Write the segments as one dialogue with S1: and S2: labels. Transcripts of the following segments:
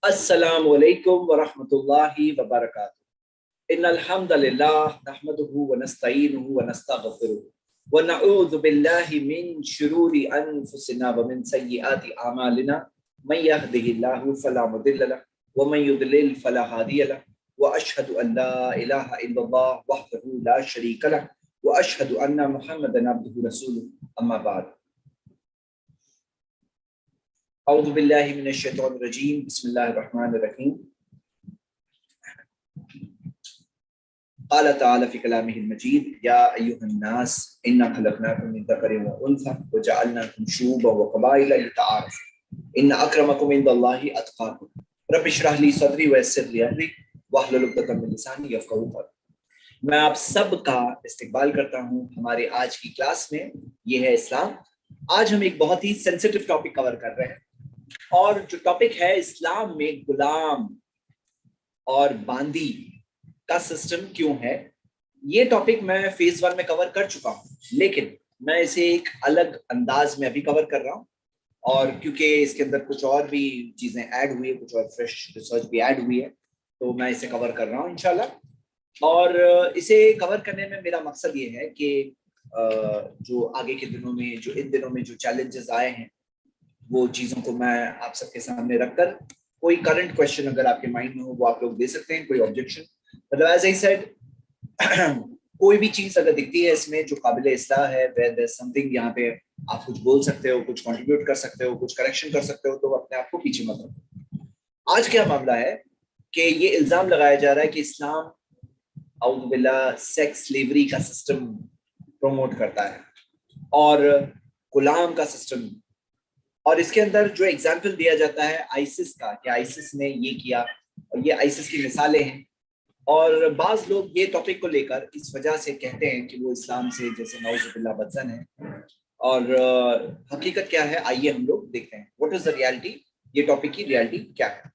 S1: अस्सलामु अलैकुम व रहमतुल्लाहि व बरकातुहू। इन्नल हम्दलिल्लाह नहमदुहु व नस्तईनुहु व नस्तगफिरुहु व नऊज़ु बिल्लाहि मिन शुरूरि अनफुसिना व मिन सय्यिआति अमालिना मन यहदिहिल्लाहु फला मुदिल्ल लहु व मन युद्लिल फला हादिय लहु व अशहदु अन ला इलाहा इल्लल्लाह वहदहु ला शरीक लहु व अशहदु अन्ना मुहम्मदन अब्दुहु रसूलुहु अम्मा बाद। औज़ु बिल्लाहि मिनश शैतानिर रजीम बिस्मिल्लाहिर रहमानिर रहीम। क़ाल तआला फ़ी कलामिहिल मजीद या अय्युहन नास इन्ना खलक़नाकुम मिन ज़करिन व उन्सा व जअलनाकुम शुऊबन व क़बाइला लितआरफ़ू इन्न अक्रमकुम इंदल्लाहि अत्क़ाकुम रब्बि इश्रह ली सदरी व यस्सिर ली अमरी वहलुल उक़दतम मिन लिसानी यफ़क़हू क़ौली। मैं आप सब का इस्तकबाल करता हूँ हमारे आज की क्लास में। ये है इस्लाम। आज हम एक बहुत ही सेंसिटिव टॉपिक कवर कर रहे हैं और जो टॉपिक है इस्लाम में गुलाम और बांदी का सिस्टम क्यों है। ये टॉपिक मैं फेज 1 में कवर कर चुका हूँ, लेकिन मैं इसे एक अलग अंदाज में अभी कवर कर रहा हूँ और क्योंकि इसके अंदर कुछ और भी चीजें ऐड हुई है, कुछ और फ्रेश रिसर्च भी ऐड हुई है, तो मैं इसे कवर कर रहा हूँ इंशाल्लाह। और इसे कवर करने में मेरा मकसद ये है कि जो आगे के दिनों में, जो इन दिनों में जो चैलेंजेस आए हैं, वो चीज़ों को मैं आप सबके सामने रखकर कोई करंट क्वेश्चन अगर आपके माइंड में हो वो आप लोग दे सकते हैं, कोई ऑब्जेक्शन। मतलब एज आई सेड, कोई भी चीज़ अगर दिखती है इसमें जो काबिल इस्लाह है, देयर समथिंग, यहाँ पे आप कुछ बोल सकते हो, कुछ कंट्रीब्यूट कर सकते हो, कुछ करेक्शन कर सकते हो, तो अपने आप को पीछे मत रखो। आज क्या मामला है कि ये इल्ज़ाम लगाया जा रहा है कि इस्लाम औज़ु बिल्लाह सेक्स स्लेवरी का सिस्टम प्रमोट करता है और गुलाम का सिस्टम। और इसके अंदर जो एग्जाम्पल दिया जाता है आइसिस का, कि आइसिस ने ये किया, और ये आइसिस की मिसालें हैं। और बाज लोग ये टॉपिक को लेकर इस वजह से कहते हैं कि वो इस्लाम से जैसे नौजुबिल्लाह बदजन है। और हकीकत क्या है, आइए हम लोग देखते हैं व्हाट इज द रियलिटी, ये टॉपिक की रियलिटी क्या है।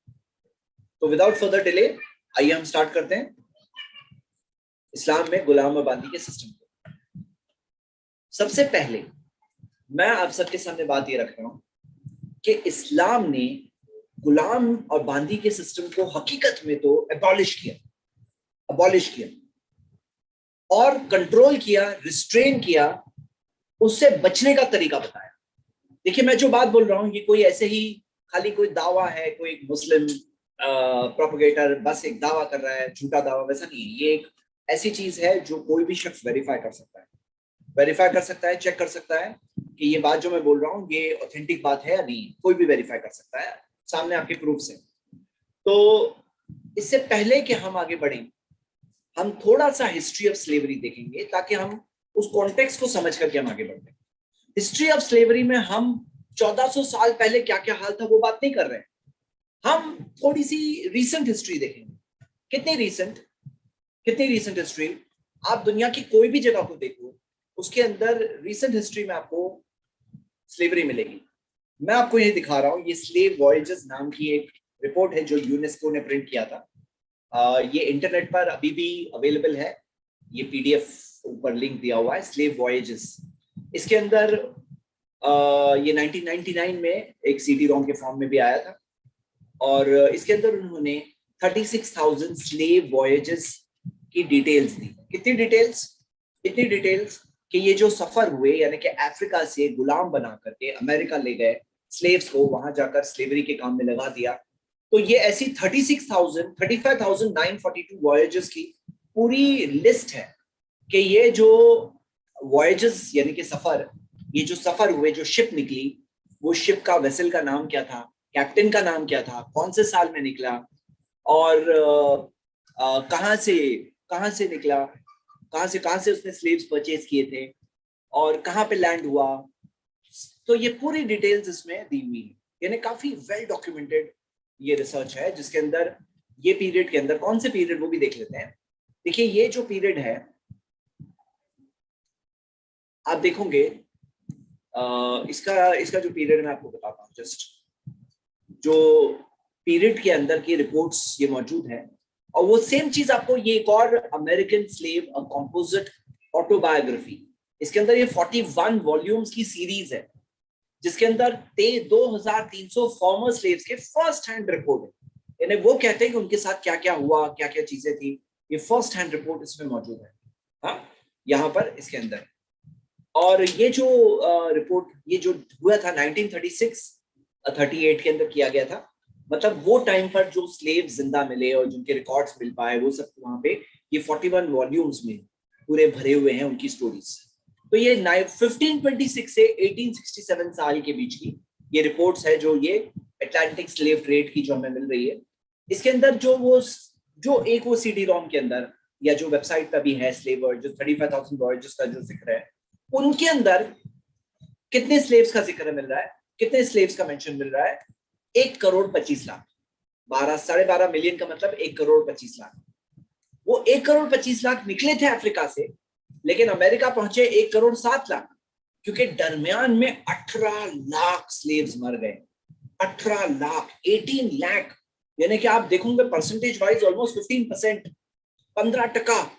S1: तो विदाउट फर्दर डिले आइए हम स्टार्ट करते हैं इस्लाम में गुलाम और बांदी के सिस्टम को। सबसे पहले मैं आप सबके सामने बात ये रख रहा हूँ कि इस्लाम ने गुलाम और बांदी के सिस्टम को हकीकत में तो अबॉलिश किया और कंट्रोल किया, रिस्ट्रेन किया, उससे बचने का तरीका बताया। देखिए, मैं जो बात बोल रहा हूँ ये कोई ऐसे ही खाली कोई दावा है, कोई मुस्लिम प्रोपेगेटर बस एक दावा कर रहा है, झूठा दावा, वैसा नहीं है। ये एक ऐसी चीज है जो कोई भी शख्स वेरीफाई कर सकता है, चेक कर सकता है कि ये बात जो मैं बोल रहा हूँ ये ऑथेंटिक बात है या नहीं। कोई भी वेरीफाई कर सकता है सामने आपके प्रूफ से। तो इससे पहले कि हम आगे बढ़ें, हम थोड़ा सा हिस्ट्री ऑफ स्लेवरी देखेंगे ताकि हम उस कॉन्टेक्स्ट को समझ करके हम आगे बढ़ते हैं। हिस्ट्री ऑफ स्लेवरी में हम 1400 साल पहले क्या क्या हाल था वो बात नहीं कर रहे हैं, हम थोड़ी सी रीसेंट हिस्ट्री देखेंगे। कितनी रीसेंट हिस्ट्री, आप दुनिया की कोई भी जगह को देखो, उसके अंदर रीसेंट हिस्ट्री में आपको स्लेवरी मिलेगी। मैं आपको ये दिखा रहा हूँ, ये स्लेव वॉयजेस नाम की एक रिपोर्ट है जो यूनेस्को ने प्रिंट किया था। ये इंटरनेट पर अभी भी अवेलेबल है, ये पीडीएफ ऊपर लिंक दिया हुआ है, स्लेव वॉयजेस। इसके अंदर ये 1999 में एक सीडी रोम के फॉर्म में भी आया था और इसके अंदर उन्होंने 36,000 स्लेव वॉयजेस की डिटेल्स दी। कितनी डिटेल्स कि ये जो सफर हुए, यानी कि अफ्रीका से गुलाम बना करके अमेरिका ले गए स्लेव्स को, वहां जाकर स्लेवरी के काम में लगा दिया। तो ये ऐसी 35,942 वॉयजेस की पूरी लिस्ट है कि ये जो वॉयजेस यानी कि सफर, ये जो सफर हुए, जो शिप निकली, वो शिप का वेसल का नाम क्या था, कैप्टन का नाम क्या था, कौन से साल में निकला और कहाँ से निकला, कहाँ से उसने स्लेव्स परचेज किए थे और कहाँ पे लैंड हुआ। तो ये पूरी डिटेल्स इसमें दी हुई है, यानी काफी वेल डॉक्यूमेंटेड ये रिसर्च है, जिसके अंदर ये पीरियड के अंदर कौन से पीरियड वो भी देख लेते हैं। देखिए, ये जो पीरियड है आप देखोगे, इसका जो पीरियड मैं आपको बताता हूँ, जस्ट जो पीरियड के अंदर की रिपोर्ट्स ये मौजूद है। और वो सेम चीज आपको ये एक और American slave a composite autobiography, इसके अंदर ये 41 वॉल्यूम्स की सीरीज है, जिसके अंदर 2300 फॉर्मर स्लेव्स के फर्स्ट हैंड रिपोर्ट है। यानी वो कहते हैं कि उनके साथ क्या क्या हुआ, क्या क्या चीजें थी। ये फर्स्ट हैंड रिपोर्ट इसमें मौजूद है, हाँ, यहाँ पर इसके अंदर। और ये जो रिपोर्ट, ये जो हुआ था 1936-38 के अंदर किया गया था, मतलब वो टाइम पर जो स्लेव जिंदा मिले और जिनके रिकॉर्ड्स मिल पाए, वो सब वहां पे ये 41 वॉल्यूम्स में पूरे भरे हुए हैं उनकी स्टोरीज। तो ये 1526 से 1867 साल के बीच की ये रिपोर्ट्स है, जो ये अटलांटिक स्लेव ट्रेड की जो हमें मिल रही है। इसके अंदर जो एक वो सीडी रोम के अंदर या जो वेबसाइट पर भी है स्लेव वर्ड, जो 35,000 वर्ड जिसका जो जिक्र है, उनके अंदर कितने स्लेव्स का जिक्र मिल रहा है, कितने स्लेव्स का मेंशन मिल रहा है? 1,25,00,000। 12.5 मिलियन का मतलब 1,25,00,000। वो 1,25,00,000 निकले थे अफ्रीका से, लेकिन अमेरिका पहुंचे 1,07,00,000, क्योंकि दरमियान में 18 लाख स्लेव्स मर गए। 18 लाख, 18 लाख, यानी कि आप देखोगे परसेंटेज वाइज ऑलमोस्ट 15%, 15%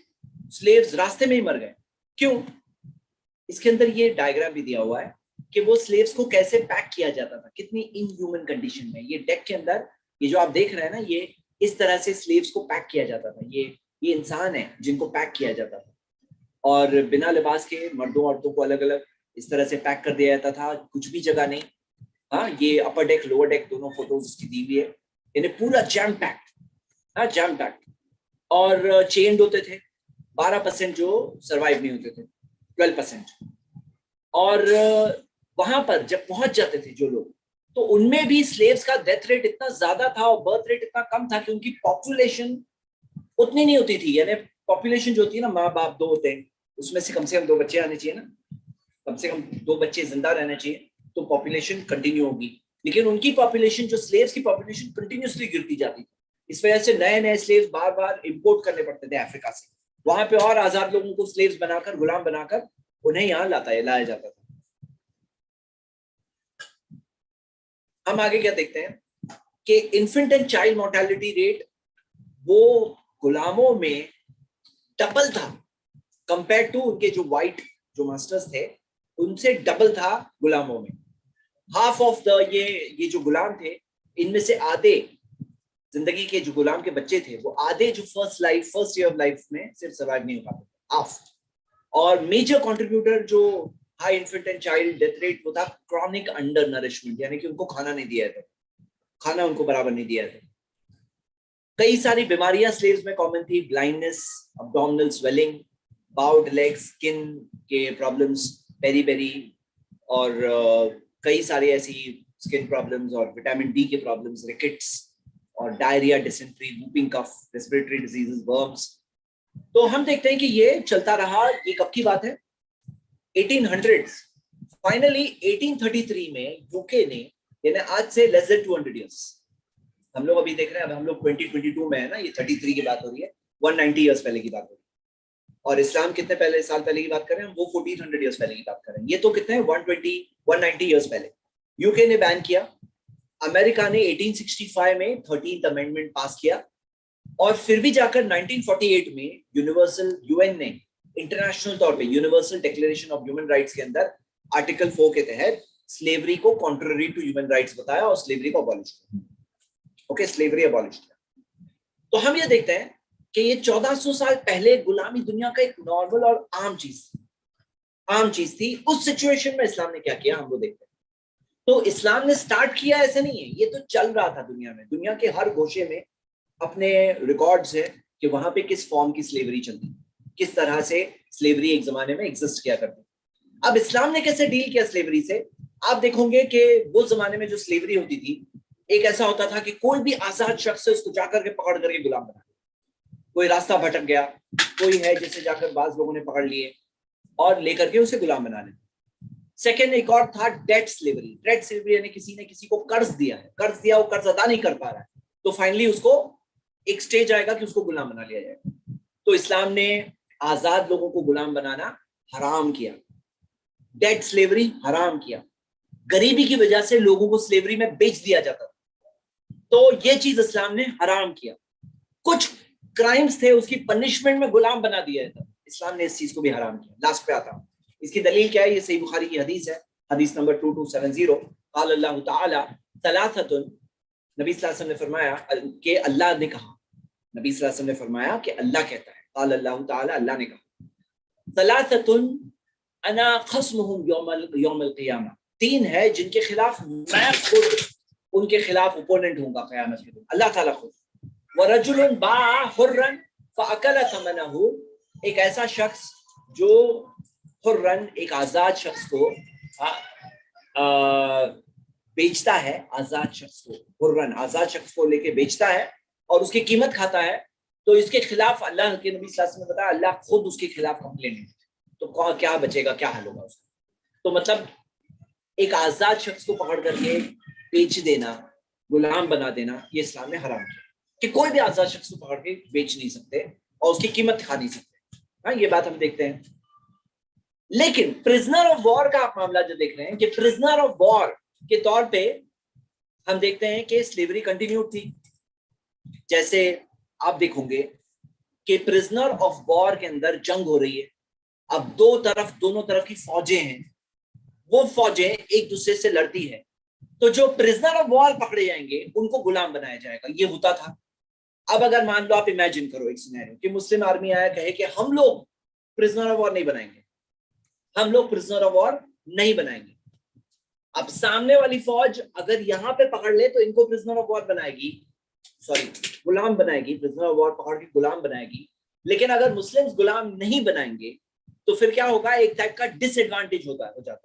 S1: स्लेव्स रास्ते में ही मर गए। क्यों? इसके अंदर ये डायग्राम भी दिया हुआ है कि वो स्लेव्स को कैसे पैक किया जाता था, कितनी इनह्यूमन कंडीशन में। ये डेक के अंदर ये जो आप देख रहे हैं ना, ये इस तरह से स्लेव्स को पैक किया जाता था। ये इंसान है जिनको पैक किया जाता था, और बिना लिबास के मर्दों औरतों को अलग अलग इस तरह से पैक कर दिया जाता था, कुछ भी जगह नहीं। हाँ, ये अपर डेक लोअर डेक दोनों फोटोज इसकी दी हुई है, यानी पूरा जैम पैक्ड। हाँ, जैम पैक्ड। और चेंड होते थे, 12% जो सर्वाइव नहीं होते थे, 12%। और वहां पर जब पहुंच जाते थे जो लोग, तो उनमें भी स्लेव्स का डेथ रेट इतना ज्यादा था और बर्थ रेट इतना कम था कि उनकी पॉपुलेशन उतनी नहीं होती थी। यानी पॉपुलेशन जो होती है ना, माँ बाप 2 होते हैं, उसमें से कम 2 बच्चे आने चाहिए ना, कम से कम 2 बच्चे जिंदा रहने चाहिए, तो पॉपुलेशन कंटिन्यू होगी। लेकिन उनकी पॉपुलेशन, जो स्लेव्स की पॉपुलेशन, कंटिन्यूसली गिरती जाती थी। इस वजह से नए नए स्लेव्स बार बार इंपोर्ट करने पड़ते थे अफ्रीका से, वहां पे और आजाद लोगों को स्लेव्स बनाकर, गुलाम बनाकर उन्हें यहाँ लाया जाता था। हम आगे क्या देखते हैं कि infant and child mortality rate वो गुलामों में डबल था कंपेयर टू उनके जो व्हाइट जो मास्टर्स थे, उनसे डबल था गुलामों में। हाफ ऑफ द ये जो गुलाम थे, इनमें से आधे जिंदगी के जो गुलाम के बच्चे थे, वो आधे जो फर्स्ट ईयर ऑफ लाइफ में सिर्फ सर्वाइव नहीं हो पाते, हाफ। और मेजर कंट्रीब्यूटर जो high infant and child death rate, वो था क्रॉनिक अंडर नरिशमेंट, यानी कि उनको खाना नहीं दिया था, खाना उनको बराबर नहीं दिया था। कई सारी बीमारियां स्लेव्स में कॉमन थी, blindness, abdominal swelling, bowed legs, skin के प्रॉब्लम्स, पेरी और कई सारी ऐसी स्किन प्रॉब्लम्स और विटामिन डी के प्रॉब्लम्स, रिकेट्स और diarrhoea, dysentery, whooping cough, respiratory diseases, worms. तो हम देखते हैं कि ये चलता रहा। ये कब की बात है? 1800s। फाइनली 1833 में यूके ने, यानी आज से लेस देन 200 इयर्स, हम लोग अभी देख रहे हैं, अब हम लोग 2022 में है ना, ये 33 की बात हो रही है, 190 इयर्स पहले की बात हो रही है। और इस्लाम कितने पहले साल पहले की बात कर रहे हैं? वो 1400 इयर्स पहले की बात कर रहे हैं। ये तो कितने 190 इयर्स पहले यूके ने बैन किया। अमेरिका ने 1865 में 13th अमेंडमेंट पास किया, और फिर भी जाकर 1948 में यूएन ने इंटरनेशनल तौर पे universal declaration of human rights के अंदर आर्टिकल 4 के तहत स्लेवरी को कॉन्ट्ररी टू ह्यूमन राइट्स बताया और स्लेवरी को अबॉलिश किया। ओके, स्लेवरी अबॉलिश किया। तो हम ये देखते हैं कि ये 1400 साल पहले गुलामी दुनिया का एक नॉर्मल और आम चीज थी। उस सिचुएशन में इस्लाम ने क्या किया, हम वो देखते हैं। तो इस्लाम ने स्टार्ट किया ऐसे नहीं है, ये तो चल रहा था दुनिया में। दुनिया के हर गोशे में अपने रिकॉर्ड्स है कि वहां पे किस फॉर्म की स्लेवरी चलती, किस तरह से स्लेवरी एक जमाने में एग्जिस्ट किया करती। अब इस्लाम ने कैसे डील किया स्लेवरी से, आप देखोगे कि वो जमाने में जो स्लेवरी होती थी, एक ऐसा होता था कि कोई भी आजाद शख्स है, उसको जाकर के पकड़ करके गुलाम बना, कोई रास्ता भटक गया, कोई है जिसे जाकर बाज लोगों ने पकड़ लिए और लेकर के उसे गुलाम बना लेते। सेकेंड एक और था डेट स्लेवरी। डेट स्लेवरी यानी किसी ने किसी को कर्ज दिया है, वो कर्ज अदा नहीं कर पा रहा है, तो फाइनली उसको एक स्टेज आएगा कि उसको गुलाम बना लिया जाएगा। तो इस्लाम ने आजाद लोगों को गुलाम बनाना हराम किया, डेट स्लेवरी हराम किया। गरीबी की वजह से लोगों को स्लेवरी में बेच दिया जाता था, तो ये चीज इस्लाम ने हराम किया। कुछ क्राइम्स थे, उसकी पनिशमेंट में गुलाम बना दिया था, इस्लाम ने इस चीज को भी हराम किया। लास्ट पे आता हूं, इसकी दलील क्या है? ये सही बुखारी की हदीस है, हदीस नंबर 2270। क़ाल अल्लाह तआला सलासतुन नबी सल्लल्लाहु अलैहि वसल्लम ने फरमाया कि अल्लाह ने कहा, नबी सल्लल्लाहु अलैहि वसल्लम ने फरमाया कि अल्लाह कहता है, क़ाल अल्लाह ताला, अल्लाह ने कहा, सलासतुन अना खस्मुहुम यौमल क़ियामा, तीन है जिनके खिलाफ मैं खुद उनके खिलाफ ओपोनेंट होऊंगा क़यामत के दिन, अल्लाह ताला खुद। वरजुलुन बाअ हुर्रन फअकल समनहु, एक ऐसा शख्स जो हुर्रन, एक आजाद शख्स को बेचता है, आजाद शख्स को, हुर्रन आजाद शख्स को लेके बेचता है और उसकी कीमत खाता है, तो इसके खिलाफ अल्लाह के नबी सल्लल्लाहु अलैहि वसल्लम ने बताया अल्लाह खुद उसके खिलाफ कंप्लेन है, तो क्या बचेगा, क्या हाल होगा उसका। तो मतलब एक आजाद शख्स को पकड़ करके बेच देना, गुलाम बना देना, ये इस्लाम ने हराम किया कि कोई भी आजाद शख्स को पकड़ के बेच नहीं सकते और उसकी कीमत खा नहीं सकते। हाँ, ये बात हम देखते हैं। लेकिन प्रिजनर ऑफ वॉर का आप मामला जो देख रहे हैं कि प्रिजनर ऑफ वॉर के तौर पे हम देखते हैं कि स्लेवरी कंटिन्यू थी। जैसे आप देखोगे कि प्रिजनर ऑफ वॉर के अंदर जंग हो रही है, अब दोनों तरफ की फौजें हैं, वो फौजें एक दूसरे से लड़ती है, तो जो प्रिजनर ऑफ वॉर पकड़े जाएंगे उनको गुलाम बनाया जाएगा, ये होता था। अब अगर मान लो, आप इमेजिन करो एक सिनेरियो कि मुस्लिम आर्मी आया, कहे कि हम लोग प्रिजनर ऑफ वॉर नहीं बनाएंगे, हम लोग प्रिजनर ऑफ वॉर नहीं बनाएंगे। अब सामने वाली फौज अगर यहां पे पकड़ ले तो इनको प्रिजनर ऑफ वॉर बनाएगी, सॉरी गुलाम बनाएगी, प्रिजनर ऑफ वॉर पकड़ के गुलाम बनाएगी। लेकिन अगर मुस्लिम्स गुलाम नहीं बनाएंगे तो फिर क्या होगा, एक टाइप का डिसएडवांटेज हो जाता है।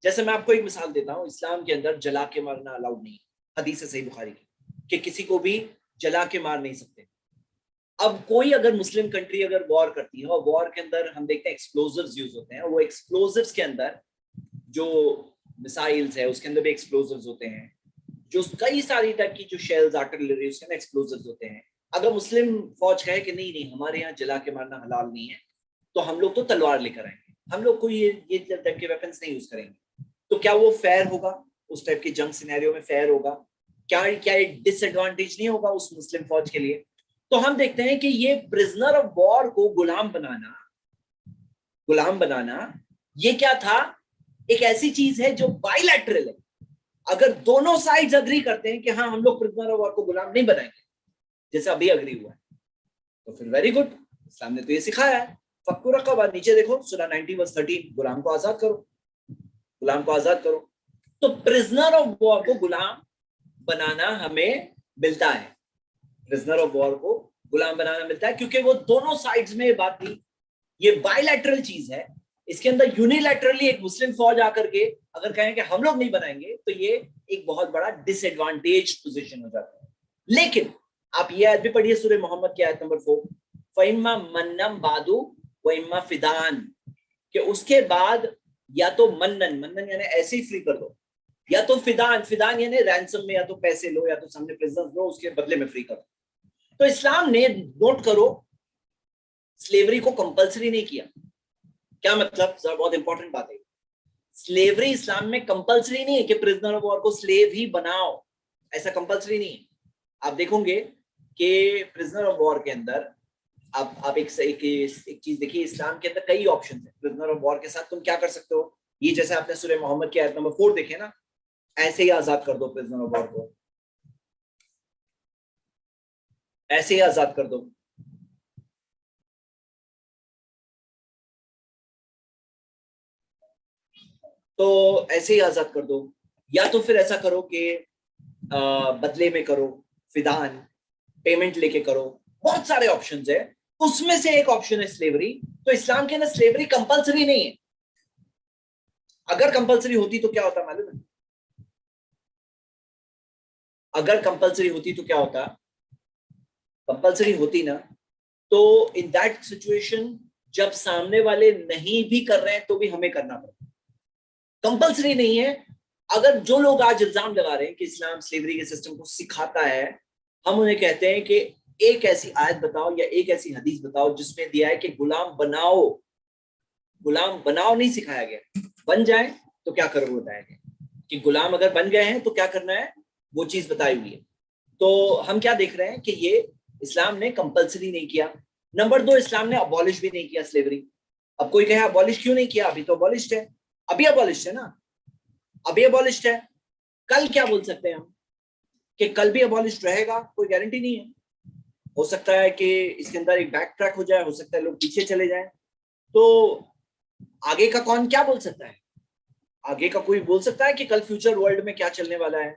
S1: जैसे मैं आपको एक मिसाल देता हूं, इस्लाम के अंदर जला के मारना अलाउड नहीं है, हदीस है सही बुखारी की कि किसी को भी जला के मार नहीं सकते। अब कोई अगर मुस्लिम कंट्री अगर वॉर करती है और वॉर के अंदर हम देखते हैं एक्सप्लोजिव्स यूज होते हैं, वो एक्सप्लोजिव्स के अंदर जो मिसाइल्स है उसके अंदर भी एक्सप्लोजिव्स होते हैं, जो कई सारी टाइप की जो शेल्स, आर्टिलरी, उसके अंदर एक्सप्लोजिव्स होते हैं। अगर मुस्लिम फौज कहे कि नहीं नहीं हमारे यहाँ जला के मारना हलाल नहीं है, तो हम लोग तो तलवार लेकर आएंगे, हम लोग कोई ये टाइप के वेपन्स नहीं यूज करेंगे, तो क्या वो फेयर होगा? उस टाइप की जंग सिनेरियो में फेयर होगा क्या? एक डिसएडवांटेज नहीं होगा उस मुस्लिम फौज के लिए? तो हम देखते हैं कि ये प्रिजनर ऑफ वॉर को गुलाम बनाना ये क्या था? एक ऐसी चीज है जो बायलैटरल है। अगर दोनों साइड्स अग्री करते हैं कि हाँ हम लोग प्रिजनर ऑफ वॉर को गुलाम नहीं बनाएंगे, जैसे अभी अग्री हुआ है, तो फिर वेरी गुड, इस्लाम ने तो ये सिखाया है। फक्कु रक़बा, नीचे देखो सूरह 90 वर्स 13, गुलाम को आजाद करो, गुलाम को आजाद करो। तो प्रिजनर ऑफ वॉर को गुलाम बनाना हमें मिलता है, प्रिजनर ऑफ वॉर को गुलाम बनाना मिलता है, क्योंकि वो दोनों साइड्स में ये बात थी, ये बायलैटरल चीज है। इसके अंदर यूनिलैटरली एक मुस्लिम फौज आकर के अगर कहें कि हम लोग नहीं बनाएंगे, तो ये एक बहुत बड़ा डिसएडवांटेज पोजीशन हो जाता है। लेकिन आप ये आयत भी पढ़िए, सूरह मोहम्मद की आयत नंबर 4, फइम्मा मन्नम बादू व इम्मा फिदान, कि उसके बाद या तो मन्नन यानी ऐसे ही फ्री कर दो, या तो फिदान यानी रैंसम में या तो पैसे लो या तो सामने प्रिजनर्स लो, उसके बदले में फ्री करो। तो इस्लाम ने, नोट करो, स्लेवरी को कंपलसरी नहीं किया। क्या मतलब? सर बहुत इंपॉर्टेंट बात है, स्लेवरी इस्लाम में कंपलसरी नहीं है कि प्रिजनर ऑफ वॉर को स्लेव ही बनाओ, ऐसा कंपलसरी नहीं है। आप देखोगे कि प्रिजनर ऑफ वॉर के अंदर आप एक चीज देखिए, इस्लाम के अंदर कई ऑप्शन है। प्रिजनर ऑफ वॉर के साथ तुम क्या कर सकते हो, ये जैसे आपने सूरह मोहम्मद की आयत नंबर 4 देखे ना, ऐसे ही आजाद कर दो प्रिजनर ऑफ वॉर को, ऐसे ही आजाद कर दो। तो ऐसे ही आजाद कर दो, या तो फिर ऐसा करो कि बदले में करो, फिदान, पेमेंट लेके करो, बहुत सारे ऑप्शंस है, उसमें से एक ऑप्शन है स्लेवरी। तो इस्लाम के अंदर स्लेवरी कंपलसरी नहीं है। अगर कंपलसरी होती तो क्या होता मालूम है? अगर कंपलसरी होती तो क्या होता? कंपलसरी होती ना, तो इन दैट सिचुएशन जब सामने वाले नहीं भी कर रहे हैं तो भी हमें करना पड़ता। कंपलसरी नहीं है। अगर जो लोग आज इल्जाम लगा रहे हैं कि इस्लाम स्लेवरी के सिस्टम को सिखाता है, हम उन्हें कहते हैं कि एक ऐसी आयत बताओ या एक ऐसी हदीस बताओ जिसमें दिया है कि गुलाम बनाओ नहीं सिखाया गया, बन जाए तो क्या करो बताया गया कि गुलाम अगर बन गए हैं तो क्या करना है, वो चीज बताई हुई है। तो हम क्या देख रहे हैं कि ये इस्लाम ने कंपलसरी नहीं किया। नंबर 2, इस्लाम ने अबॉलिश भी नहीं किया स्लेवरी। अब कोई कहे अबॉलिश क्यों नहीं किया, अभी तो अबॉलिश्ड है, अभी अबॉलिश्ड है ना, अभी अबॉलिश्ड है। कल क्या बोल सकते हैं हम कि कल भी अबॉलिश रहेगा, कोई गारंटी नहीं है। हो सकता है कि इसके अंदर एक बैक ट्रैक हो जाए, हो सकता है लोग पीछे चले जाएं। तो आगे का कौन क्या बोल सकता है? आगे का कोई बोल सकता है कि कल फ्यूचर वर्ल्ड में क्या चलने वाला है,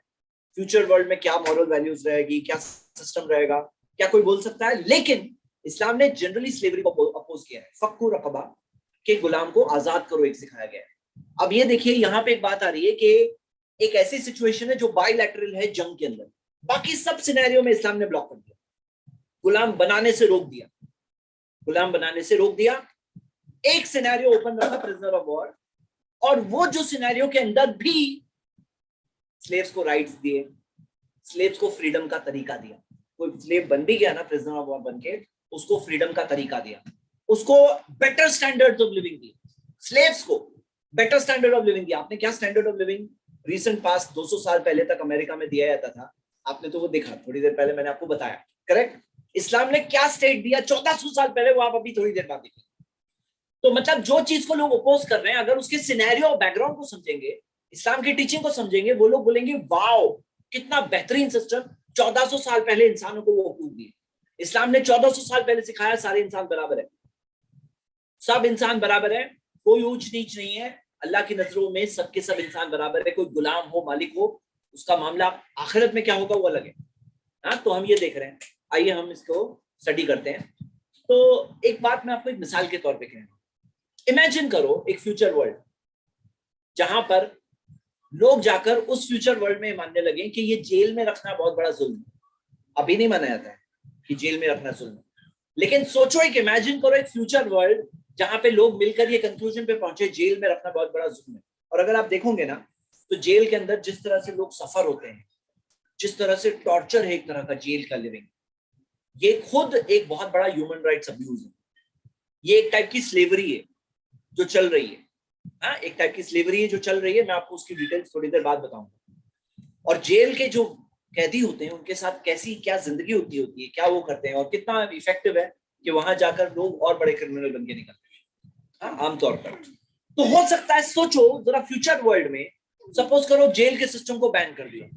S1: फ्यूचर वर्ल्ड में क्या मॉरल वैल्यूज रहेगी, क्या सिस्टम रहेगा, क्या कोई बोल सकता है? लेकिन इस्लाम ने जनरली स्लेवरी को अपोज किया है। फक्कु रकबा, के गुलाम को आजाद करो, एक सिखाया गया है। अब ये देखिए, यहाँ पे एक बात आ रही है कि एक ऐसी सिचुएशन है जो बाइलैटरल है जंग के अंदर, बाकी सब सिनेरियो में इस्लाम ने ब्लॉक कर दिया, गुलाम बनाने से रोक दिया, गुलाम बनाने से रोक दिया। एक सिनेरियो ओपन रखा, प्रिजनर ऑफ वॉर, और वो जो सिनेरियो के अंदर भी स्लेव्स को राइट्स दिए, स्लेव्स को फ्रीडम का तरीका दिया। कोई स्लेव बन भी गया ना प्रिजनर ऑफ वॉर बन के, उसको फ्रीडम का तरीका दिया, उसको बेटर स्टैंडर्ड ऑफ लिविंग दिए, स्लेव्स को बेटर स्टैंडर्ड ऑफ लिविंग दिया। आपने क्या standard of living recent past 200 साल पहले तक अमेरिका में दिया जाता था, आपने तो वो देखा, थोड़ी देर पहले मैंने आपको बताया, करेक्ट? इस्लाम ने क्या स्टेट दिया 1400 साल पहले, वो आप अभी थोड़ी देर बाद देखेंगे। तो मतलब जो चीज को लोग अपोज कर रहे हैं, अगर उसके सिनेरियो और बैकग्राउंड को समझेंगे, इस्लाम की टीचिंग को समझेंगे, वो लोग बोलेंगे वाओ कितना बेहतरीन सिस्टम, 1400 साल पहले इंसानों को वो अप्रूव दिए। इस्लाम ने 1400 साल पहले सिखाया सारे इंसान बराबर है, सब इंसान बराबर है, कोई ऊंच नीच नहीं है, अल्लाह की नजरों में सबके सब इंसान बराबर है, कोई गुलाम हो मालिक हो, उसका मामला आखिरत में क्या होगा वो अलग है। हाँ, तो हम ये देख रहे हैं, आइए हम इसको स्टडी करते हैं। तो एक बात मैं आपको एक मिसाल के तौर पे कह रहा हूँ, इमेजिन करो एक फ्यूचर वर्ल्ड जहां पर लोग जाकर उस फ्यूचर वर्ल्ड में मानने लगे कि ये जेल में रखना बहुत बड़ा जुल्म है। अभी नहीं माना जाता है कि जेल में रखना जुल्म है, लेकिन सोचो, एक इमेजिन करो एक फ्यूचर वर्ल्ड जहां पे लोग मिलकर ये कंक्लूजन पे पहुंचे जेल में रखना बहुत बड़ा जुल्म है। और अगर आप देखोगे ना, तो जेल के अंदर जिस तरह से लोग सफर होते हैं, जिस तरह से टॉर्चर है एक तरह का जेल का लिविंग, ये खुद एक बहुत बड़ा ह्यूमन राइट्स अब्यूज है। ये एक टाइप की स्लेवरी है जो चल रही है। हाँ, एक टाइप की स्लेवरी है जो चल रही है, मैं आपको उसकी डिटेल्स थोड़ी देर बाद बताऊंगा। और जेल के जो कैदी होते हैं उनके साथ कैसी क्या जिंदगी होती है, क्या वो करते हैं, और कितना इफेक्टिव है कि वहां जाकर लोग और बड़े क्रिमिनल बन के निकलते हैं आमतौर पर। तो हो सकता है, सोचो जरा फ्यूचर वर्ल्ड में, सपोज करो जेल के सिस्टम को बैन कर दिया,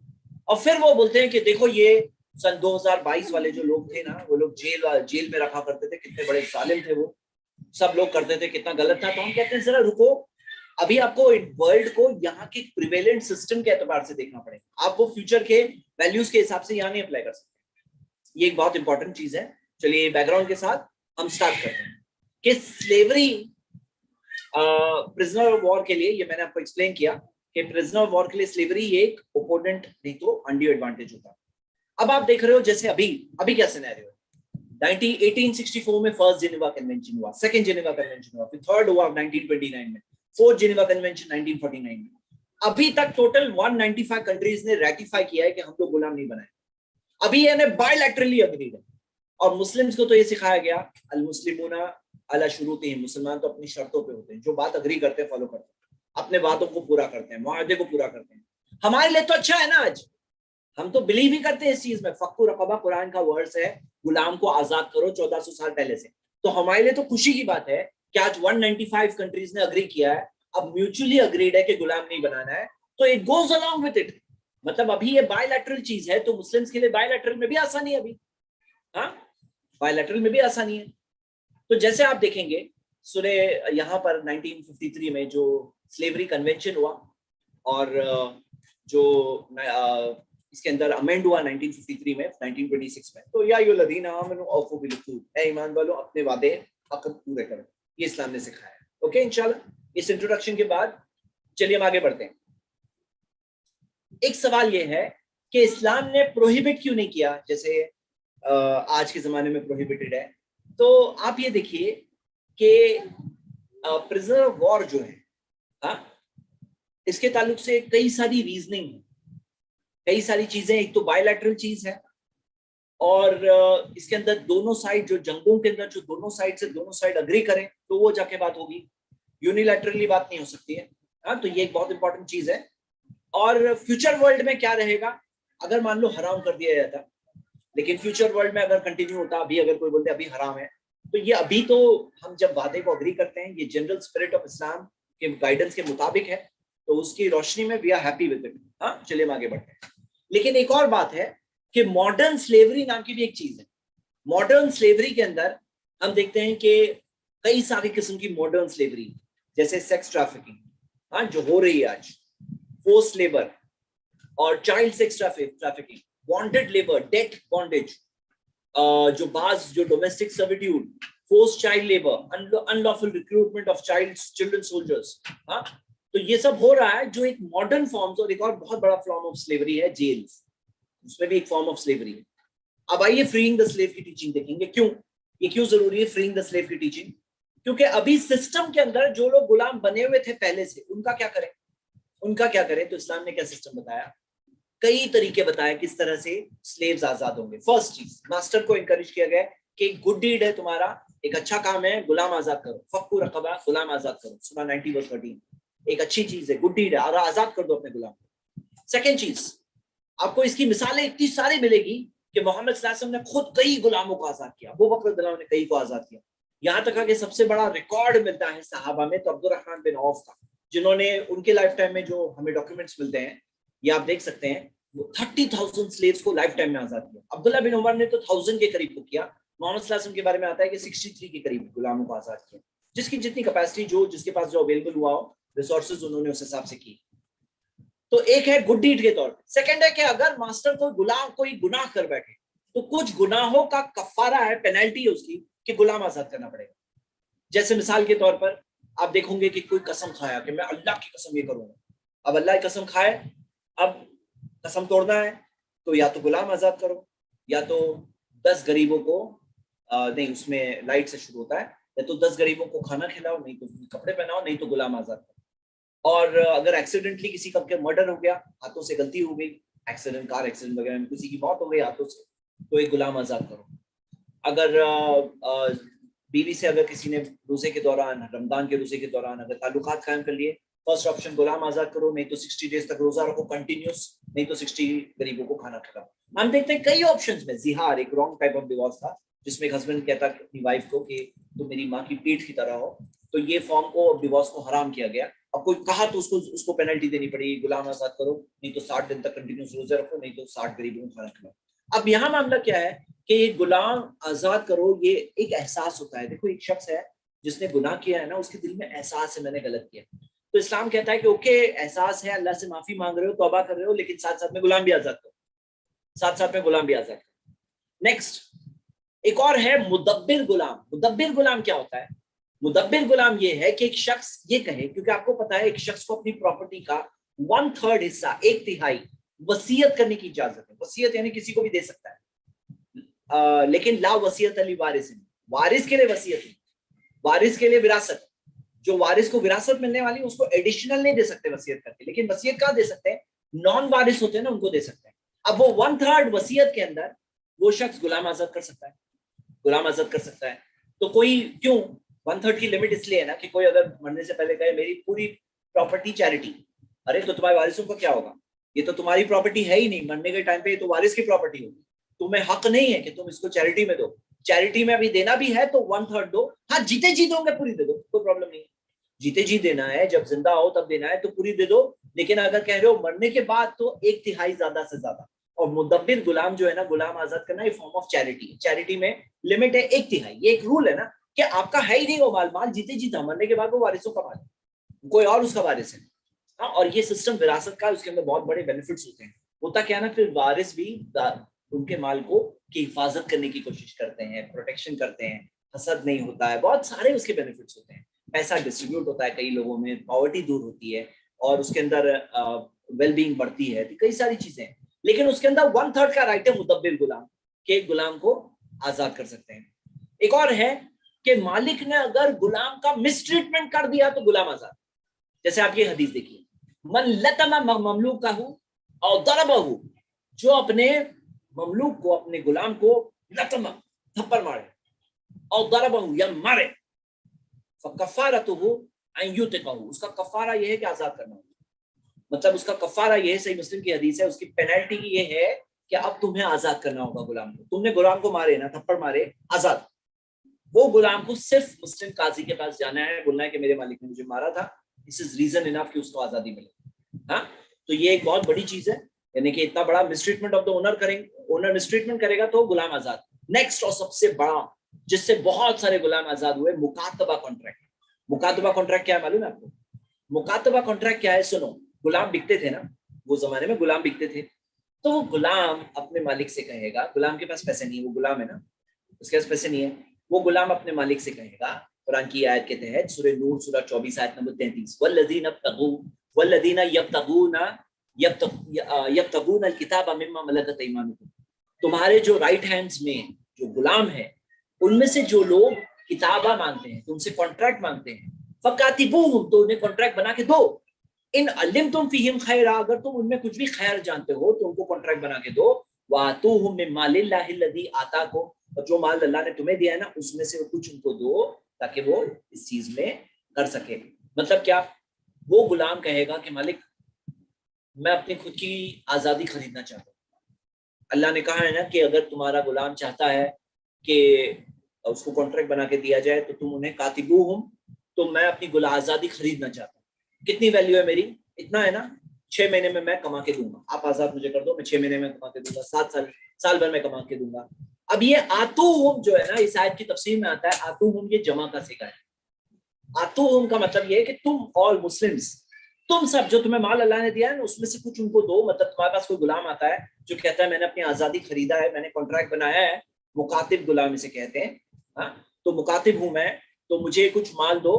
S1: और फिर वो बोलते हैं कि देखो ये सन 2022 वाले जो लोग थे ना, वो लोग जेल में रखा करते थे, कितने बड़े जालिम थे वो, सब लोग करते थे, कितना गलत था। तो हम कहते हैं जरा रुको, अभी आपको वर्ल्ड को यहाँ के प्रिवेलेंट सिस्टम के एतबार से देखना पड़ेगा, आप वो फ्यूचर के वैल्यूज के हिसाब से यहाँ नहीं अप्लाई कर सकते। ये एक बहुत इंपॉर्टेंट चीज है। चलिए बैकग्राउंड के साथ हम स्टार्ट करते हैं कि स्लेवरी प्रिजनर ऑफ वॉर के लिए, ये मैंने आपको एक्सप्लेन किया कि प्रिजनर ऑफ वॉर के लिए स्लेवरी एक ओपोनेंट नहीं तो अनड्यू एडवांटेज होता है। अब आप देख रहे हो जैसे अभी क्या सिनेरियो है, 1864 में फर्स्ट जिनेवा कन्वेंशन हुआ, सेकंड जिनेवा कन्वेंशन हुआ, फिर थर्ड हुआ 1929 में, फोर्थ जिनेवा कन्वेंशन 1949 में। अभी तक टोटल 195 कंट्रीज ने रेटिफाई किया है कि हम लोग गुलाम नहीं बनाए। अभी यानी बायलैटरली अग्रीड है। और मुस्लिम्स को तो ये सिखाया गया, अल मुस्लिमूना अला शुरूतिहिम, मुसलमान तो अपनी शर्तों पे होते हैं, जो बात अग्री करते हैं फॉलो करते हैं, अपने बातों को पूरा करते हैं, मुआहदे को पूरा करते हैं। हमारे लिए तो अच्छा है ना, आज हम तो बिलीव ही करते हैं इस चीज में। फक्कु रकबा कुरान का वर्ड्स है, गुलाम को आजाद करो 1400 साल पहले से। तो हमारे लिए तो खुशी की बात है कि आज 195 कंट्रीज ने अग्री किया है, अब म्यूचुअली अग्रीड है कि गुलाम नहीं बनाना है, तो it goes along with it. मतलब अभी ये बायलैटरल चीज है, तो मुस्लिम्स के लिए बायलैटरल में भी आसानी है अभी। हाँ, बायलैटरल में भी आसानी है। तो जैसे आप देखेंगे सुने यहाँ पर 1953 में जो स्लेवरी कन्वेंशन हुआ, और जो इसके अंदर अमेंड हुआ 1953 में, 1926 में, तो या युल्लज़ीना आमनू औफू बिल-उक़ूद, ऐ ईमान वालों अपने वादे अक़द पूरे करो, ये इस्लाम ने सिखाया है। ओके, इंशाल्लाह इस इंट्रोडक्शन के बाद चलिए हम आगे बढ़ते हैं। एक सवाल ये है कि इस्लाम ने प्रोहिबिट क्यों नहीं किया, जैसे आज के जमाने में प्रोहिबिटेड है। तो आप ये देखिए कि प्रिजनर ऑफ वॉर जो है, हाँ, इसके ताल्लुक से कई सारी रीजनिंग है, कई सारी चीजें। एक तो बायलैटरल चीज है, और इसके अंदर दोनों साइड, जो जंगों के अंदर जो दोनों साइड अग्री करें तो वो जाके बात होगी, यूनिलैटरली बात नहीं हो सकती है। हाँ, तो ये एक बहुत इंपॉर्टेंट चीज है। और फ्यूचर वर्ल्ड में क्या रहेगा, अगर मान लो हराम कर दिया जाता, लेकिन फ्यूचर वर्ल्ड में अगर कंटिन्यू होता, अभी अगर कोई बोलते अभी हराम है, तो ये अभी तो हम जब वादे को अग्री करते हैं, ये जनरल स्पिरिट ऑफ इस्लाम के गाइडेंस के मुताबिक है, तो उसकी रोशनी में we are happy with it. हाँ, चलिए हम आगे बढ़ते हैं।
S2: लेकिन एक और बात है कि मॉडर्न स्लेवरी नाम की भी एक चीज है। मॉडर्न स्लेवरी के अंदर हम देखते हैं कि कई सारी किस्म की मॉडर्न स्लेवरी, जैसे सेक्स ट्रैफिकिंग, हाँ, जो हो रही है आज, फोर्स लेबर और child sex trafficking, bonded labour, debt bondage, जो domestic servitude, force child labour, unlawful recruitment of children soldiers, हाँ, तो ये सब हो रहा है, जो एक मॉडर्न फॉर्म। और एक और बहुत बड़ा फॉर्म ऑफ स्लेवरी है जेल्स, उसमें भी एक फॉर्म ऑफ स्लेवरी है। अब आइए फ्रीइंग द स्लेव की टीचिंग देखेंगे। ये क्यों जरूरी है फ्रीइंग द स्लेव की टीचिंग? क्योंकि अभी सिस्टम के अंदर जो लोग गुलाम बने हुए थे पहले से, उनका क्या करें? तो इस्लाम ने क्या सिस्टम बताया? कई तरीके बताए किस तरह से स्लेव्स आजाद होंगे। फर्स्ट चीज, मास्टर को इंकरेज किया गया कि गुड डीड है तुम्हारा, एक अच्छा काम है, गुलाम आजाद करो, फक्कू रकबा, गुलाम आजाद करो, सूरह 90:13, एक अच्छी चीज है, गुड डीड है, और आजाद कर दो अपने गुलाम को। सेकेंड चीज, आपको इसकी मिसालें इतनी सारी मिलेगी कि मोहम्मद सल्लल्लाहु अलैहि वसल्लम ने खुद कई गुलामों को आजाद किया, अबू बकर रज़ियल्लाहु अन्हु ने कई को आजाद किया। यहाँ तक कि सबसे बड़ा रिकॉर्ड मिलता है सहाबा में तो अब्दुर्रहमान बिन औफ का, जिन्होंने उनके लाइफ टाइम में जो हमें डॉक्यूमेंट्स मिलते हैं, ये आप देख सकते हैं, 30,000 स्लेव्स को लाइफ टाइम में आजाद किया। अब्दुल्ला बिन उमर ने तो 1000 के करीब को किया। मोहम्मद सल्लल्लाहु अलैहि वसल्लम के बारे में आता है कि 63 के करीब गुलामों को आजाद किया। जिसकी जितनी कैपेसिटी, जिसके पास जो अवेलेबल हुआ हो रिसोर्सेज, उन्होंने उस हिसाब से की। तो एक है गुड डीड के तौर पे। सेकंड है कि अगर मास्टर कोई गुनाह कर बैठे तो कुछ गुनाहों का कफारा है, पेनल्टी है उसकी, कि गुलाम आजाद करना पड़ेगा। जैसे मिसाल के तौर पर आप देखोगे कि कोई कसम खाया कि मैं अल्लाह की कसम ये करूंगा, अब अल्लाह की कसम खाए, अब कसम तोड़ना है तो या तो गुलाम आजाद करो, या तो 10 गरीबों को नहीं, उसमें लाइट से शुरू होता है, या तो 10 गरीबों को खाना खिलाओ, नहीं तो कपड़े पहनाओ, नहीं तो गुलाम आजाद करो। और अगर एक्सीडेंटली किसी का मर्डर हो गया, हाथों से गलती हो गई, एक्सीडेंट, कार एक्सीडेंट वगैरह में किसी की मौत हो गई हाथों से, तो एक गुलाम आजाद करो। अगर बीवी से अगर किसी ने रोजे के दौरान, रमजान के रोजे के दौरान अगर ताल्लुकात कायम कर लिए, फर्स्ट ऑप्शन गुलाम आजाद करो, नहीं तो 60 डेज तक रोजा रखो कंटिन्यूस, नहीं तो 60 गरीबों को खाना खिलाओ। हम देखते हैं कई ऑप्शंस में जिहार, एक रॉन्ग टाइप ऑफ डिवोर्स था, जिसमें एक हस्बैंड कहता अपनी वाइफ को कि तुम मेरी माँ की पीठ की तरह हो, तो ये फॉर्म को, डिवोर्स को हराम किया गया। अब कोई कहा तो उसको पेनल्टी देनी पड़ी, गुलाम आजाद करो, नहीं तो 60 दिन तक कंटिन्यूस रोजे रखो, नहीं तो 60 गरीबों को खाना खिलाओ। अब यहाँ मामला क्या है कि गुलाम आजाद करो, ये एक एहसास होता है। देखो, एक शख्स है जिसने गुनाह किया है ना, उसके दिल में एहसास है मैंने गलत किया, तो इस्लाम कहता है कि ओके, एहसास है, अल्लाह से माफी मांग रहे हो, तौबा कर रहे हो, लेकिन साथ साथ में गुलाम भी आजाद करो, साथ साथ में गुलाम भी आजाद करो। नेक्स्ट, एक और है मुदब्बिर गुलाम। मुदब्बिर गुलाम क्या होता है? मुदब्बिर गुलाम ये है कि एक शख्स ये कहे, क्योंकि आपको पता है एक शख्स को अपनी प्रॉपर्टी का 1/3 हिस्सा, 1/3 वसीयत करने की इजाजत है। वसीयत यानी किसी को भी दे सकता है, लेकिन ला वसीयत अली वारिस, वारिस के लिए वसीयत नहीं, वारिस के लिए विरासत, जो वारिस को विरासत मिलने वाली है उसको एडिशनल नहीं दे सकते वसीयत करके, लेकिन वसीयत कहाँ दे सकते हैं? नॉन वारिस होते हैं ना, उनको दे सकते हैं। अब वो 1/3 वसीयत के अंदर वो शख्स गुलाम आजाद कर सकता है, गुलाम आजाद कर सकता है। तो कोई क्यों 1/3 की लिमिट इसलिए है ना कि कोई अगर मरने से पहले कहे मेरी पूरी प्रॉपर्टी चैरिटी, अरे तो तुम्हारे वारिसों का क्या होगा? ये तो तुम्हारी प्रॉपर्टी है ही नहीं, मरने के टाइम पे ये तो वारिस की प्रॉपर्टी होगी, तुम्हें हक नहीं है कि तुम इसको चैरिटी में दो। चैरिटी में अभी देना भी है तो 1/3 दो, हाँ जीते जी दोगे पूरी दे दो, कोई प्रॉब्लम नहीं है, जीते जी देना है, जब जिंदा हो तब देना है तो पूरी दे दो। लेकिन अगर कह रहे हो मरने के बाद तो 1/3 ज्यादा से ज्यादा। और मुदब्बिर गुलाम जो है ना, गुलाम आजाद करना, ये फॉर्म ऑफ चैरिटी है। चैरिटी में लिमिट है 1/3, ये एक रूल है ना कि आपका है ही नहीं वो माल, माल जीते जी था, मरने के बाद वो वारिसों का माल, कोई और उसका वारिस है। हाँ, और ये सिस्टम विरासत का, उसके अंदर बहुत बड़े बेनिफिट्स होते हैं। होता क्या ना, फिर वारिस भी उनके माल को की हिफाजत करने की कोशिश करते हैं, प्रोटेक्शन करते हैं, हसद नहीं होता है, बहुत सारे उसके बेनिफिट्स होते हैं। पैसा डिस्ट्रीब्यूट होता है कई लोगों में, पॉवर्टी दूर होती है, और उसके अंदर वेलबींग बढ़ती है, तो कई सारी चीजें। लेकिन उसके अंदर 1/3 का राइट है मुदब्बिर गुलाम, के गुलाम को आजाद कर सकते हैं। एक और है कि मालिक ने अगर गुलाम का मिसट्रीटमेंट कर दिया तो गुलाम आजाद। जैसे आप ये हदीस देखिए, मन लतमा ममलूक का हूं और दरबहू, जो अपने ममलूक को, अपने गुलाम को लतमा, थप्पड़ मारे, और दरबहू या मारे, फकफारतुहु अन युतिकहु, उसका कफारा यह है कि आजाद करना। मतलब उसका कफारा यह है, सही मुस्लिम की हदीस है, उसकी पेनल्टी ये है कि अब तुम्हें आजाद करना होगा गुलाम को। तुमने गुलाम को मारे ना, थप्पड़ मारे, आजाद। वो गुलाम को सिर्फ मुस्लिम काजी के पास जाना है, बोलना है कि मेरे मालिक ने मुझे मारा था, दिस इज रीजन इनफ कि उसको आजादी मिले। हाँ, तो ये एक बहुत बड़ी चीज है। यानी कि इतना बड़ा मिसट्रीटमेंट ऑफ द ओनर करेंगे, ओनर मिसट्रीटमेंट करेगा तो गुलाम आजाद। नेक्स्ट और सबसे बड़ा जिससे बहुत सारे गुलाम आजाद हुए, मुकातबा कॉन्ट्रैक्ट। मुकातबा कॉन्ट्रैक्ट क्या है मालूम है आपको? मुकातबा कॉन्ट्रैक्ट क्या है? सुनो, गुलाम बिकते थे ना, वो जमाने में गुलाम बिकते थे, तो वो गुलाम अपने मालिक से कहेगा, गुलाम के पास पैसे नहीं है, वो गुलाम है ना, उसके पास पैसे नहीं है, वो गुलाम अपने मालिक से कहेगा, कुरान की आयत के तहत सूरह नूर सूरह 24 आयत नंबर 33, वल्लदीना यब्तगूना अलकिताब मिम्मा मलकत अयमानुकुम, तुम्हारे जो राइट हैंड्स में जो गुलाम है उनमें से जो लोग किताबा मांगते हैं, तुमसे कॉन्ट्रैक्ट मांगते हैं, फकातिबूहुम, तो उन्हें कॉन्ट्रैक्ट बना के दो, इन अलिमतुम फीहिम खैरा, अगर तुम उनमें कुछ भी खैर जानते हो तो उनको कॉन्ट्रैक्ट बना के दो, वातूहुम मिन मालिल्लाहि लज़ी आताकुम, और जो माल अल्लाह ने तुम्हें दिया है ना उसमें से कुछ उनको दो ताकि वो इस चीज में कर सके। मतलब क्या? वो गुलाम कहेगा कि मालिक मैं अपनी खुद की आजादी खरीदना चाहता हूँ। अल्लाह ने कहा है ना कि अगर तुम्हारा गुलाम चाहता है कि उसको कॉन्ट्रैक्ट बना के दिया जाए तो तुम उन्हें कातिबू हूं, तो मैं अपनी आजादी खरीदना चाहता हूँ। कितनी वैल्यू है मेरी? इतना है ना, 6 महीने में मैं कमा के दूंगा, आप आजाद मुझे कर दो, मैं 6 महीने में कमा के दूंगा, 7 साल भर में कमा के दूंगा। अब ये आतूहुम जो है ना, इस आयत की तफसीर में आता है, आतूहुम ये जमा का सिगा है। आतूहुम का मतलब ये है कि तुम ऑल मुस्लिम्स, तुम सब जो तुम्हें माल अल्लाह ने दिया है ना उसमें से कुछ उनको दो। मतलब तुम्हारे पास कोई गुलाम आता है जो कहता है मैंने अपनी आजादी खरीदा है, मैंने कॉन्ट्रैक्ट बनाया है, मुकातिब गुलाम इसे कहते हैं, हाँ, तो मुकातिब हूं मैं, तो मुझे कुछ माल दो,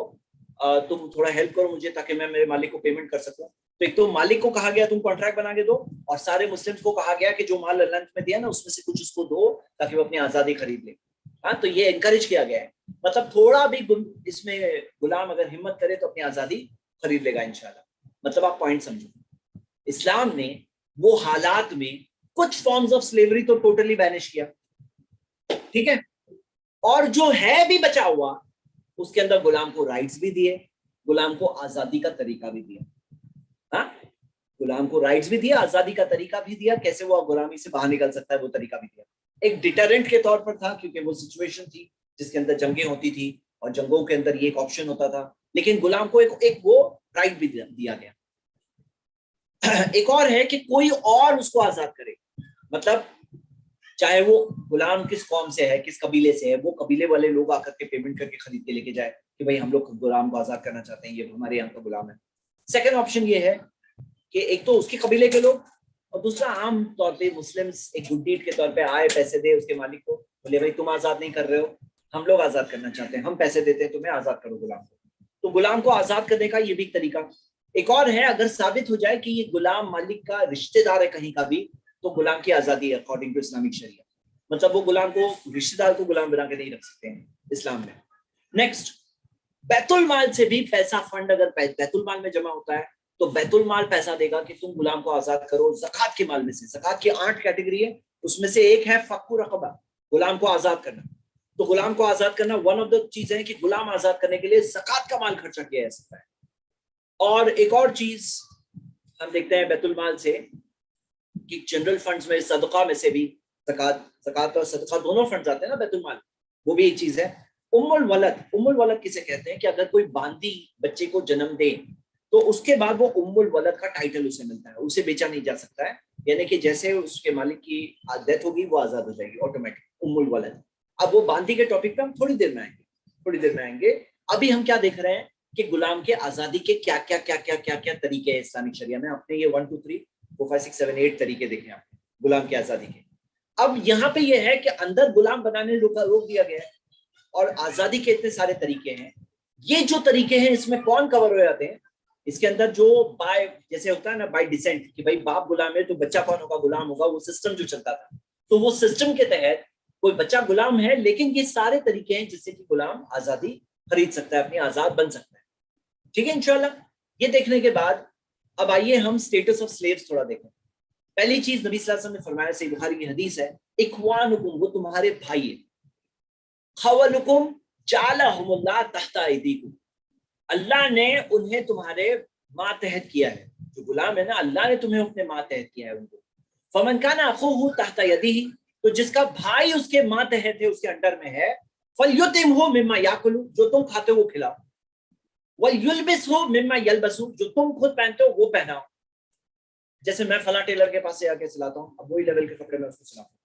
S2: तुम थोड़ा हेल्प करो मुझे ताकि मैं मेरे मालिक को पेमेंट कर सकूं। तो एक तो मालिक को कहा गया तुम कॉन्ट्रैक्ट बना के दो, और सारे मुस्लिम्स को कहा गया कि जो माल अल्लाह ने दिया ना उसमें से कुछ उसको दो ताकि वो अपनी आजादी खरीद ले। हाँ, तो ये एनकरेज किया गया है, मतलब थोड़ा भी इसमें गुलाम अगर हिम्मत करे तो अपनी आजादी खरीद लेगा इंशाल्लाह। मतलब आप पॉइंट समझो, इस्लाम ने वो हालात में कुछ फॉर्म्स ऑफ स्लेवरी तो टोटली बैनिश किया, ठीक है, और जो है भी बचा हुआ उसके अंदर गुलाम को राइट्स भी दिए, गुलाम को आजादी का तरीका भी दिया। हाँ, गुलाम को राइट्स भी दिया, आजादी का तरीका भी दिया, कैसे वो गुलामी से बाहर निकल सकता है वो तरीका भी दिया। एक डिटरेंट के तौर पर था, क्योंकि वो सिचुएशन थी जिसके अंदर जंगें होती थी और जंगों के अंदर ये एक ऑप्शन होता था, लेकिन गुलाम को एक वो राइट भी दिया गया। एक और है कि कोई और उसको आजाद करे, मतलब चाहे वो गुलाम किस कौम से है, किस कबीले से है, वो कबीले वाले लोग आकर के पेमेंट करके खरीद के लेके जाए कि भाई हम लोग गुलाम को आजाद करना चाहते हैं, ये हमारे यहाँ का गुलाम है। सेकंड ऑप्शन ये है कि एक तो उसके कबीले के लोग, और दूसरा आम तौर पे मुस्लिम्स एक गुड डीड के तौर पे आए, पैसे दे उसके मालिक को, बोले भाई तुम आजाद नहीं कर रहे हो, हम लोग आजाद करना चाहते हैं, हम पैसे देते हैं तुम्हें, आजाद करो गुलाम को। तो गुलाम को आजाद करने का ये भी तरीका। एक और है, अगर साबित हो जाए कि ये गुलाम मालिक का रिश्तेदार है कहीं का भी, तो गुलाम की आजादी है अकॉर्डिंग टू इस्लामिक शरिया। मतलब वो गुलाम को, रिश्तेदार को गुलाम बना के नहीं रख सकते हैं इस्लाम में। नेक्स्ट, बैतुल माल से भी पैसा, फंड अगर बैतुल माल में जमा होता है तो बैतुल माल पैसा देगा कि तुम गुलाम को आजाद करो। ज़कात के माल में से, ज़कात की 8 कैटेगरी है, उसमें से एक है फक्कु रक़बा, गुलाम को आजाद करना। तो गुलाम को आजाद करना वन ऑफ द चीजें है कि गुलाम आजाद करने के लिए ज़कात का माल खर्चा किया जा सकता है। और एक और चीज हम देखते हैं बैतुल माल से कि जनरल फंड्स में, सदका में से भी, ज़कात और सदका दोनों फंड्स आते हैं ना बैतुल माल, वो भी एक चीज है। उम्मुल वलद, उम्मुल वलद किसे कहते हैं कि अगर कोई बांदी बच्चे को जन्म दे तो उसके बाद वो उम्मुल वलद का टाइटल उसे मिलता है, उसे बेचा नहीं जा सकता है, यानी कि जैसे उसके मालिक की डेथ होगी वो आजाद हो जाएगी ऑटोमेटिक, उम्मुल वलद। अब वो बांदी के टॉपिक पे हम थोड़ी देर में आएंगे। अभी हम क्या देख रहे हैं कि गुलाम के आजादी के क्या क्या तरीके हैं इस्लामिक शरिया में। आपने ये 1 2 3 4 5 6 7 8 तरीके देखे आपने गुलाम की आजादी के। अब यहाँ पे ये है कि अंदर गुलाम बनाने रोक दिया गया है और आजादी के इतने सारे तरीके हैं। ये जो तरीके हैं इसमें कौन कवर हो जाते हैं? इसके अंदर जो बाय, जैसे होता है ना बाय डिसेंट, कि भाई बाप गुलाम है तो बच्चा कौन होगा? गुलाम होगा। वो सिस्टम जो चलता था, तो वो सिस्टम के तहत कोई बच्चा गुलाम है, लेकिन ये सारे तरीके हैं जिससे कि गुलाम आजादी खरीद सकता है, अपनी आजाद बन सकता है। ठीक है इंशाल्लाह। ये देखने के बाद अब आइए हम स्टेटस ऑफ स्लेव्स थोड़ा देखें। पहली चीज नबी सल्लल्लाहु अलैहि वसल्लम ने फरमाया, सही बुखारी की हदीस है, इख्वानुकुम, वो तुम्हारे भाई है, खवलुकुम जालहुमुल्लाह तहता अयदीकुम, अल्लाह ने उन्हें तुम्हारे मातहत किया है। जो गुलाम है ना, अल्लाह ने तुम्हें अपने मातहत किया है उनको। फमन काना अखूहु तहता यदीही, तो जिसका भाई उसके मातहत है, उसके अंडर में है, फलयुतिमहु मिम्मा याकुलु, जो तुम खाते हो वो खिलाओ, वलयुलबिसहु मिम्मा यलबसु, जो तुम खुद पहनते हो वो पहनाओ। जैसे मैं फला टेलर के पास से आके सिलाता हूँ, अब वही लेवल के कपड़े मैं उसको सिलाता हूँ।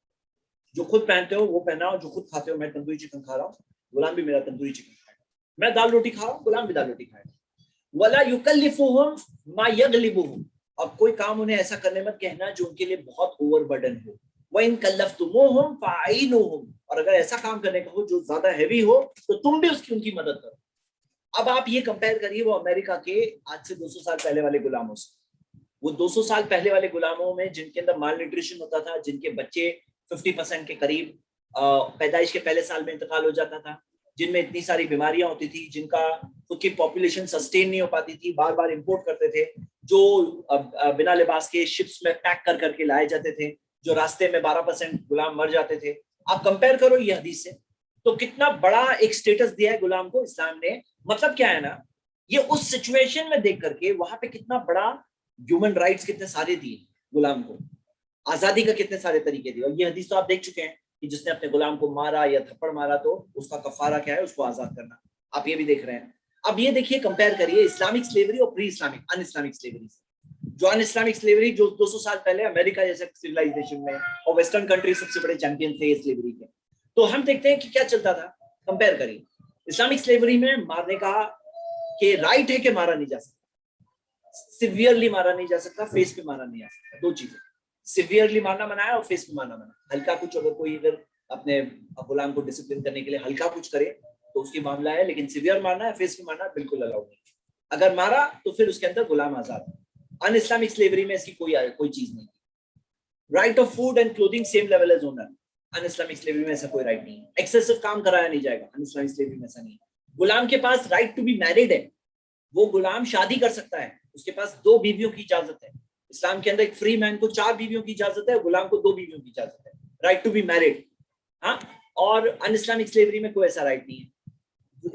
S2: जो खुद पहनते हो वो पहनाओ, जो खुद खाते हो, मैं तंदूरी चिकन खा रहा हूँ, गुलाम भी मेरा तंदूरी चिकन खाएगा। मैं दाल रोटी खा रहा हूँ, गुलाम भी दाल रोटी खाएगा। वला युकल्लिफुहुम मा यगलिबुहुम, अब कोई काम उन्हें ऐसा करने मत कहना जो उनके लिए बहुत ओवरबर्डन हो। वइन कल्लफ्तुमुहुम फाइनुहुम, और अगर ऐसा काम करने का हो जो ज्यादा हैवी हो तो तुम भी उसकी उनकी मदद करो। अब आप ये कंपेयर करिए वो अमेरिका के आज से 200 साल पहले वाले गुलामों से। वो 200 साल पहले वाले गुलामों में जिनके अंदर माल न्यूट्रिशन होता था, जिनके बच्चे 50% के करीब पैदाइश के पहले साल में इंतकाल हो जाता था, जिनमें इतनी सारी बीमारियां होती थी, जिनका खुद की पॉपुलेशन सस्टेन नहीं हो पाती थी, बार बार इंपोर्ट करते थे, जो बिना लिबास के शिप्स में पैक कर करके लाए जाते थे, जो रास्ते में 12% गुलाम मर जाते थे। आप कंपेयर करो ये हदीस से, तो कितना बड़ा एक स्टेटस दिया है गुलाम को इस्लाम ने। मतलब क्या है ना, ये उस सिचुएशन में देख करके वहां पे कितना बड़ा ह्यूमन राइट्स कितने सारे दिए गुलाम को, आजादी का कितने सारे तरीके दिए। और ये हदीस तो आप देख चुके हैं कि जिसने अपने गुलाम को मारा या थप्पड़ मारा तो उसका कफारा क्या है, उसको आजाद करना। आप ये भी देख रहे हैं। अब ये देखिए, कंपेयर करिए इस्लामिक स्लेवरी और प्री इस्लामिक अन इस्लामिक स्लेवरी। जो अन इस्लामिक स्लेवरी जो 200 साल पहले अमेरिका जैसे सिविलाइजेशन में और वेस्टर्न कंट्री सबसे बड़े चैंपियन थे स्लेवरी के, तो हम देखते हैं कि क्या चलता था। कंपेयर करिए, इस्लामिक स्लेवरी में मारने का के राइट है कि मारा नहीं जा सकता, सिवियरली मारा नहीं जा सकता, फेस पे मारा नहीं जा सकता। दो चीजें, सिवियरली मारना मना है और फेस पे मारना मना है। हल्का कुछ अगर कोई अगर अपने गुलाम को डिसिप्लिन करने के लिए हल्का कुछ करे तो उसकी मामला है, लेकिन सिवियर मारना है, फेस पे मारना बिल्कुल अलाउड नहीं। अगर मारा तो फिर उसके अंदर गुलाम आजाद है। अन इस्लामिक स्लेवरी में इसकी कोई चीज नहीं। Right of food and clothing same level as owner, un Islamic slavery में ऐसा कोई राइट नहीं है। एक्सेसिव काम कराया नहीं जाएगा, अन इस्लामिक स्लेवरी में ऐसा नहीं है। गुलाम के पास राइट टू बी मैरिड है, वो गुलाम शादी कर सकता है, उसके पास 2 बीवियों की इजाजत है। इस्लाम के अंदर एक फ्री मैन को 4 बीवियों की इजाजत है, गुलाम को 2 बीवियों की इजाजत है। Right to be married. हाँ, और अन इस्लामिक स्लेवरी में कोई ऐसा राइट नहीं है।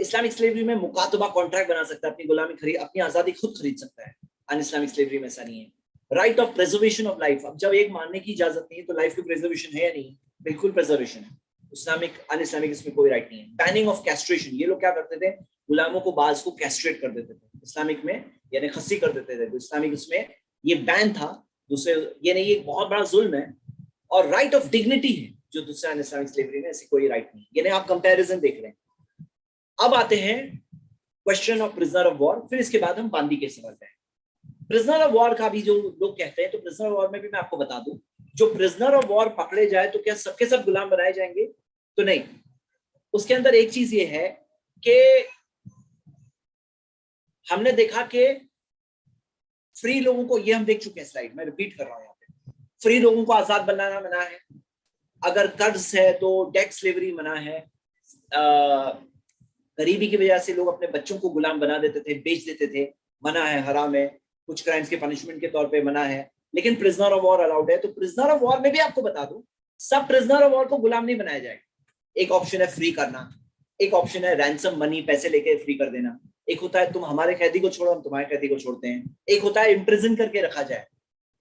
S2: इस्लामिक स्लेवरी में मुकातबा कॉन्ट्रैक्ट बना सकता है, अपनी गुलामी खरीद, अपनी आजादी खुद खरीद सकता है। अन इस्लामिक स्लेवरी में ऐसा नहीं है। Right of preservation of life, अब जब एक मारने की इजाजत नहीं है तो लाइफ की प्रिजर्वेशन है या नहीं? बिल्कुल प्रिजर्वेशन है। इस्लामिक अन इस्लामिक इसमें कोई राइट नहीं है। बैनिंग ऑफ कैस्ट्रेशन, ये लोग क्या करते थे, गुलामों को बाज को कैस्ट्रेट कर देते थे इस्लामिक में, यानी खस्सी कर देते थे। तो इस्लामिक इसमें ये बैन था। दूसरे ये नहीं, ये बहुत बड़ा जुल्म है। और राइट ऑफ डिग्निटी है जो दूसरा अन इस्लामिक स्लेवरी में, ऐसी कोई राइट नहीं। यानी आप कंपैरिजन देख रहे हैं। अब आते हैं question of prisoner of war, फिर इसके बाद हम बांदी के सवाल पे। प्रिजनर ऑफ वॉर का भी जो लोग कहते हैं, तो प्रिजनर ऑफ वॉर में भी मैं आपको बता दूं, जो प्रिजनर ऑफ वॉर पकड़े जाए तो क्या सबके सब गुलाम बनाए जाएंगे? तो नहीं। उसके अंदर एक चीज ये है कि हमने देखा कि फ्री लोगों को, ये हम देख चुके हैं स्लाइड, मैं रिपीट कर रहा हूं यहाँ पे, फ्री लोगों को आजाद बनाना मना है। अगर कर्ज है तो डेट स्लेवरी मना है। गरीबी की वजह से लोग अपने बच्चों को गुलाम बना देते थे, बेच देते थे, मना है, हराम है। कुछ क्राइम्स के पनिशमेंट के तौर पे मना है। लेकिन प्रिजनर ऑफ वॉर अलाउड है। तो प्रिजनर ऑफ वॉर में भी आपको बता दूं, सब प्रिजनर ऑफ वॉर को गुलाम नहीं बनाया जाएगा। एक ऑप्शन है फ्री करना, एक ऑप्शन है रैंसम मनी, पैसे लेके फ्री कर देना। एक होता है तुम हमारे कैदी को छोड़ो, हम तुम्हारे कैदी को छोड़ते हैं। एक होता है इम्प्रिजन करके रखा जाए।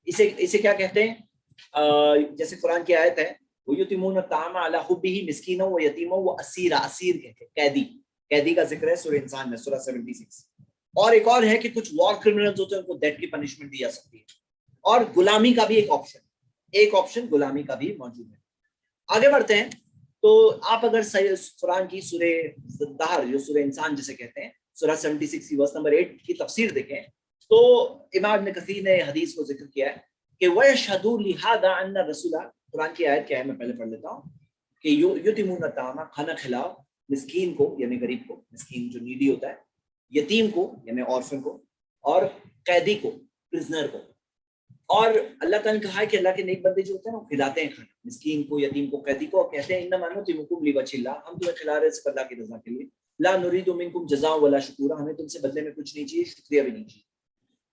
S2: इसे क्या कहते हैं? जैसे कुरान की आयत है, युतिमून तामा अला हुब्बिही मिस्कीनों व यतीमों व असीरा, असीर कहते हैं कैदी। कैदी का जिक्र है सूरह इंसान में, सूरह 76। और एक और है कि कुछ वॉर क्रिमिनल्स होते हैं, उनको डेथ की पनिशमेंट दी जा सकती है। और गुलामी का भी एक ऑप्शन गुलामी का भी मौजूद है। आगे बढ़ते हैं। तो आप अगर कुरान की सूरह दहर, जो सूरह इंसान जिसे कहते हैं, सूरह 76 की वर्स नंबर 8 की तफसीर देखें, तो इमाम इब्न कसीर ने हदीस को जिक्र किया है कि वयशहदू लिहादा अन्ना रसूला, कुरान की आयत क्या है मैं पहले पढ़ लेता हूँ, कि युतिमून तामा, खाना खिलाओ मिस्कीन को, यानी गरीब को, मिस्कीन जो नीडी होता है, यतीम को यानी ऑर्फन को, और कैदी को, प्रिजनर को। और अल्लाह ताला ने कहा है कि अल्लाह के नेक बंदे जो होते हैं वो खिलाते हैं खाना, मिस्कीन को, यतीम को, कैदी को, और कहते हैं इन्नमा नुतिमुकुम लिवज्हिल्लाह, हम तुम्हें खिला रहे हैं अल्लाह की रजा के लिए। ला नुरीदु मिनकुम जज़ाअ वला शुकूरा, हमें तुमसे बदले में कुछ नहीं चाहिए, शुक्रिया भी नहीं चाहिए।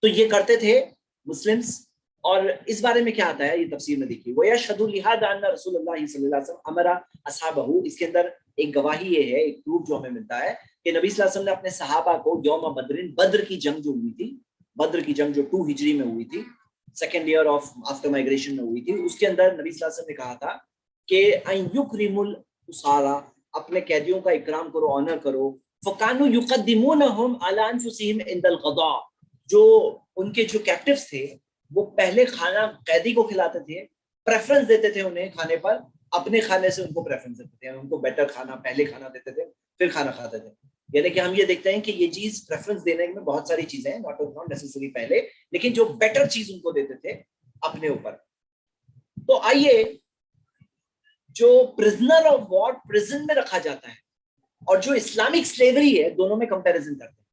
S2: तो ये करते थे मुस्लिम्स। और इस बारे में क्या आता है ये तफसीर में देखिए, वयशहदु लिहादा अन्ना रसूलुल्लाह सल्लल्लाहु अलैहि वसल्लम अमरा असहाबहु, इसके अंदर एक गवाही ये है, एक प्रूफ जो हमें मिलता है कि नबी सल्लल्लाहु अलैहि वसल्लम ने अपने सहाबा को यौम बद्रिन, बद्र की जंग जो हुई थी, बद्र की जंग जो 2 हिजरी में हुई थी, second year of after migration में हुई थी, उसके अंदर नबी सल्लल्लाहु अलैहि वसल्लम ने कहा था कि अन युक्रिमुल उसारा, अपने कैदियों का इकराम करो, ऑनर करो। फकानु युक़द्दिमूनहुम अला अनफुसिहिम इंदल क़दा, जो उनके जो कैप्टिव्स थे वो पहले खाना कैदी को खिलाते थे, प्रेफरेंस देते थे उन्हें खाने पर, अपने खाने से उनको प्रेफरेंस देते थे, उनको बेटर खाना पहले खाना देते थे, फिर खाना खाते थे। यानी कि हम ये देखते हैं कि ये चीज प्रेफरेंस देने में बहुत सारी चीजें हैं, नॉट नेसेसरी पहले, लेकिन जो बेटर चीज उनको देते थे अपने ऊपर। तो आइए, जो प्रिजनर ऑफ वॉर प्रिजन में रखा जाता है और जो इस्लामिक स्लेवरी है, दोनों में कंपैरिजन करते हैं।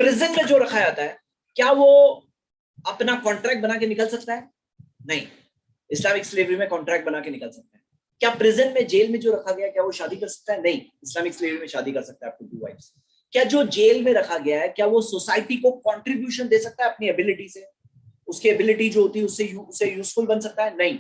S2: प्रिजन में जो रखा जाता है, क्या वो अपना कॉन्ट्रैक्ट बना के निकल सकता है? नहीं। इस्लामिक स्लेवरी में कॉन्ट्रैक्ट बना के निकल सकता है। क्या प्रिजन में, जेल में जो रखा गया, क्या वो शादी कर सकता है? नहीं। इस्लामिक स्लेवरी में शादी कर सकता है अपनी 2 वाइफ्स। क्या जो जेल में रखा गया है, क्या वो सोसाइटी को कंट्रीब्यूशन दे सकता है अपनी एबिलिटी से? उसकी एबिलिटी जो होती है उससे यूजफुल बन सकता है? नहीं।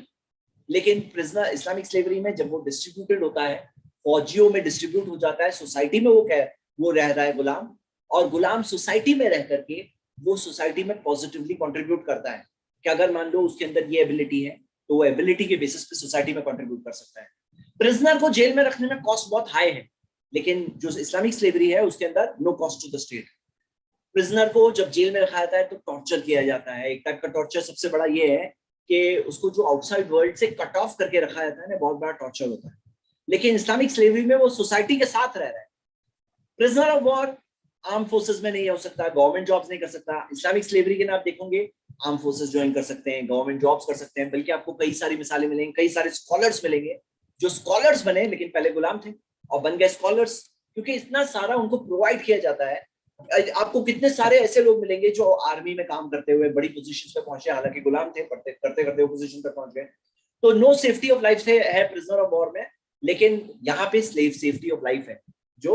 S2: लेकिन प्रिजनर इस्लामिक स्लेवरी में जब वो डिस्ट्रीब्यूटेड होता है, फौजियों में डिस्ट्रीब्यूट हो जाता है, सोसाइटी में वो रह रहा है गुलाम, और गुलाम सोसाइटी में रह करके वो सोसाइटी में पॉजिटिवली कंट्रीब्यूट करता है कि अगर मान लो उसके अंदर ये एबिलिटी है तो वो एबिलिटी के बेसिस पे सोसाइटी में कंट्रीब्यूट कर सकता है। प्रिजनर को जेल में रखने में कॉस्ट बहुत हाई है, लेकिन जो इस्लामिक स्लेवरी है उसके अंदर no cost to the state. Prisoner को जब जेल में रखा जाता है तो टॉर्चर किया जाता है। एक टाइप का टॉर्चर सबसे बड़ा ये है कि उसको जो आउटसाइड वर्ल्ड से कट ऑफ करके रखा जाता है ना, बहुत बड़ा टॉर्चर होता है। लेकिन इस्लामिक स्लेवरी में वो सोसाइटी के साथ रह रहा है। Prisoner of war arm forces में नहीं हो सकता, गवर्नमेंट जॉब्स नहीं कर सकता। इस्लामिक स्लेवरी के ना आप देखोगे आर्म फोर्सेस ज्वाइन कर सकते हैं, गवर्नमेंट जॉब्स कर सकते हैं, बल्कि आपको कई सारी मिसालें मिलेंगी, कई सारे स्कॉलर्स मिलेंगे जो स्कॉलर्स बने लेकिन पहले गुलाम थे और बन गए स्कॉलर्स, क्योंकि इतना सारा उनको प्रोवाइड किया जाता है। आपको कितने सारे ऐसे लोग मिलेंगे जो आर्मी में काम करते हुए बड़ी पोजीशंस पे पहुंचे, हालांकि गुलाम थे, करते करते वो पोजीशन पे पहुंच गए। तो नो सेफ्टी ऑफ लाइफ है प्रिजनर ऑफ वॉर में, लेकिन यहाँ पे स्लेव सेफ्टी ऑफ लाइफ है जो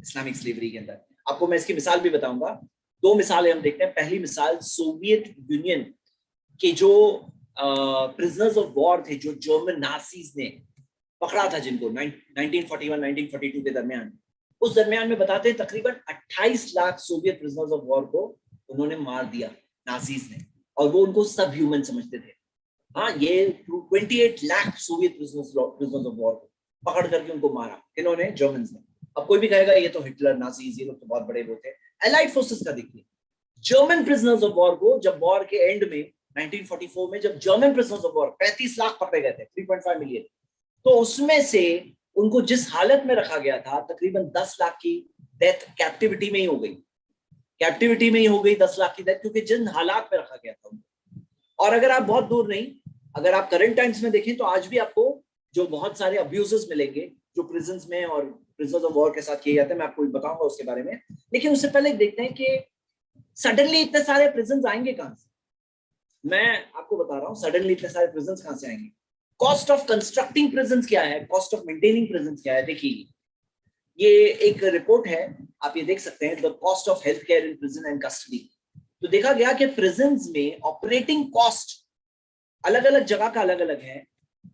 S2: इस्लामिक स्लेवरी के अंदर। आपको मैं इसकी मिसाल भी बताऊंगा। 2 मिसालें हम देखते हैं। पहली मिसाल, सोवियत यूनियन के जो प्रिजनर्स ऑफ वॉर थे, जो जर्मन नाजीज ने पकड़ा था, जिनको 1941-1942 के दरमियान, उस दरमियान में बताते हैं तकरीबन 28 lakh Soviet prisoners of war को उन्होंने मार दिया नाजीज ने, और वो उनको सब ह्यूमन समझते थे। हाँ, ये 28 lakh Soviet prisoners of war को पकड़ करके उनको मारा, इन्होंने, जर्मन्स ने। अब कोई भी कहेगा ये तो हिटलर, नाजीज, ये लोग तो बहुत बड़े वो थे। एलाइड फोर्सेस का देखिए, जर्मन प्रिजनर्स ऑफ वॉर को जब वॉर के एंड में 1944 में जब German prisoners of war 35 lakh पकड़े गए थे, 3.5 मिलियन, तो उसमें से उनको जिस हालत में रखा गया था, तकरीबन 10 लाख की डेथ कैप्टिविटी में ही हो गई। कैप्टिविटी में ही हो गई 10 लाख की डेथ, क्योंकि जिन हालात में रखा गया था उनको। और अगर आप बहुत दूर नहीं, अगर आप करंट टाइम्स में देखें तो आज भी आपको जो बहुत सारे अब्यूजेस मिलेंगे जो प्रिजन्स में और प्रिजनर्स ऑफ वॉर के साथ किए जाते हैं, मैं आपको बताऊंगा उसके बारे में। लेकिन उससे पहले देखते हैं कि सडनली इतने सारे प्रिजन्स आएंगे कहां से। मैं आपको बता रहा हूं सडनली इतने सारे प्रिजन्स कहां से आएंगे। कॉस्ट ऑफ कंस्ट्रक्टिंग प्रिजन्स क्या है, कॉस्ट ऑफ मेंटेनिंग प्रिजन्स क्या है। देखिए, ये एक रिपोर्ट है, आप ये देख सकते हैं, the cost of health care in prison and custody. तो देखा गया कि प्रिजन्स में ऑपरेटिंग कॉस्ट अलग अलग जगह का अलग अलग है।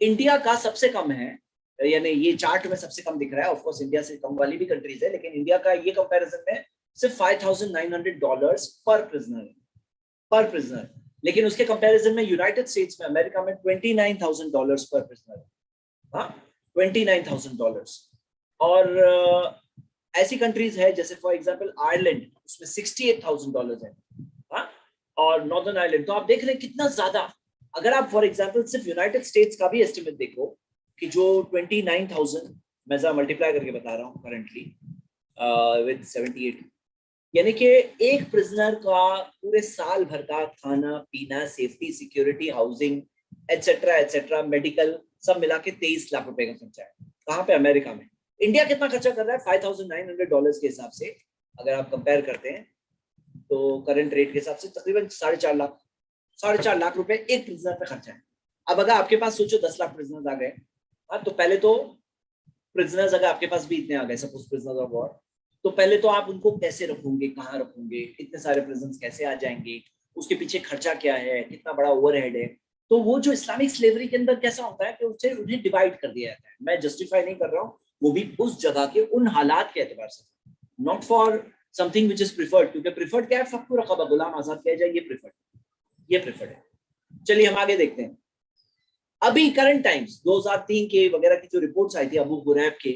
S2: इंडिया का सबसे कम है, यानी ये चार्ट में सबसे कम दिख रहा है। ऑफ कोर्स इंडिया से कम वाली भी कंट्रीज है, लेकिन इंडिया का ये कंपैरिजन में सिर्फ $5,900 पर प्रिजनर। लेकिन उसके कंपैरिजन में यूनाइटेड स्टेट्स में, अमेरिका में $29,000 पर प्रिजनर। हाँ, $29,000। और ऐसी कंट्रीज है जैसे फॉर एग्जांपल आयरलैंड, उसमें $68,000 है। हाँ, और नॉर्दर्न आयरलैंड। तो आप देख रहे हैं कितना ज्यादा। अगर आप फॉर एग्जांपल सिर्फ यूनाइटेड स्टेट्स का भी एस्टिमेट देखो कि जो 29,000, मैं जरा मल्टीप्लाई करके बता रहा हूँ करंटली विद 78, यानी कि एक प्रिजनर का पूरे साल भर का खाना पीना, safety, security, housing, etcetera, medical, सब मिला के 23 लाख रुपए का खर्चा है। कहाँ पे? अमेरिका में। इंडिया कितना खर्चा कर रहा है? $5,900 के हिसाब से अगर आप कंपेयर करते हैं तो करंट रेट के हिसाब से तकरीबन 4.5 लाख रुपए एक प्रिजनर पे खर्चा है। अब अगर आपके पास सोचो 10 लाख प्रिजनर्स आ गए, हाँ, तो पहले तो प्रिजनर्स, अगर आपके पास भी इतने आ गए, सपोज प्रिजनर्स ऑफ वॉर, तो पहले तो आप उनको कैसे रखोगे, कहाँ रखोगे, इतने सारे प्रिजन्स कैसे आ जाएंगे, उसके पीछे खर्चा क्या है, कितना बड़ा ओवरहेड है। तो वो जो इस्लामिक स्लेवरी के अंदर कैसा होता है कि उससे उन्हें डिवाइड कर दिया जाता है। मैं जस्टिफाई नहीं कर रहा हूँ, वो भी उस जगह के उन हालात के एतबार से, not for something which is preferred, क्योंकि प्रिफर्ड क्या है, सबको रखा गुलाम आजाद किया जाए, ये प्रिफर्ड है। चलिए हम आगे देखते हैं। अभी करंट टाइम्स 2003 के वगैरह की जो रिपोर्ट्स आई थी अबू गुरैब के,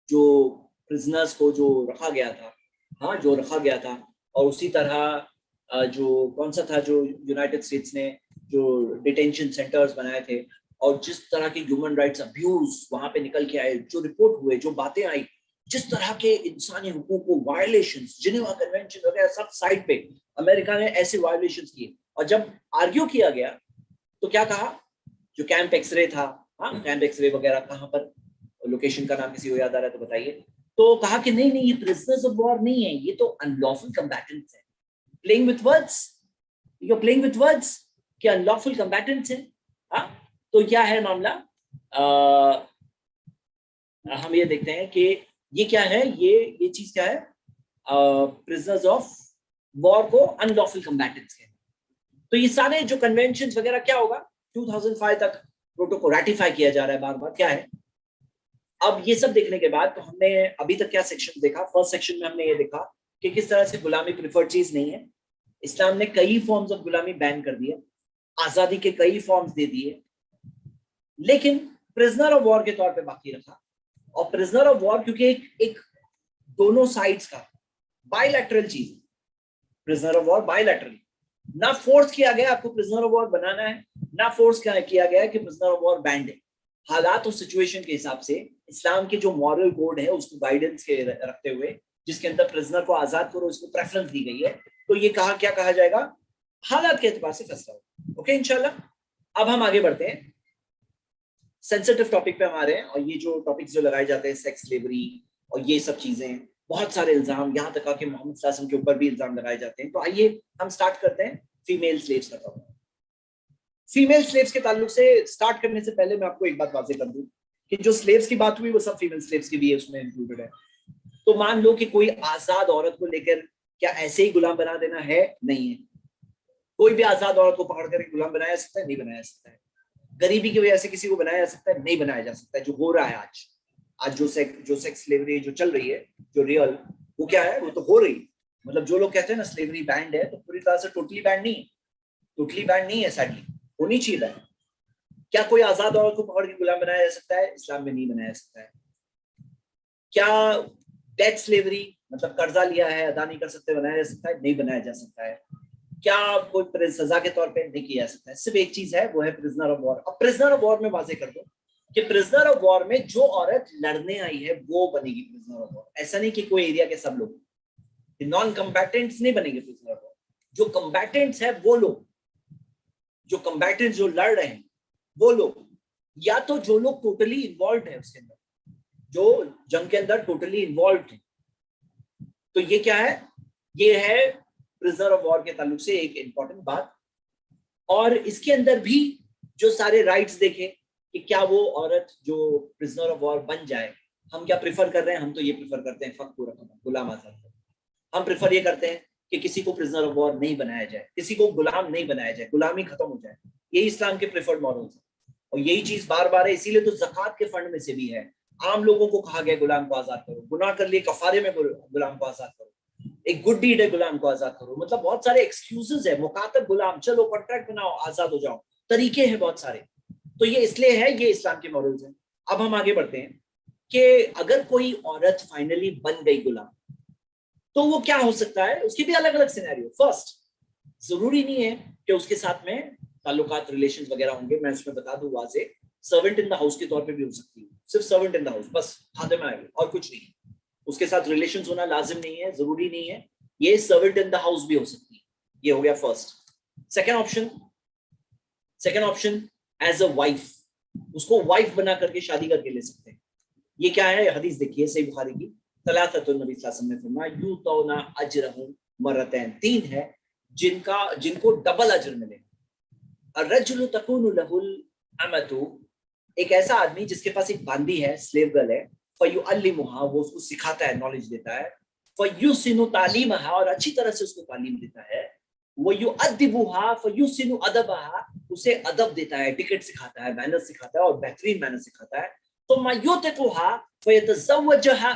S2: जो प्रिजनर्स को जो रखा गया था, हाँ, जो रखा गया था, और उसी तरह जो कौन सा था जो यूनाइटेड स्टेट्स ने जो डिटेंशन सेंटर्स बनाए थे, और जिस तरह के ह्यूमन राइट्स अब्यूज वहां पे निकल के आए, जो रिपोर्ट हुए, जो बातें आई, जिस तरह के इंसानी हुकूक को वायलेशंस, जिनेवा कन्वेंशन वगैरह सब साइड पे अमेरिका ने ऐसे वायलेशंस किए। और जब आर्ग्यू किया गया तो क्या कहा, जो कैंप एक्सरे था, हाँ कैंप एक्सरे वगैरह कहाँ पर, लोकेशन का नाम किसी को याद आ रहा है तो बताइए, तो कहा कि नहीं नहीं ये प्रिजनर्स ऑफ वॉर नहीं है, ये तो अनलॉफुल कम्बैटेंट्स है। Playing with words, you are playing with words, कि अनलॉफुल कम्बैटेंट्स है। हाँ, तो क्या है मामला, हम ये देखते हैं कि ये क्या है, ये चीज क्या है, प्रिजनर्स ऑफ वॉर को अनलॉफुल कम्बैटेंट्स के। तो ये सारे जो कन्वेंशन वगैरह क्या होगा, 2005 तक प्रोटोकॉल रैटिफाई किया जा रहा है बार बार, क्या है। अब ये सब देखने के बाद तो हमने अभी तक क्या सेक्शन देखा, फर्स्ट सेक्शन में हमने ये देखा कि किस तरह से गुलामी प्रिफर्ड चीज नहीं है। इस्लाम ने कई फॉर्म्स ऑफ गुलामी बैन कर दिए, आजादी के कई फॉर्म्स दे दिए, लेकिन प्रिजनर ऑफ वॉर के तौर पे बाकी रखा। और प्रिजनर ऑफ वॉर क्योंकि एक दोनों साइड्स का बायलैटरल चीज, प्रिजनर ऑफ वॉर बायलैटरल, ना फोर्स किया गया आपको प्रिजनर ऑफ वॉर बनाना है, ना फोर्स किया गया कि प्रिजनर ऑफ वॉर बैंड है। हालात और सिचुएशन के हिसाब से इस्लाम के जो मॉरल कोड है उसको गाइडेंस के रखते हुए, जिसके अंदर प्रिजनर को आजाद करो, इसको प्रेफरेंस दी गई है, तो ये कहा क्या कहा जाएगा, हालात के एतबार से फैसला होगा। ओके इंशाल्लाह। अब हम आगे बढ़ते हैं, सेंसिटिव टॉपिक पे हमारे हैं, और ये जो टॉपिक्स जो लगाए जाते हैं, सेक्स स्लेवरी और ये सब चीजें, बहुत सारे इल्जाम, यहाँ तक कि मोहम्मद सल्लल्लाहु अलैहि वसल्लम के ऊपर भी इल्जाम लगाए जाते हैं। तो आइए हम स्टार्ट करते हैं फीमेल स्लेव्स का टॉपिक। फीमेल स्लेव्स के ताल्लुक से स्टार्ट करने से पहले मैं आपको एक बात वाज़ेह कर दूं कि जो स्लेव्स की बात हुई वो सब फीमेल स्लेव्स की भी है, उसमें इंक्लूडेड है। तो मान लो कि कोई आजाद औरत को लेकर क्या ऐसे ही गुलाम बना देना है, नहीं है। कोई भी आजाद औरत को पकड़ कर गुलाम बनाया जा सकता है, नहीं बनाया जा सकता है। गरीबी की वजह से किसी को बनाया जा सकता है, नहीं बनाया जा सकता है। जो हो रहा है आज जो सेक्स स्लेवरी जो चल रही है, जो रियल, वो क्या है, वो तो हो रही है। मतलब जो लोग कहते हैं ना स्लेवरी बैंड है, तो पूरी तरह से टोटली बैंड नहीं है, टोटली बैंड नहीं है, सैडली होनी चाहिए। क्या कोई आजाद औरत को पकड़ के गुलाम बनाया जा सकता है? इस्लाम में नहीं बनाया जा सकता है। क्या डेट स्लेवरी, मतलब कर्जा लिया है अदा नहीं कर सकते, बनाया जा सकता है? नहीं बनाया जा सकता है। क्या कोई सजा के तौर पे नहीं किया जा सकता है। सिर्फ एक चीज है, वो है प्रिजनर ऑफ वॉर। अब प्रिजनर ऑफ वॉर में वाजे कर दो कि प्रिजनर ऑफ वॉर में जो औरत लड़ने आई है वो बनेगी प्रिजनर ऑफ वॉर। ऐसा नहीं कि कोई एरिया के सब लोग, नॉन कम्बैटेंट्स नहीं बनेंगे प्रिजनर ऑफ वॉर। जो कम्बैटेंट्स है वो लोग, जो कम्बैटेंट्स जो लड़ रहे हैं वो लोग, या तो जो लोग टोटली इन्वॉल्व है उसके अंदर, जो जंग के अंदर टोटली इन्वॉल्व है। तो ये क्या है, ये है प्रिजनर ऑफ वॉर के ताल्लुक से एक इंपॉर्टेंट बात। और इसके अंदर भी जो सारे राइट्स देखे कि क्या वो औरत जो प्रिजनर ऑफ वॉर बन जाए, हम क्या प्रिफर कर रहे हैं, हम तो ये प्रिफर करते हैं फक पूरा गुलाम आजाद। हम प्रिफर ये करते हैं कि किसी को प्रिजनर ऑफ वॉर नहीं बनाया जाए, किसी को गुलाम नहीं बनाया जाए, गुलामी खत्म हो जाए। यही इस्लाम के प्रेफर्ड मॉरल्स है, और यही चीज बार बार है। इसीलिए तो ज़कात के फंड में से भी है, आम लोगों को कहा गया गुलाम को आजाद करो, गुनाह कर लिए कफारे में गुलाम को आजाद करो, एक गुड डीड है गुलाम को आजाद करो। मतलब बहुत सारे एक्सक्यूजेस है, मुकातब गुलाम, चलो कॉन्ट्रैक्ट बनाओ, आजाद हो जाओ, तरीके हैं बहुत सारे। तो ये इसलिए है, ये इस्लाम के मॉरल्स हैं। अब हम आगे बढ़ते हैं कि अगर कोई औरत फाइनली बन गई गुलाम, तो वो क्या हो सकता है, उसकी भी अलग अलग सिनेरियो। फर्स्ट, जरूरी नहीं है कि उसके साथ में ताल्लुकात रिलेशंस वगैरह होंगे। मैं उसमें बता दूं वाजे, सर्वेंट इन द हाउस के तौर पे भी हो सकती है, सिर्फ सर्वेंट इन द हाउस, बस खादिम आएगी और कुछ नहीं। उसके साथ रिलेशंस होना लाजिम नहीं है, जरूरी नहीं है। ये सर्वेंट इन द हाउस भी हो सकती है। ये हो गया first. Second option as a wife, उसको वाइफ बना करके शादी करके ले सकते हैं। ये क्या है, हदीस देखिए सही बुखारी की, तलातुन नबी सल्लल्लाहु अलैहि वसल्लम ने फरमाया यूतौना अजरहुम मरतैन, तीन है जिनको डबल अजर मिलेगा। अर्रजुलु तकूनु लहुल अमतु, एक ऐसा आदमी जिसके पास एक बांदी है, स्लेव गर्ल है, फयुअल्लिमुहा, वो उसको सिखाता है, नॉलेज देता है, फयुसिनु तालीमहा, और अच्छी तरह से उसको तालीम देता है, वयुअद्दिबुहा फयुसिनु अदबहा, उसे अदब देता है, टिकट सिखाता है, मैनर्स सिखाता है और बेहतरीन मैनर्स सिखाता है। तो मायुतिकुहा फयतज़व्वजुहा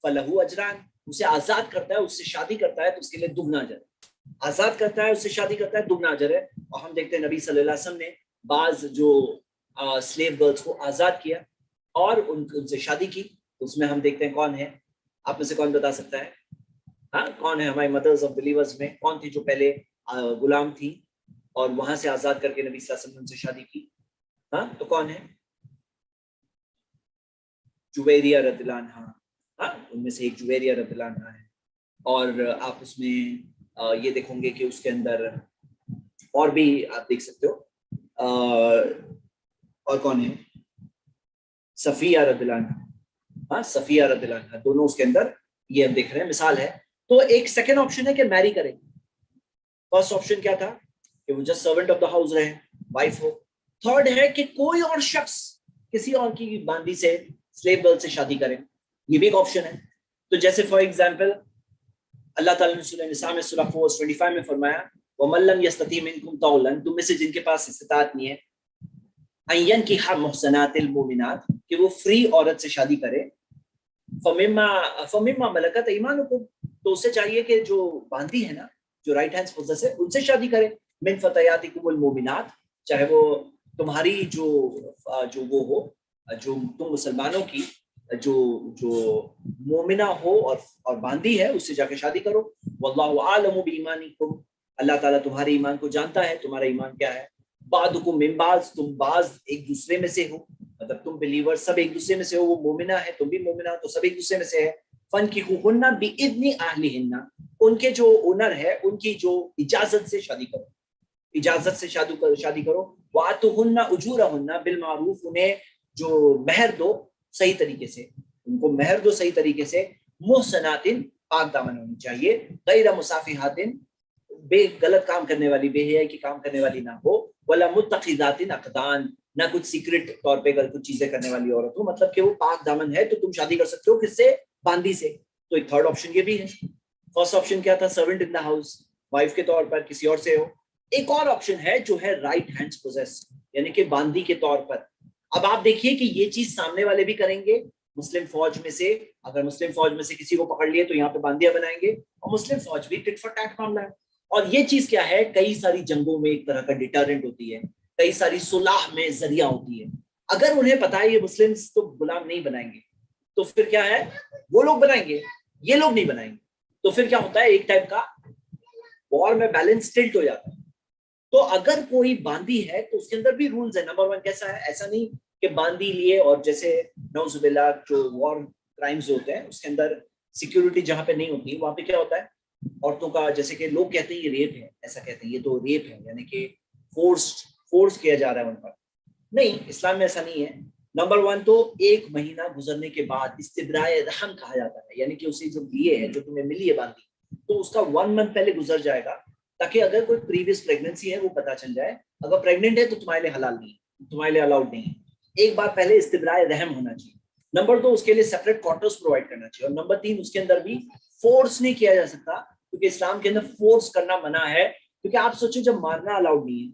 S2: फलहु अजरान, उसे आजाद करता है, उससे शादी करता है तो उसके लिए दुगना अजर है। आजाद करता है, उससे शादी करता है, दुगना अजर है। और हम देखते हैं नबी सल्लल्लाहु अलैहि वसल्लम ने बाज जो स्लेव गर्ल्स को आजाद किया और उनसे शादी की। तो उसमें हम देखते हैं कौन है, आप में से कौन बता सकता है? हाँ, कौन है हमारी मदर्स ऑफ बिलीवर्स में, कौन थी जो पहले गुलाम थी और वहां से आजाद करके नबी सल्लल्लाहु अलैहि वसल्लम से शादी की? हाँ, तो कौन है? जुवैरिया रदियल्लाहु अन्हा। हाँ, उनमें से एक जुवैरिया रदियल्लाहु अन्हा है। और आप उसमें ये देखोगे कि उसके अंदर और भी आप देख सकते हो। और कौन है? सफिया रदियल्लाहु अन्हा। हाँ, सफिया रदियल्लाहु अन्हा, दोनों उसके अंदर ये हम देख रहे हैं, मिसाल है। तो एक सेकंड ऑप्शन है कि मैरी करें। फर्स्ट ऑप्शन क्या था कि वो just servant of the house रहे, वाइफ हो। थर्ड है कि कोई और शख्स किसी और की बांदी से, स्लेव गर्ल से शादी करें, ये भी एक ऑप्शन है। तो जैसे फॉर एग्जांपल अल्लाह ताला ने सूरह निसा में सूरह 4:25 में फरमाया, वमन लम यस्तती मिनकुम तौलन, तुम में से जिनके पास इस्तिताअत नहीं है, अय्यन की हा मुहसनातिल मोमिनात, कि वो फ्री औरत से शादी करे, फमिम्मा मलकत ईमानुकुम, तो उसे चाहिए कि जो बांदी है ना, जो राइट हैंड पोजेस है, उनसे शादी करे। मिन फतयातिकुमुल मोमिनात, चाहे वो तुम्हारी जो जो वो हो, जो तुम मुसलमानों की जो जो मोमिना हो और बांदी है, उससे जाके शादी करो। वल्लाहु आलमु बीईमानिकुम, अल्लाह ताला तुम्हारे ईमान को जानता है, तुम्हारा ईमान क्या है। बादुकुम मिन बाज, तुम बाज एक दूसरे में से हो, मतलब तुम बिलीवर सब एक दूसरे में से हो, वो मोमिना है, तुम भी मोमिना हो, तो सब एक दूसरे में से है। फन की हुन्ना बिइज़्नि अहलिहिन्ना, उनके जो ओनर है उनकी जो इजाजत से शादी करो, इजाजत से शादी करो। वातुहुन्ना उजूरहुन्ना बिल मारूफ, उन्हें जो महर दो सही तरीके से, उनको महर दो सही तरीके से। मुहसनातिन, पाक दामन होनी चाहिए। गैर मुसाफिहातिन, गलत काम करने वाली, बेहयाई की काम करने वाली ना हो। वला मुत्तखिदातिन अक़दान, ना कुछ सीक्रेट तौर पे कुछ चीजें करने वाली औरत हो, मतलब कि वो पाक दामन है, तो तुम शादी कर सकते हो किससे? बांदी से। तो एक थर्ड ऑप्शन ये भी है। फर्स्ट ऑप्शन क्या था? Servant in the house, wife के तौर पर किसी और से हो। एक और ऑप्शन है जो है राइट हैंड्स पोजेस, यानी कि बांदी के तौर पर। अब आप देखिए कि ये चीज सामने वाले भी करेंगे। मुस्लिम फौज में से, अगर मुस्लिम फौज में से किसी को पकड़ लिए तो यहाँ पे बांदियां बनाएंगे, और मुस्लिम फौज भी टिट फॉर टैट मामला है। और ये चीज क्या है, कई सारी जंगों में एक तरह का डिटरेंट होती है, कई सारी सुलह में जरिया होती है। अगर उन्हें पता है ये मुस्लिम्स तो गुलाम नहीं बनाएंगे, तो फिर क्या है, वो लोग बनाएंगे, ये लोग नहीं बनाएंगे। तो फिर क्या होता है, एक टाइप का वॉर में बैलेंस टिल्ट हो जाता है। तो अगर कोई बांदी है तो उसके अंदर भी रूल्स है। नंबर वन कैसा है, ऐसा नहीं कि बांदी लिए और जैसे नौजुबिल्लाह जो वॉर क्राइम्स होते हैं उसके अंदर सिक्योरिटी जहां पे नहीं होती, वहां पे क्या होता है, औरतों का, जैसे कि लोग कहते हैं ये रेप है, ऐसा कहते हैं ये तो रेप है, यानी कि फोर्स किया जा रहा है उन पर। नहीं, इस्लाम में ऐसा नहीं है। नंबर वन तो 1 महीना गुजरने के बाद इस्तिब्राए रहम कहा जाता है, यानी कि उसे जो लिए है, जो तुम्हें मिली है बांदी, तो उसका 1 मंथ पहले गुजर जाएगा, ताकि अगर कोई प्रीवियस प्रेगनेंसी है वो पता चल जाए। अगर प्रेग्नेंट है तो तुम्हारे लिए हलाल नहीं है, तुम्हारे लिए अलाउड नहीं है। एक बार पहले इस्तिब्राए रहम होना चाहिए। नंबर 2, उसके लिए सेपरेट क्वार्टर्स प्रोवाइड करना चाहिए। और नंबर 3, उसके अंदर भी फोर्स नहीं किया जा सकता, क्योंकि इस्लाम के अंदर फोर्स करना मना है। क्योंकि आप सोचो, जब मारना अलाउड नहीं है,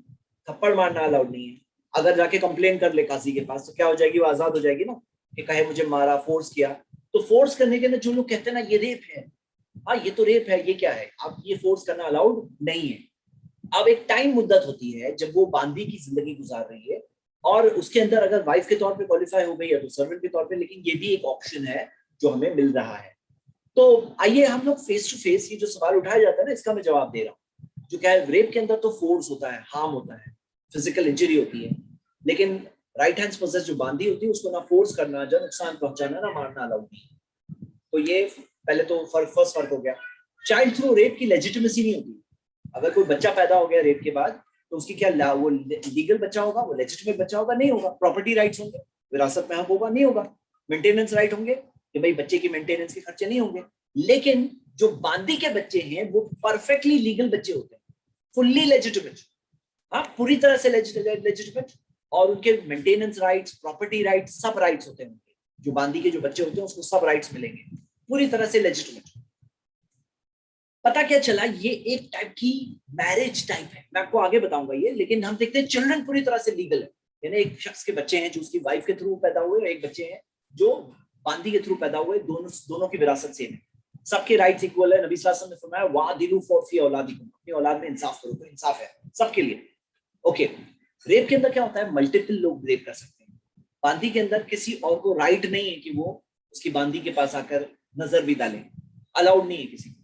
S2: थप्पड़ मारना अलाउड नहीं है, अगर जाके कंप्लेन कर ले काजी के पास, तो क्या हो जाएगी, वो आजाद हो जाएगी ना, कि कहे मुझे मारा, फोर्स किया। तो फोर्स करने के अंदर जो लोग कहते हैं ना ये रेप है, हाँ ये तो रेप है, ये क्या है, अब ये फोर्स करना अलाउड नहीं है। अब एक टाइम मुद्दत होती है जब वो बांदी की जिंदगी गुजार रही है, और उसके अंदर अगर वाइफ के तौर पे क्वालिफाई हो गई है तो सर्वेंट के तौर पे, लेकिन ये भी एक ऑप्शन है जो हमें मिल रहा है। तो आइए हम लोग फेस टू फेस, ये जो सवाल उठाया जाता है ना, इसका मैं जवाब दे रहा हूँ। जो क्या है, रेप के अंदर तो फोर्स होता है, हार्म होता है, फिजिकल इंजरी होती है, लेकिन राइट हैंड पोजेस जो बांदी होती है उसको ना फोर्स करना, जो नुकसान पहुंचाना, ना मारना अलाउड नहीं। तो ये पहले तो फर्स्ट फर्क हो गया। चाइल्ड थ्रू रेप की लेजिटिमेसी नहीं होती। अगर कोई बच्चा पैदा हो गया रेप के बाद, तो उसकी क्या वो लीगल बच्चा होगा, वो लेजिटिमेट बच्चा होगा? नहीं होगा। प्रॉपर्टी राइट्स होंगे, विरासत में हक होगा? नहीं होगा। मेंटेनेंस राइट होंगे कि भाई बच्चे की मेंटेनेंस के खर्चे नहीं होंगे। लेकिन जो बांदी के बच्चे हैं वो परफेक्टली लीगल बच्चे होते हैं, फुल्ली लेजिटिमेट, हाँ पूरी तरह से लेजिटिमेट, और उनके मेंटेनेंस राइट्स, प्रॉपर्टी राइट्स, सब राइट्स होते हैं उनके। जो बांदी के जो बच्चे होते हैं उसको सब राइट्स मिलेंगे, पूरी तरह से लेजिटिमेट। पता क्या चला, ये एक टाइप की मैरिज टाइप है, मैं आपको आगे बताऊंगा ये। लेकिन हम देखते हैं चिल्ड्रन पूरी तरह से लीगल है, यानी एक शख्स के बच्चे हैं जो उसकी वाइफ के थ्रू पैदा हुए, और एक बच्चे हैं जो बांदी के थ्रू पैदा हुए, दोनों की विरासत सेम है, सबके राइट्स इक्वल है। नबी सल्लल्लाहु अलैहि वसल्लम ने फरमाया वादिलू फी औलादिकुम, अपनी औलाद में इंसाफ करो, तो इंसाफ है सबके लिए। ओके, रेप के अंदर क्या होता है, मल्टीपल लोग रेप कर सकते हैं। बांदी के अंदर किसी और को राइट नहीं है कि वो उसकी बांदी के पास आकर नजर भी डाले, अलाउड नहीं है किसी को।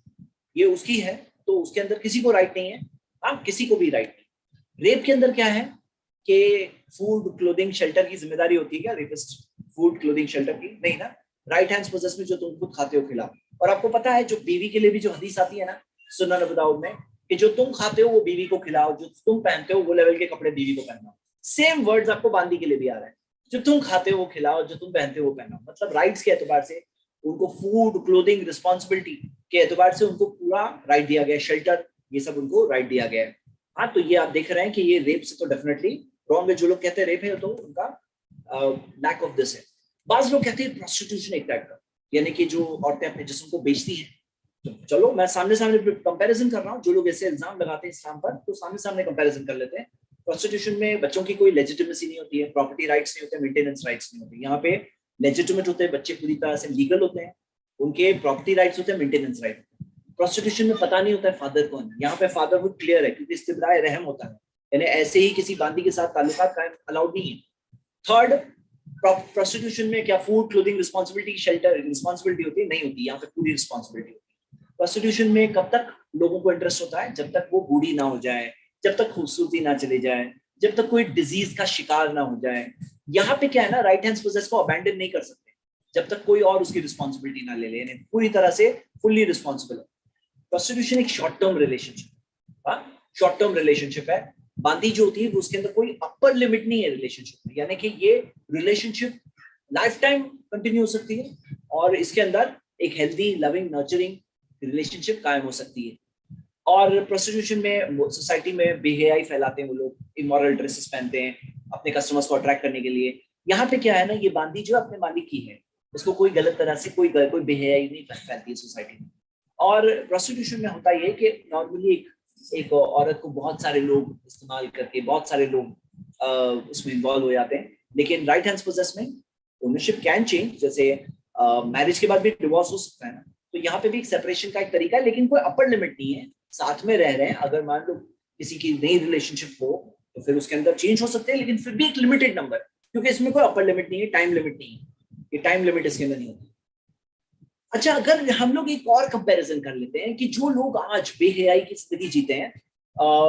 S2: ये उसकी है, तो उसके अंदर किसी को राइट नहीं है, हाँ किसी को भी राइट नहीं। रेप के अंदर क्या है कि फूड क्लोथिंग शेल्टर की जिम्मेदारी होती है क्या रेपिस्ट फूड क्लोथिंग शेल्टर की? नहीं ना। राइट हैंड्स पोजेस में जो तुम खुद खाते हो खिलाओ। और आपको पता है जो बीवी के लिए भी जो हदीस आती है ना सुनन अबू दाऊद में, कि जो तुम खाते हो वो बीवी को खिलाओ, जो तुम पहनते हो वो लेवल के कपड़े बीवी को पहनाओ। सेम वर्ड्स आपको बांदी के लिए भी आ रहा है, जो तुम खाते हो वो खिलाओ, जो तुम पहनते हो वो पहनाओ। मतलब राइट्स के एतबार से उनको फूड क्लोथिंग रिस्पॉन्सिबिलिटी के एतबार से उनको पूरा राइट दिया गया है, शेल्टर ये सब उनको राइट दिया गया है। हाँ, तो ये आप देख रहे हैं कि ये रेप से तो डेफिनेटली रॉन्ग है। जो लोग कहते हैं रेप है तो उनका लैक ऑफ दिस है। बाज लोग कहते हैं प्रोस्टिट्यूशन एक टाइप का, यानी कि जो औरतें अपने जिस्म को बेचती हैं। तो चलो मैं सामने सामने कंपैरिजन कर रहा हूँ, जो लोग ऐसे इल्जाम लगाते हैं इस्लाम पर तो सामने सामने कंपैरिजन कर लेते हैं। प्रोस्टिट्यूशन में बच्चों की कोई लेजिटिमेसी नहीं होती है, प्रॉपर्टी राइट्स नहीं होते, मेंटेनेंस राइट्स नहीं होते। यहाँ पे लेजिटिमेट होते हैं बच्चे, पूरी तरह से लीगल होते हैं, उनके प्रॉपर्टी राइट्स होते हैं, मेंटेनेंस राइट। प्रोस्टिट्यूशन में पता नहीं होता है फादर कौन है। यहाँ पे फादरहुड क्लियर है क्योंकि इस्तिब्राए रहम होता है, यानी ऐसे ही किसी बांदी के साथ ताल्लुकात कायम अलाउड नहीं है। थर्ड, प्रोस्टिट्यूशन में क्या food clothing responsibility shelter responsibility होती है? नहीं होती। यहाँ पे पूरी रिस्पॉन्सिबिलिटी होती है। प्रोस्टिट्यूशन में कब तक लोगों को इंटरेस्ट होता है? जब तक वो बूढ़ी ना हो जाए, जब तक खूबसूरती ना चली जाए, जब तक कोई डिजीज का शिकार ना हो जाए। यहाँ पे क्या है ना, राइट हैंड्स पोजेस को अबैंडन नहीं कर सकते जब तक कोई और उसकी रिस्पॉन्सिबिलिटी ना ले ले, यानी पूरी तरह से फुल्ली रिस्पॉन्सिबल है। प्रोस्टिट्यूशन एक short term relationship, short term relationship है। बांदी जो होती है वो उसके अंदर कोई अपर लिमिट नहीं है रिलेशनशिप में, यानी कि ये रिलेशनशिप लाइफ टाइम कंटिन्यू हो सकती है और इसके अंदर एक हेल्दी लविंग नर्चरिंग रिलेशनशिप कायम हो सकती है। और प्रोस्टिट्यूशन में सोसाइटी में बेहयाई फैलाते हैं वो लोग, इमोरल ड्रेसेस पहनते हैं अपने कस्टमर्स को अट्रैक्ट करने के लिए। यहाँ पे क्या है ना, ये बांदी जो अपने मालिक की है उसको कोई गलत तरह से कोई बेहयाई नहीं फैलती है सोसाइटी में। और प्रोस्टिट्यूशन में होता ये कि नॉर्मली एक औरत को बहुत सारे लोग इस्तेमाल करके बहुत सारे लोग उसमें इन्वॉल्व हो जाते हैं। लेकिन राइट हैंड्स पोजेस में ओनरशिप कैन चेंज, जैसे मैरिज के बाद भी डिवोर्स हो सकता है ना, तो यहाँ पे भी एक सेपरेशन का एक तरीका है, लेकिन कोई अपर लिमिट नहीं है। साथ में रह रहे हैं, अगर मान लो किसी की नई रिलेशनशिप हो तो फिर उसके अंदर चेंज हो सकते हैं, लेकिन फिर भी एक लिमिटेड नंबर, क्योंकि इसमें कोई अपर लिमिट नहीं है, टाइम लिमिट नहीं है, ये टाइम लिमिट इसके अंदर नहीं होती। अच्छा, अगर हम लोग एक और कंपैरिजन कर लेते हैं कि जो लोग आज बेहयाई की जिंदगी जीते हैं,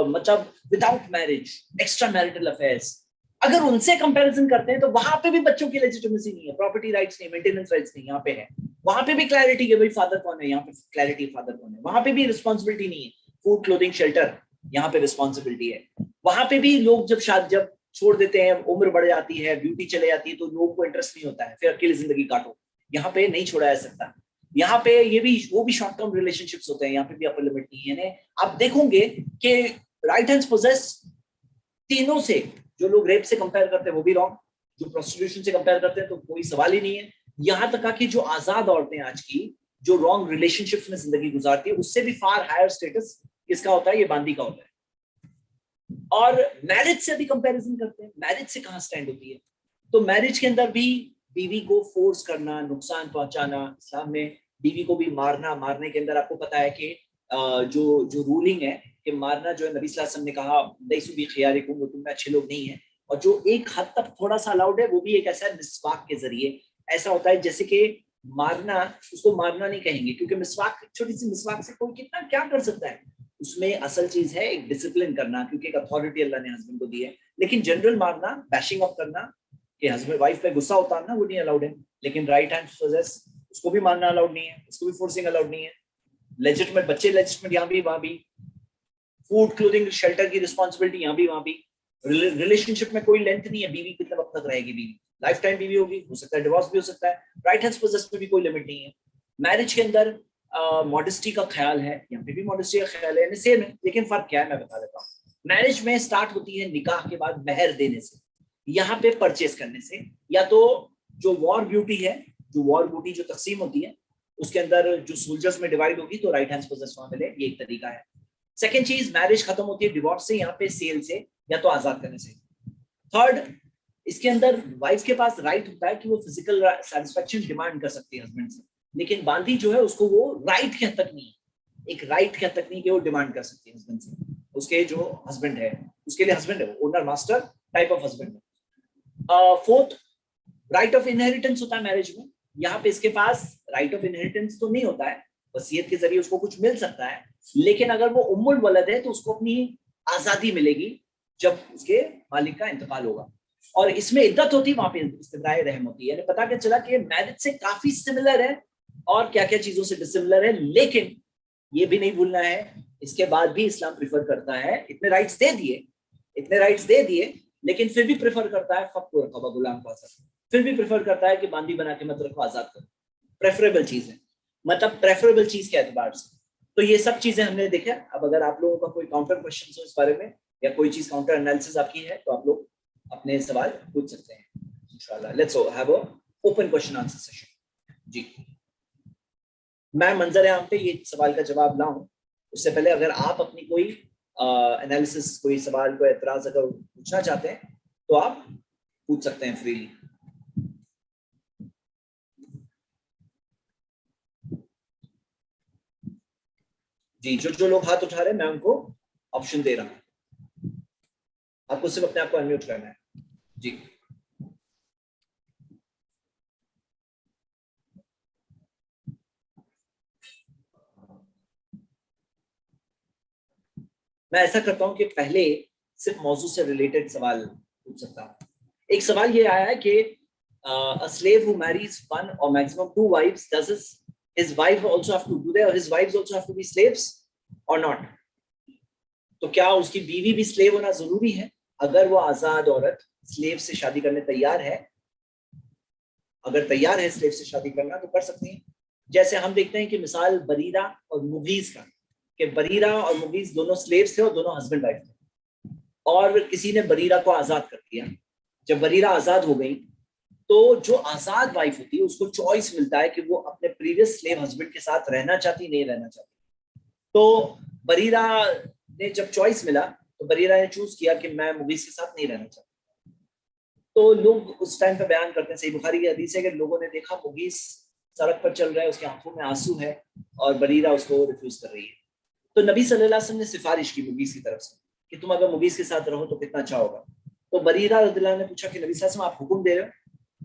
S2: मतलब without marriage, extra marital affairs, अगर उनसे कंपैरिजन करते हैं तो वहां पे भी बच्चों की लेजिटिमेसी नहीं है, प्रॉपर्टी राइट्स नहीं, मेंटेनेंस राइट्स नहीं। यहाँ पे है, वहां पे भी क्लैरिटी है भाई फादर कौन है, यहाँ पे क्लैरिटी फादर कौन है। वहां पे भी रिस्पॉन्सिबिलिटी नहीं है, फूड क्लोथिंग शेल्टर यहाँ पे रिस्पॉन्सिबिलिटी है। वहां पे भी लोग जब छोड़ देते हैं, उम्र बढ़ जाती है, ब्यूटी चले जाती है, तो लोगों को इंटरेस्ट नहीं होता है, फिर अकेली जिंदगी काटो। यहाँ पे नहीं छोड़ा जा सकता। यहाँ पे ये भी वो भी शॉर्ट टर्म रिलेशनशिप्स होते हैं, यहाँ पे भी अपर लिमिट नहीं है। आप देखोगे कि राइट हैंड्स पोजेस तीनों से, जो लोग रेप से कंपेयर करते हैं वो भी रॉन्ग, जो प्रोस्टिट्यूशन से कंपेयर करते हैं तो कोई सवाल ही नहीं है। यहाँ तक कि जो आजाद औरतें आज की जो रॉन्ग रिलेशनशिप्स में जिंदगी गुजारती है, उससे भी फार हायर स्टेटस किसका होता है? ये बांदी का होता है। और मैरिज से भी कंपैरिजन करते हैं, मैरिज से कहां स्टैंड होती है? तो मैरिज के अंदर भी बीवी को फोर्स करना, नुकसान पहुंचाना, इस्लाम में बीवी को भी मारना, मारने के अंदर आपको पता है कि जो रूलिंग है कि मारना जो है, नबी सल्लल्लाहु अलैहि वसल्लम ने कहा लैसू बिखियारिकुम, वो तुम में अच्छे लोग नहीं है। और जो एक हद तक थोड़ा सा अलाउड है वो भी एक ऐसा मिसवाक के जरिए ऐसा होता है, जैसे कि मारना, उसको मारना नहीं कहेंगे क्योंकि मिसवाक, छोटी सी मिसवाक से कोई कितना क्या कर सकता है। उसमें असल चीज है एक डिसिप्लिन करना, क्योंकि एक अथॉरिटी अल्लाह ने हस्बैंड को दी है। लेकिन जनरल मारना, बैशिंग अप करना, कि हस्बैंड वाइफ पे गुस्सा उतारना, वो नहीं अलाउड है। लेकिन राइट हैंड पोजेस, उसको भी मारना अलाउड नहीं है, उसको भी फोर्सिंग अलाउड नहीं है। लेजिटिमेट बच्चे, लेजिटिमेट यहाँ भी वहां भी। फूड क्लोथिंग शेल्टर की रिस्पॉन्सिबिलिटी यहाँ भी वहां भी। रिलेशनशिप में कोई लेंथ नहीं है, बीवी कितने वक्त तक रहेगी, बीवी लाइफ टाइम बीवी होगी, हो सकता है डिवोर्स भी हो सकता है। राइट हैंड पोजेस में भी कोई लिमिट नहीं है। मैरिज के अंदर मॉडेस्टी का ख्याल है, यहाँ पे भी मॉडेस्टी का ख्याल है, सेम है, लेकिन फर्क क्या है मैं बता देता हूँ। मैरिज में स्टार्ट होती है निकाह के बाद महर देने से, यहाँ पे परचेस करने से, या तो जो वॉर ब्यूटी है, जो वॉर ब्यूटी जो तकसीम होती है उसके अंदर जो सोल्जर्स में डिवाइड होगी तो राइट हैंड पोजेस वहां मिले, ये एक तरीका है। सेकेंड चीज, मैरिज खत्म होती है डिवोर्स से, यहाँ पे सेल से या तो आजाद करने से। थर्ड, इसके अंदर वाइफ के पास राइट होता है कि वो फिजिकल सेटिस्फेक्शन डिमांड कर सकती है हस्बैंड से, लेकिन बांदी जो है उसको वो राइट के हद तक नहीं, एक राइट के हद तक नहीं कि वो डिमांड कर सकती है हस्बैंड से। उसके जो हस्बैंड है उसके लिए हस्बैंड है, owner master type of husband है। फोर्थ, राइट ऑफ इनहेरिटेंस होता है मैरिज में, यहाँ पे इसके पास राइट ऑफ इनहेरिटेंस तो नहीं होता है, वसीयत के जरिए उसको कुछ मिल सकता है, लेकिन अगर वो उम्मुल वलद है तो उसको अपनी आजादी मिलेगी जब उसके मालिक का इंतकाल होगा। और इसमें इद्दत होती है, वहां पे इस्तिब्राए रहम होती है। यानी पता क्या चला कि मैरिज से काफी सिमिलर है और क्या क्या चीजों से डिसिमिलर है, लेकिन ये भी नहीं भूलना है इसके बाद भी इस्लाम प्रिफर करता है, इतने राइट्स दे दिए लेकिन फिर भी प्रेफर करता है फक्र रक़बा, गुलाम को आजाद, फिर भी प्रेफर करता है कि बांदी बना के मत रखो, आजाद करो। प्रेफरेबल चीज है, मतलब प्रेफरेबल चीज के एतबार से। तो ये सब चीजें हमने देखा। अब अगर आप लोगों का कोई काउंटर क्वेश्चन हो इस बारे में या कोई चीज काउंटर एनालिसिस आपकी है तो आप लोग अपने सवाल पूछ सकते हैं इंशाल्लाह। Let's have a open question answer session. जी, मैं मंजर आम पे ये सवाल का जवाब लाऊं उससे पहले अगर आप अपनी कोई एनालिसिस, कोई सवाल, कोई एतराज अगर पूछना चाहते हैं तो आप पूछ सकते हैं फ्रीली। जी, जो लोग हाथ उठा रहे हैं मैं उनको ऑप्शन दे रहा हूं, आपको सिर्फ अपने आप को अनम्यूट करना है। जी, मैं ऐसा करता हूं कि पहले सिर्फ मौजू से रिलेटेड सवाल पूछ सकता हूं। एक सवाल ये आया है कि a slave who marries one or maximum two wives, does his wife also have to do that, or his wives also have to be slaves or not? तो क्या उसकी बीवी भी स्लेव होना जरूरी है? अगर वो आजाद औरत स्लेव से शादी करने तैयार है, अगर तैयार है स्लेव से शादी करना तो कर सकती है। जैसे हम देखते हैं कि मिसाल बरीरा और मुगीज का, कि बरीरा और मुगीज दोनों स्लेव्स थे और दोनों हस्बैंड वाइफ थे, और किसी ने बरीरा को आजाद कर दिया। जब बरीरा आजाद हो गई तो जो आजाद वाइफ होती है उसको चॉइस मिलता है कि वो अपने प्रीवियस स्लेव हस्बैंड के साथ रहना चाहती, नहीं रहना चाहती। तो बरीरा ने जब चॉइस मिला तो बरीरा ने चूज किया कि मैं मुगीज के साथ नहीं रहना चाहती। तो लोग उस टाइम पे बयान करते हैं, सही बुखारी की हदीस है कि लोगों ने देखा मुगीज सड़क पर चल रहा है, उसकी आंखों में आंसू है और बरीरा उसको रिफ्यूज कर रही है। तो नबी सल्लल्लाहु अलैहि वसल्लम ने सिफारिश की मुगीज की तरफ से कि तुम अगर मुगीज के साथ रहो तो कितना अच्छा होगा। तो बरीरा रज़ियल्लाहु अन्हा ने पूछा कि नबी सल्लल्लाहु अलैहि वसल्लम आप हुक्म दे रहे हो?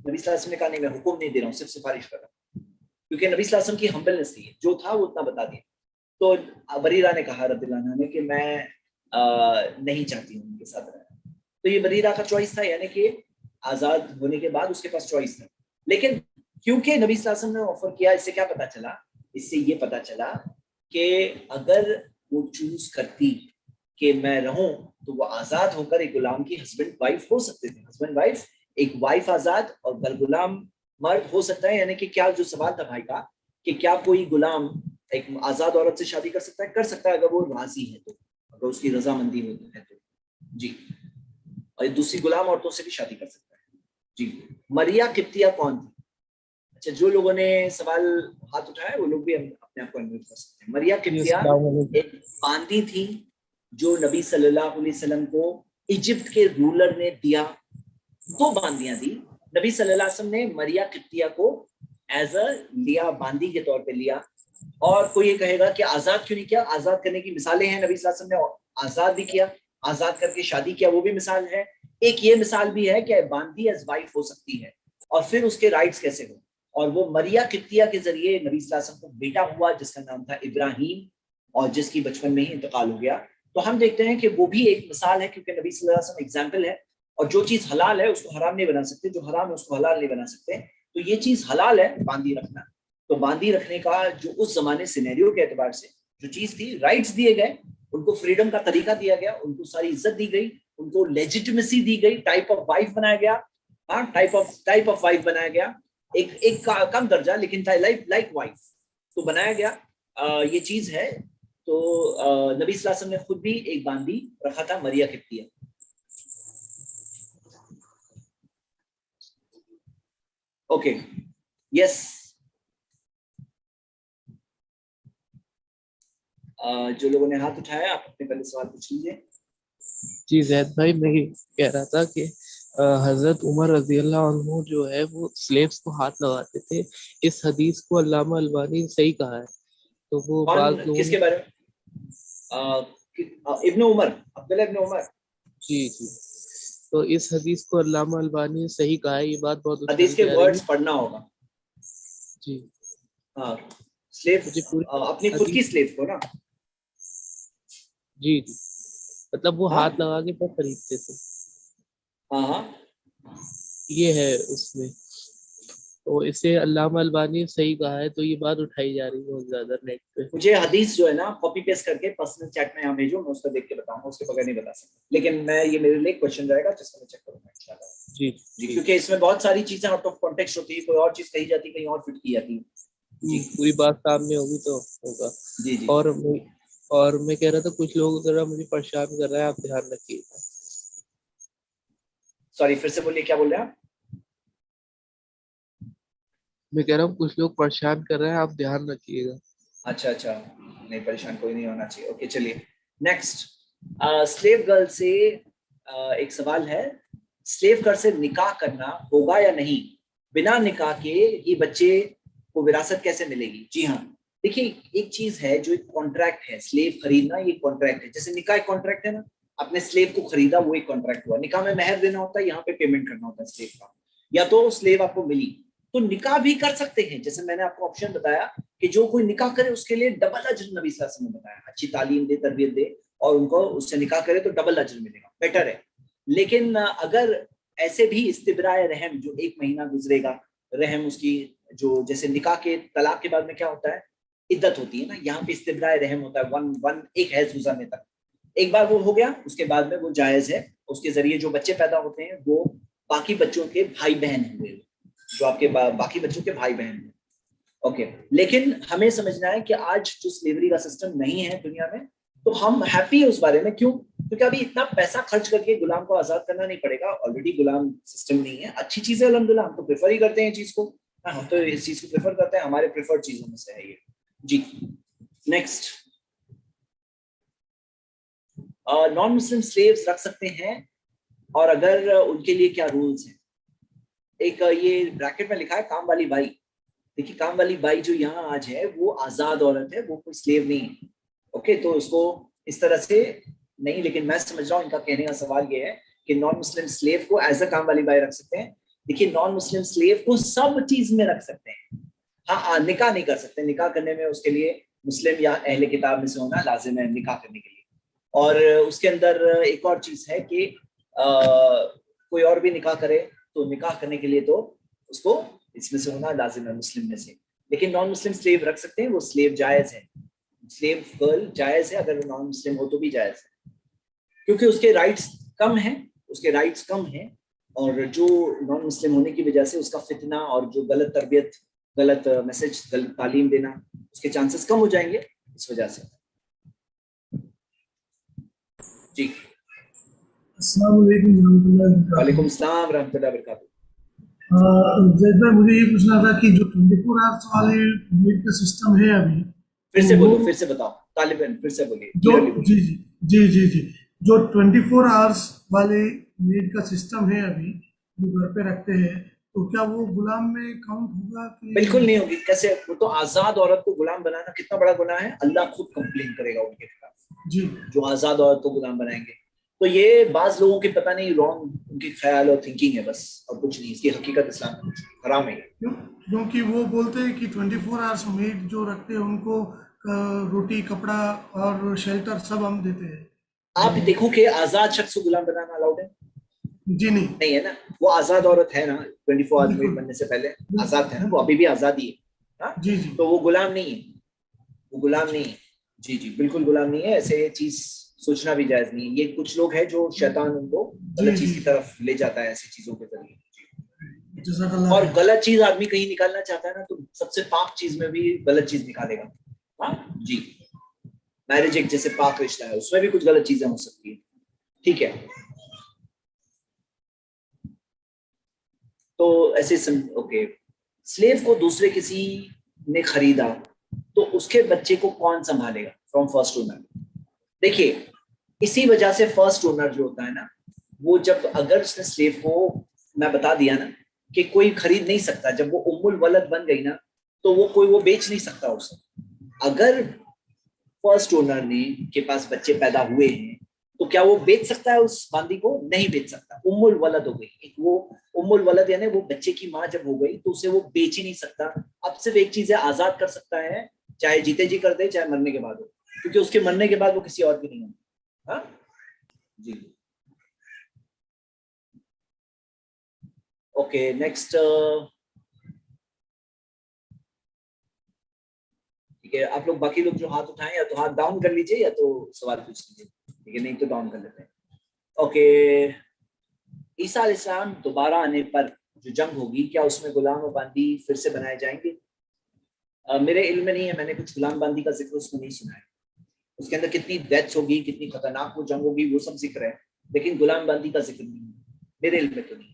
S2: नबी सल्लल्लाहु अलैहि वसल्लम ने कहा नहीं, मैं हुक्म नहीं दे रहा हूँ, सिर्फ सिफारिश कर रहा हूँ, क्योंकि नबी सल्लल्लाहु अलैहि वसल्लम की हम्बलनेस थी, जो था वो उतना बता दिया। तो बरीरा ने कहा रज़ियल्लाहु अन्हा ने कि मैं नहीं चाहती हूँ उनके साथ रहना। तो ये बरीरा का चॉइस था, यानी कि आजाद होने के बाद उसके पास चॉइस था। लेकिन क्योंकि नबी सल्लल्लाहु अलैहि वसल्लम ने ऑफर किया, इससे क्या पता चला? इससे ये पता चला कि अगर वो चूज करती कि मैं रहूं तो वो आजाद होकर एक गुलाम की हस्बैंड वाइफ हो सकते थे। हस्बैंड वाइफ, एक वाइफ आजाद और गुलाम मर्द हो सकता है। यानी कि क्या जो सवाल था भाई का कि क्या कोई गुलाम एक आजाद औरत से शादी कर सकता है? कर सकता है अगर वो राजी है तो, अगर उसकी रजामंदी है तो। जी, और दूसरी गुलाम औरतों से भी शादी कर सकता है। जी, मरिया किप्तिया कौन थी? अच्छा, जो लोगों ने सवाल हाथ उठाया वो लोग भी अपने आप को अनम्यूट कर सकते हैं। मरिया किप्तिया एक बांदी थी जो नबी सल्लल्लाहु अलैहि वसल्लम को इजिप्ट के रूलर ने दिया। दो बांदियां दी नबी सल्लल्लाहु अलैहि वसल्लम ने। मरिया किप्तिया को एज अ लिया, बांदी के तौर पे लिया। और कोई ये कहेगा कि आजाद क्यों नहीं किया? आजाद करने की मिसालें हैं, नबी सल्लल्लाहु अलैहि वसल्लम ने आजाद भी किया, आजाद करके शादी किया, वो भी मिसाल है। एक ये मिसाल भी है कि बांदी एज वाइफ हो सकती है, और फिर उसके राइट्स कैसे हो। और वो मरिया किप्तिया के जरिए नबी सल्लल्लाहु अलैहि वसल्लम को बेटा हुआ जिसका नाम था इब्राहिम, और जिसकी बचपन में ही इंतकाल हो गया। तो हम देखते हैं कि वो भी एक मिसाल है, क्योंकि नबी सल्लल्लाहु अलैहि वसल्लम एग्जाम्पल है। और जो चीज हलाल है उसको हराम नहीं बना सकते, जो हराम है उसको हलाल नहीं बना सकते। तो ये चीज हलाल है बांदी रखना। तो बांदी रखने का जो उस जमाने सिनेरियो के एतबार से जो चीज थी, राइट्स दिए गए उनको, फ्रीडम का तरीका दिया गया, उनको सारी इज्जत दी गई, उनको लेजिटिमेसी दी गई, टाइप ऑफ वाइफ बनाया गया। हाँ, टाइप ऑफ वाइफ बनाया गया, एक कम दर्जा लेकिन लाइक वाइफ तो बनाया गया। ये चीज है। तो नबी सल्लल्लाहु अलैहि वसल्लम ने खुद भी एक बांदी रखा था, मरिया किप्तिया। ओके, यस, जो लोगों ने हाथ उठाया आप अपने पहले सवाल पूछ लीजिए।
S3: जी जैद भाई, मैं ये कह रहा था कि हजरत उमर रजीअल्लाहु अन्हु जो है वो स्लेव्स को हाथ लगाते थे। इस हदीस को अल्लामा अलबानी ने सही कहा है। तो वो बात
S2: कौन,
S3: लोगों
S2: किसके
S3: ने,
S2: बारे में? इब्न उमर, अब्दुल्लाह इब्न उमर।
S3: जी जी, तो इस हदीस को अल्लामा अलबानी ने सही कहा है। ये बात बहुत
S2: हदीस
S3: उछल
S2: के
S3: के आ रही है।
S2: वर्ड्स पढ़ना होगा।
S3: जी,
S2: हाँ, स्लेव
S3: मुझे पूरी
S2: अपनी खुद की स्लेव को ना?
S3: जी जी, मतलब वो
S2: हाँ
S3: हाथ लगा के तब खरीदते थे,
S2: हाँ हाँ।
S3: ये है उसमें। तो इसे अल्लामा अलबानी ने सही कहा है, तो ये बात उठाई जा रही है बहुत ज्यादा नेट पे।
S2: मुझे हदीस जो है ना कॉपी पेस्ट करके पर्सनल चैट में यहाँ भेजो, मैं उसको देख के बताऊंगा, उसके बगैर नहीं बता सकता। लेकिन मैं ये मेरे लिए क्वेश्चन रहेगा जिसको मैं चेक करूंगा इंशाल्लाह।
S3: जी
S2: जी, क्योंकि इसमें बहुत सारी चीजें आउट ऑफ कॉन्टेक्स्ट होती है, कोई और चीज कही जाती है, कहीं और फिट की जाती है। जी
S3: पूरी बात सामने होगी तो होगा।
S2: जी जी।
S3: और मैं कह रहा था कुछ लोग जरा मुझे परेशान कर रहे हैं, आप ध्यान रखिएगा।
S2: सॉरी, फिर से बोलिए, क्या बोल रहे हैं आप?
S3: मैं कह रहा हूँ कुछ लोग परेशान कर रहे हैं, आप ध्यान रखिएगा।
S2: अच्छा अच्छा, नहीं परेशान कोई नहीं होना चाहिए। ओके चलिए नेक्स्ट। स्लेव गर्ल से एक सवाल है, स्लेव गर्ल से निकाह करना होगा या नहीं? बिना निकाह के ये बच्चे को विरासत कैसे मिलेगी? जी हाँ, देखिए एक चीज है जो एक कॉन्ट्रैक्ट है, स्लेव खरीदना ये कॉन्ट्रैक्ट है। जैसे निकाह एक कॉन्ट्रैक्ट है ना, आपने स्लेव को खरीदा, वो एक कॉन्ट्रैक्ट हुआ। निकाह में मेहर देना होता है, यहाँ पे पेमेंट करना होता है स्लेव का, या तो स्लेव आपको मिली तो निकाह भी कर सकते हैं। जैसे मैंने आपको ऑप्शन बताया कि जो कोई निकाह करे उसके लिए डबल अजर, नबी सल्लल्लाहु अलैहि वसल्लम ने बताया, अच्छी तालीम दे, तरबियत दे और उनको उससे निकाह करे तो डबल अजर मिलेगा, बेटर है। लेकिन अगर ऐसे भी इस्तिब्राए रहम, जो 1 महीना गुजरेगा रहम उसकी, जो जैसे निकाह के तलाक के बाद में क्या होता है, इद्दत होती है ना, यहाँ पे इस्तिब्राए रहम होता है, वन वन एक हैज गुजरने तक। एक बार वो हो गया उसके बाद में वो जायज है, उसके जरिए जो बच्चे पैदा होते हैं वो बाकी बच्चों के भाई बहन हुए, जो आपके बाकी बच्चों के भाई बहन हैं। ओके, लेकिन हमें समझना है कि आज जो स्लेवरी का सिस्टम नहीं है दुनिया में, तो हम हैप्पी है उस बारे में। क्यों? क्योंकि अभी इतना पैसा खर्च करके गुलाम को आजाद करना नहीं पड़ेगा, ऑलरेडी गुलाम सिस्टम नहीं है। अच्छी चीज है अल्हम्दुलिल्लाह, हम तो प्रेफर ही करते हैं चीज को। हाँ, हम तो इस चीज को प्रेफर करते हैं, हमारे प्रेफर्ड चीजों में से है ये। जी नेक्स्ट। नॉन मुस्लिम स्लेव्स रख सकते हैं, और अगर उनके लिए क्या रूल्स हैं? एक ये ब्रैकेट में लिखा है काम वाली बाई। देखिए काम वाली बाई जो यहाँ आज है वो आजाद औरत है, वो कोई स्लेव नहीं है। ओके, तो उसको इस तरह से नहीं, लेकिन मैं समझ रहा हूँ इनका कहने का सवाल ये है कि नॉन मुस्लिम स्लेव को एज अ काम वाली बाई रख सकते हैं। देखिए नॉन मुस्लिम स्लेव को सब चीज में रख सकते हैं, हाँ निकाह नहीं कर सकते। निकाह करने में उसके लिए मुस्लिम या अहले किताब में से होना लाजिम है निकाह करने के लिए। और उसके अंदर एक और चीज है कि कोई और भी निकाह करे तो निकाह करने के लिए तो उसको इसमें से होना लाजिम है, मुस्लिम में से। लेकिन नॉन मुस्लिम स्लेव रख सकते हैं, वो स्लेव जायज है, स्लेव गर्ल जायज है, अगर वो नॉन मुस्लिम हो तो भी जायज है, क्योंकि उसके राइट्स कम हैं, उसके राइट्स कम हैं। और जो नॉन मुस्लिम होने की वजह से उसका फितना और जो गलत तरबियत, गलत मैसेज, गलत तालीम देना, उसके चांसेस कम हो जाएंगे इस वजह से। जी
S4: अस्सलाम वालेकुम रहमतुल्लाहि व
S2: वालेकुम
S4: बरकातुहू।
S2: सलाम रहमतुल्लाहि व बरकातुहू।
S4: जैद भाई, मुझे ये पूछना था कि जो 24 आवर्स वाले मीट का सिस्टम है अभी,
S2: फिर
S4: तो
S2: से
S4: वो
S2: बोलो, फिर से बताओ तालिबान, फिर से बोलिए,
S4: जो
S2: क्लियरली
S4: जी
S2: बोलिए।
S4: जी जी जी जी जो 24 आवर्स वाले मीट का सिस्टम है अभी, जो घर पे रखते हैं, तो क्या वो गुलाम में काउंट होगा
S2: बिल्कुल
S4: कि?
S2: नहीं होगी, कैसे? वो तो आजाद औरत को गुलाम बनाना कितना बड़ा गुनाह है, अल्लाह खुद कंप्लेन करेगा उनके खिलाफ,
S4: जी
S2: जो आजाद औरत को गुलाम बनाएंगे। तो ये बाज लोगों के पता नहीं रॉन्ग उनके ख्याल और थिंकिंग है बस, और कुछ नहीं, इसकी हकीकत इस्लाम में कुछ हराम है।
S4: क्योंकि वो बोलते हैं कि 24 आवर्स मीट जो रखते हैं उनको रोटी, कपड़ा और शेल्टर सब हम देते हैं।
S2: आप
S4: तो
S2: देखो कि आजाद शख्स को गुलाम बनाना अलाउड है?
S4: जी नहीं,
S2: नहीं है ना, वो आजाद औरत है ना, 24 आवर्स मेड
S4: बिल्कुल
S2: बनने से पहले
S4: बिल्कुल
S2: आजाद है ना, वो अभी भी आजादी है। हाँ,
S4: जी जी।
S2: तो वो गुलाम नहीं है, वो गुलाम
S4: अच्छा,
S2: नहीं है। जी जी, बिल्कुल गुलाम नहीं है, ऐसे चीज सोचना भी जायज नहीं है। ये कुछ लोग हैं जो शैतान उनको
S4: जी
S2: गलत चीज
S4: जी
S2: की
S4: जी,
S2: तरफ ले जाता है ऐसी चीजों के जरिए।
S4: जज़ाकल्लाह
S2: और
S4: खैर।
S2: गलत चीज आदमी कहीं निकालना चाहता है ना, तो सबसे पाक चीज में भी गलत चीज निकालेगा। हाँ जी, मैरिज एक जैसे पाक रिश्ता है, उसमें भी कुछ गलत चीजें हो सकती है। ठीक है, तो ऐसे ओके, स्लेव को दूसरे किसी ने खरीदा तो उसके बच्चे को कौन संभालेगा फ्रॉम फर्स्ट ओनर? देखिए इसी वजह से फर्स्ट ओनर जो होता है ना, वो जब अगर उसने स्लेव को, मैं बता दिया ना कि कोई खरीद नहीं सकता, जब वो उम्मुल वलद बन गई ना, तो वो कोई वो बेच नहीं सकता उसे। अगर फर्स्ट ओनर ने के पास बच्चे पैदा हुए हैं तो क्या वो बेच सकता है उस बांदी को? नहीं बेच सकता, उम्मुल वलद हो गई एक वो, उम्मुल वलद यानी वो बच्चे की माँ जब हो गई तो उसे वो बेच ही नहीं सकता। अब सिर्फ एक चीज है, आजाद कर सकता है, चाहे जीते जी कर दे चाहे मरने के बाद हो, क्योंकि उसके मरने के बाद वो किसी और की नहीं होगी। हाँ जी, ओके नेक्स्ट। ठीक है, आप लोग बाकी लोग जो हाथ उठाएं या तो हाथ डाउन कर लीजिए या तो सवाल पूछ लीजिए, ठीक है, नहीं तो डाउन कर लेते हैं। ओके, ईसा अलैहिस्सलाम दोबारा आने पर जो जंग होगी, क्या उसमें गुलाम और बांदी फिर से बनाए जाएंगे? मेरे इल्म में नहीं है, मैंने कुछ गुलाम बांदी का जिक्र उसमें नहीं सुना है। उसके अंदर कितनी डेथ्स होगी, कितनी खतरनाक वो जंग होगी, वो सब जिक्र है, लेकिन गुलाम बांदी का जिक्र नहीं है, मेरे इल्म में तो नहीं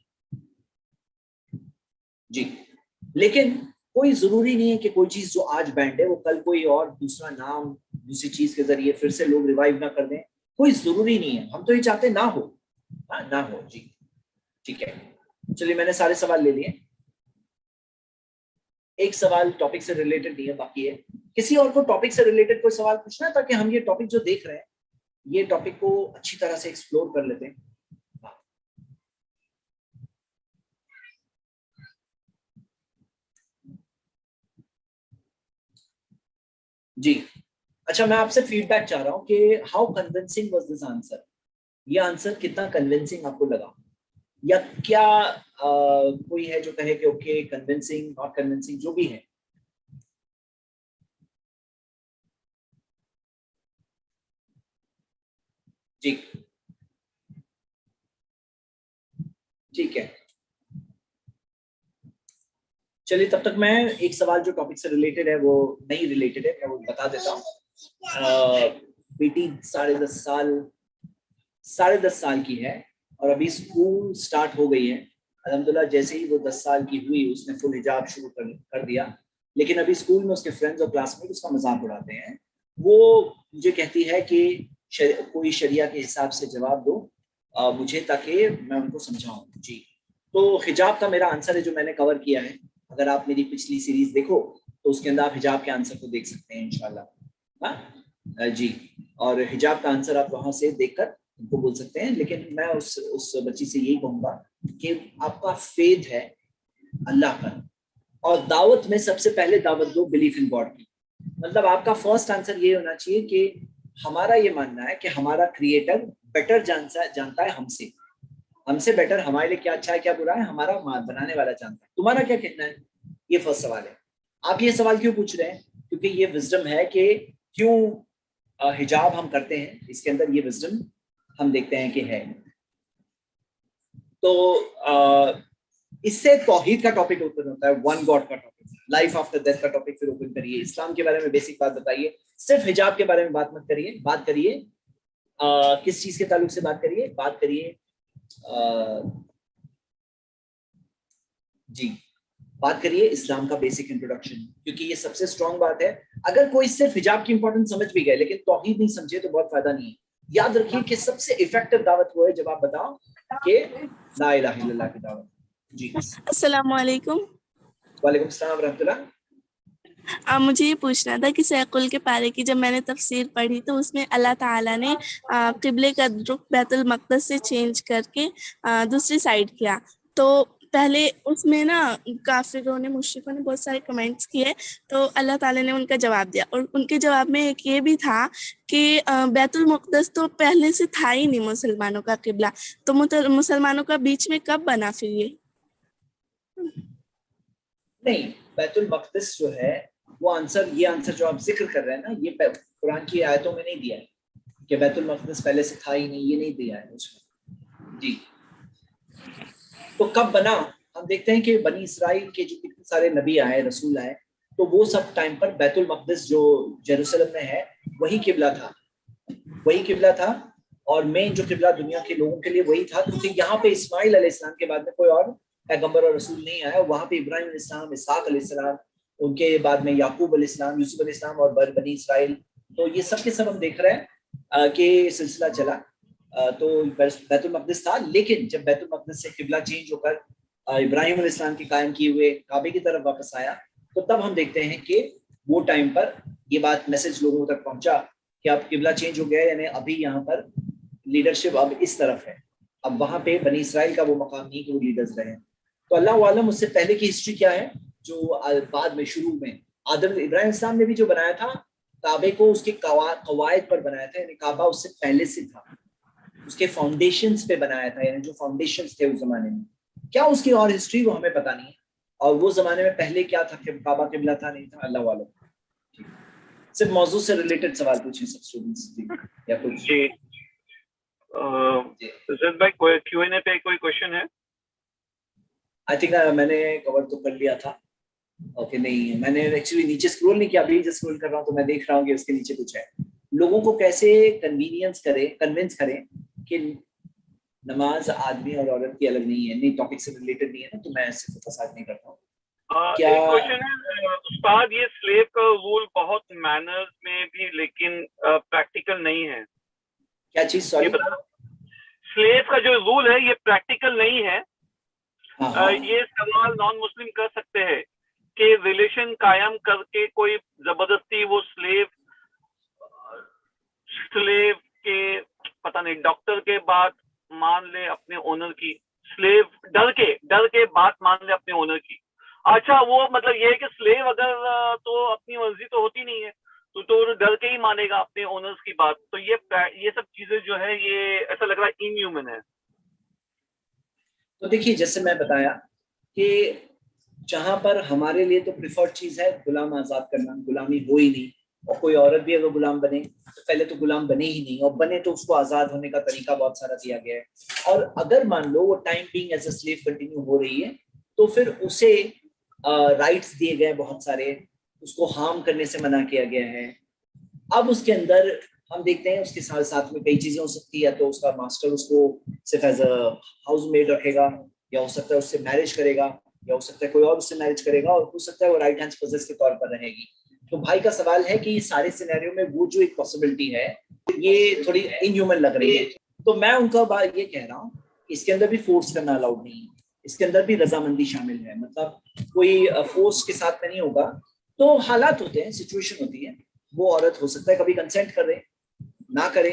S2: जी। लेकिन कोई जरूरी नहीं है कि कोई चीज जो आज बैंड है वो कल कोई और दूसरा नाम दूसरी चीज के जरिए फिर से लोग रिवाइव ना कर दें, कोई जरूरी नहीं है। हम तो ये चाहते ना हो, हाँ ना हो जी, ठीक है। चलिए, मैंने सारे सवाल ले लिए। एक सवाल टॉपिक से रिलेटेड नहीं है, बाकी है किसी और को टॉपिक से रिलेटेड कोई सवाल पूछना है, ताकि हम ये टॉपिक जो देख रहे हैं ये टॉपिक को अच्छी तरह से एक्सप्लोर कर लेते हैं। जी, अच्छा, मैं आपसे फीडबैक चाह रहा हूँ कि how convincing was this answer, ये आंसर कितना कन्विंसिंग आपको लगा, या क्या कोई है जो कहे कि ओके कन्विंसिंग नॉट कन्विंसिंग, जो भी है। जी ठीक है, चलिए तब तक मैं एक सवाल जो टॉपिक से रिलेटेड है वो नहीं रिलेटेड है, मैं वो बता देता हूँ। बेटी 10.5 साल की है और अभी स्कूल स्टार्ट हो गई है। अल्हम्दुलिल्लाह जैसे ही वो 10 साल की हुई उसने फुल हिजाब शुरू कर दिया, लेकिन अभी स्कूल में उसके फ्रेंड्स और क्लासमेट उसका मजाक उड़ाते हैं। वो मुझे कहती है कि कोई शरिया के हिसाब से जवाब दो मुझे, ताकि मैं उनको समझाऊं। जी, तो हिजाब का मेरा आंसर है जो मैंने कवर किया है। अगर आप मेरी पिछली सीरीज देखो तो उसके अंदर आप हिजाब के आंसर को देख सकते हैं इंशाल्लाह। हाँ जी, और हिजाब का आंसर आप वहां से देखकर उनको बोल सकते हैं। लेकिन मैं उस बच्ची से यही कहूंगा कि आपका फेथ है अल्लाह पर, और दावत में सबसे पहले दावत दो बिलीफ इन गॉड की। मतलब आपका फर्स्ट आंसर ये होना चाहिए कि हमारा ये मानना है कि हमारा क्रिएटर बेटर जानता है हमसे बेटर हमारे लिए क्या अच्छा है क्या बुरा है हमारा बनाने वाला जानता है। तुम्हारा क्या कहना है? ये फर्स्ट सवाल है। आप ये सवाल क्यों पूछ रहे हैं? क्योंकि ये विजडम है कि क्यों हिजाब हम करते हैं, इसके अंदर ये विजडम हम देखते हैं कि है। तो इससे तौहीद का टॉपिक ओपन होता है, वन गॉड का टॉपिक, लाइफ आफ्टर डेथ का टॉपिक फिर ओपन करिए, इस्लाम के बारे में बेसिक बात बताइए, सिर्फ हिजाब के बारे में बात मत करिए, बात करिए किस चीज के ताल्लुक से बात करिए, बात करिए जी, बात करिए इस्लाम का बेसिक इंट्रोडक्शन, क्योंकि ये सबसे स्ट्रॉन्ग बात है। अगर कोई सिर्फ हिजाब की इंपॉर्टेंस समझ भी गए लेकिन तौहीद नहीं समझे तो बहुत फायदा नहीं है। याद रखिए कि सबसे इफेक्टिव दावत वो है जब आप बताओ कि ला इलाहा इल्लल्लाह की दावत। जी,
S5: अस्सलाम वालेकुम।
S2: वालेकुम सलाम रहमतुल्लाह।
S5: मुझे ये पूछना था कि सैकुल के पारे की जब मैंने तफसीर पढ़ी तो उसमें अल्लाह ताला ने किबले का रुख बैतुल मक़दस से चेंज करके दूसरी साइड किया। तो पहले उसमें ना काफिरों ने मुश्रिकों ने बहुत सारे कमेंट्स किए, तो अल्लाह ताला ने उनका जवाब दिया, और उनके जवाब में एक ये भी था कि बैतुल मक़दस तो पहले से था ही नहीं मुसलमानों का किबला, तो मुसलमानों का बीच में कब बना फिर ये?
S2: नहीं, बैतुल मक़दस जो है वो आंसर, ये आंसर जो आप जिक्र कर रहे हैं ना, ये कुरान की आयतों में नहीं दिया है कि बैतुल मक़दस पहले से था ही नहीं, ये नहीं दिया है उसमें। जी, तो कब बना? हम देखते हैं कि बनी इसराइल के जो कितने सारे नबी आए, रसूल आए, तो वो सब टाइम पर बैतुल मक़दस जो जेरूसलम में है वही किबला था, और मेन जो किबला दुनिया के लोगों के लिए वही था, क्योंकि यहाँ पे इस्माइल अलैहिस्सलाम के बाद में कोई और पैगंबर और रसूल नहीं आया। वहां पे इब्राहिम अलैहिस्सलाम, इसहाक अलैहिस्सलाम, उनके बाद में याकूब अलैहिस्सलाम, यूसुफ अलैहिस्सलाम और बनी इसराइल, तो ये सब के सब हम देख रहे हैं कि सिलसिला चला। तो बैतुल मक़दस था, लेकिन जब बैतुल मक़दस से किबला चेंज होकर इब्राहिम अलैहिस्सलाम के कायम किए हुए काबे की तरफ वापस आया, तो तब हम देखते हैं कि वो टाइम पर ये बात मैसेज लोगों तक पहुंचा कि अब किबला चेंज हो गया, यानी अभी यहाँ पर लीडरशिप अब इस तरफ है। अब वहां पे बनी इसराइल का वो मकाम नहीं कि वो लीडर्स रहे। तो अल्लाह आलम उससे पहले की हिस्ट्री क्या है जो बाद में शुरू में आदम इब्राहिम इस्लाम ने भी जो बनाया था काबे को उसके कवायद पर बनाया था, यानी काबा उससे पहले से था, उसके फाउंडेशंस पे बनाया था, यानी जो फाउंडेशंस थे उस जमाने में। क्या उसकी और हिस्ट्री वो हमें पता नहीं है, और वो जमाने में पहले क्या था, कि काबा किबला था नहीं था, अल्लाह वाला। सिर्फ मौजू से रिलेटेड सवाल पूछें सब स्टूडेंट्स या कुछ
S6: जी। ज़ैद भाई कोई Q&A पे कोई क्वेश्चन है?
S2: आई थिंक मैंने कवर तो कर लिया था। ओके नहीं, मैंने एक्चुअली नीचे स्क्रॉल नहीं किया, अभी जस्ट स्क्रॉल कर रहा हूँ तो मैं देख रहा हूँ कि उसके नीचे कुछ है। लोगों को कैसे कन्विंस करें कि नमाज आदमी और औरत की अलग नहीं है, नहीं टॉपिक से रिलेटेड नहीं है ना, तो मैं इससे फोकस आज नहीं करता हूँ। क्या
S6: एक क्वेश्चन है उस्ताद, ये स्लेव का रूल बहुत मैनर्स में भी लेकिन प्रैक्टिकल नहीं है।
S2: क्या चीज? सॉरी,
S6: स्लेव का जो रूल है ये प्रैक्टिकल नहीं है।
S2: हाँ।
S6: ये सवाल नॉन मुस्लिम कर सकते हैं कि रिलेशन कायम करके कोई जबरदस्ती वो स्लेव के पता नहीं डॉक्टर के बात मान ले अपने ओनर की, स्लेव डर के बात मान ले अपने ओनर की। अच्छा, वो मतलब ये है कि स्लेव अगर तो अपनी मर्जी तो होती नहीं है, तो डर के ही मानेगा अपने ओनर्स की बात। तो ये सब चीजें जो है ये ऐसा लग रहा है इनह्यूमन है।
S2: तो देखिए, जैसे मैं बताया कि जहां पर हमारे लिए तो प्रिफर्ड चीज है गुलाम आजाद करना, गुलामी हो ही नहीं, और कोई औरत भी अगर गुलाम बने तो पहले तो गुलाम बने ही नहीं, और बने तो उसको आजाद होने का तरीका बहुत सारा दिया गया है। और अगर मान लो वो time being as a slave continue हो रही है, तो फिर उसे राइट्स दिए गए बहुत सारे, उसको हार्म करने से मना किया गया है। अब उसके अंदर हम देखते हैं उसके साथ साथ में कई चीजें हो सकती है, या तो उसका मास्टर उसको सिर्फ एज अ हाउस मेड रखेगा, या हो सकता है उससे मैरिज करेगा, या हो सकता है कोई और उससे मैरिज करेगा, और हो सकता है वो राइट हैंड पोजेस के तौर पर रहेगी। तो भाई का सवाल है कि ये सारे सिनेरियो में वो जो एक पॉसिबिलिटी है ये थोड़ी इनह्यूमन लग रही है। तो मैं उनका बात ये कह रहा हूँ, इसके अंदर भी फोर्स करना अलाउड नहीं है, इसके अंदर भी रजामंदी शामिल है, मतलब कोई फोर्स के साथ में नहीं होगा। तो हालात होते हैं, सिचुएशन होती है, वो औरत हो सकता है कभी कंसेंट करे ना करे,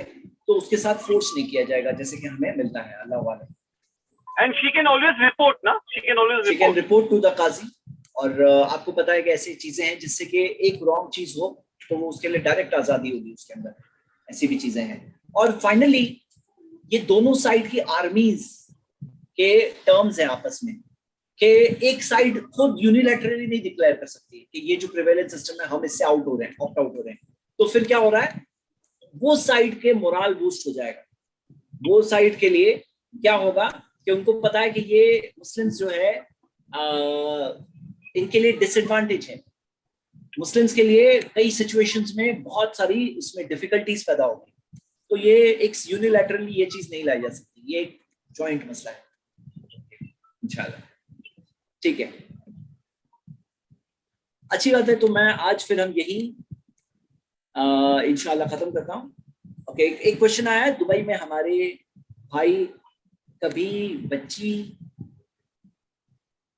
S2: तो उसके साथ फोर्स नहीं किया जाएगा, जैसे कि हमें मिलता है अल्लाह वाला।
S6: And she can always report ना, she can
S2: report to the qazi. और आपको पता है कि ऐसी चीजें हैं जिससे कि एक रॉन्ग चीज हो तो वो उसके लिए डायरेक्ट आजादी होगी उसके अंदर, ऐसी भी चीजें हैं। और फाइनली ये दोनों साइड की आर्मीज के टर्म्स हैं आपस में, कि एक साइड खुद यूनिलैटरली नहीं डिक्लेयर कर सकती कि ये जो प्रिवेलेंस सिस्टम है हम इससे आउट हो रहे हैं, ऑप्ट आउट हो रहे हैं। तो फिर क्या हो रहा है, वो साइड के मोरल बूस्ट हो जाएगा। वो साइड के लिए क्या होगा कि उनको पता है कि ये मुस्लिम्स जो है इनके लिए डिसएडवांटेज है, मुस्लिम्स के लिए कई सिचुएशंस में बहुत सारी इसमें डिफिकल्टीज पैदा होगी। तो ये एक यूनिलैटरली ये चीज नहीं लाई जा सकती, ये एक जॉइंट मसला है इंशाल्लाह। ठीक है, अच्छी बात है। तो मैं आज फिर हम यही इंशाल्लाह खत्म करता हूँ। ओके, एक क्वेश्चन आया है, दुबई में हमारे भाई कभी बच्ची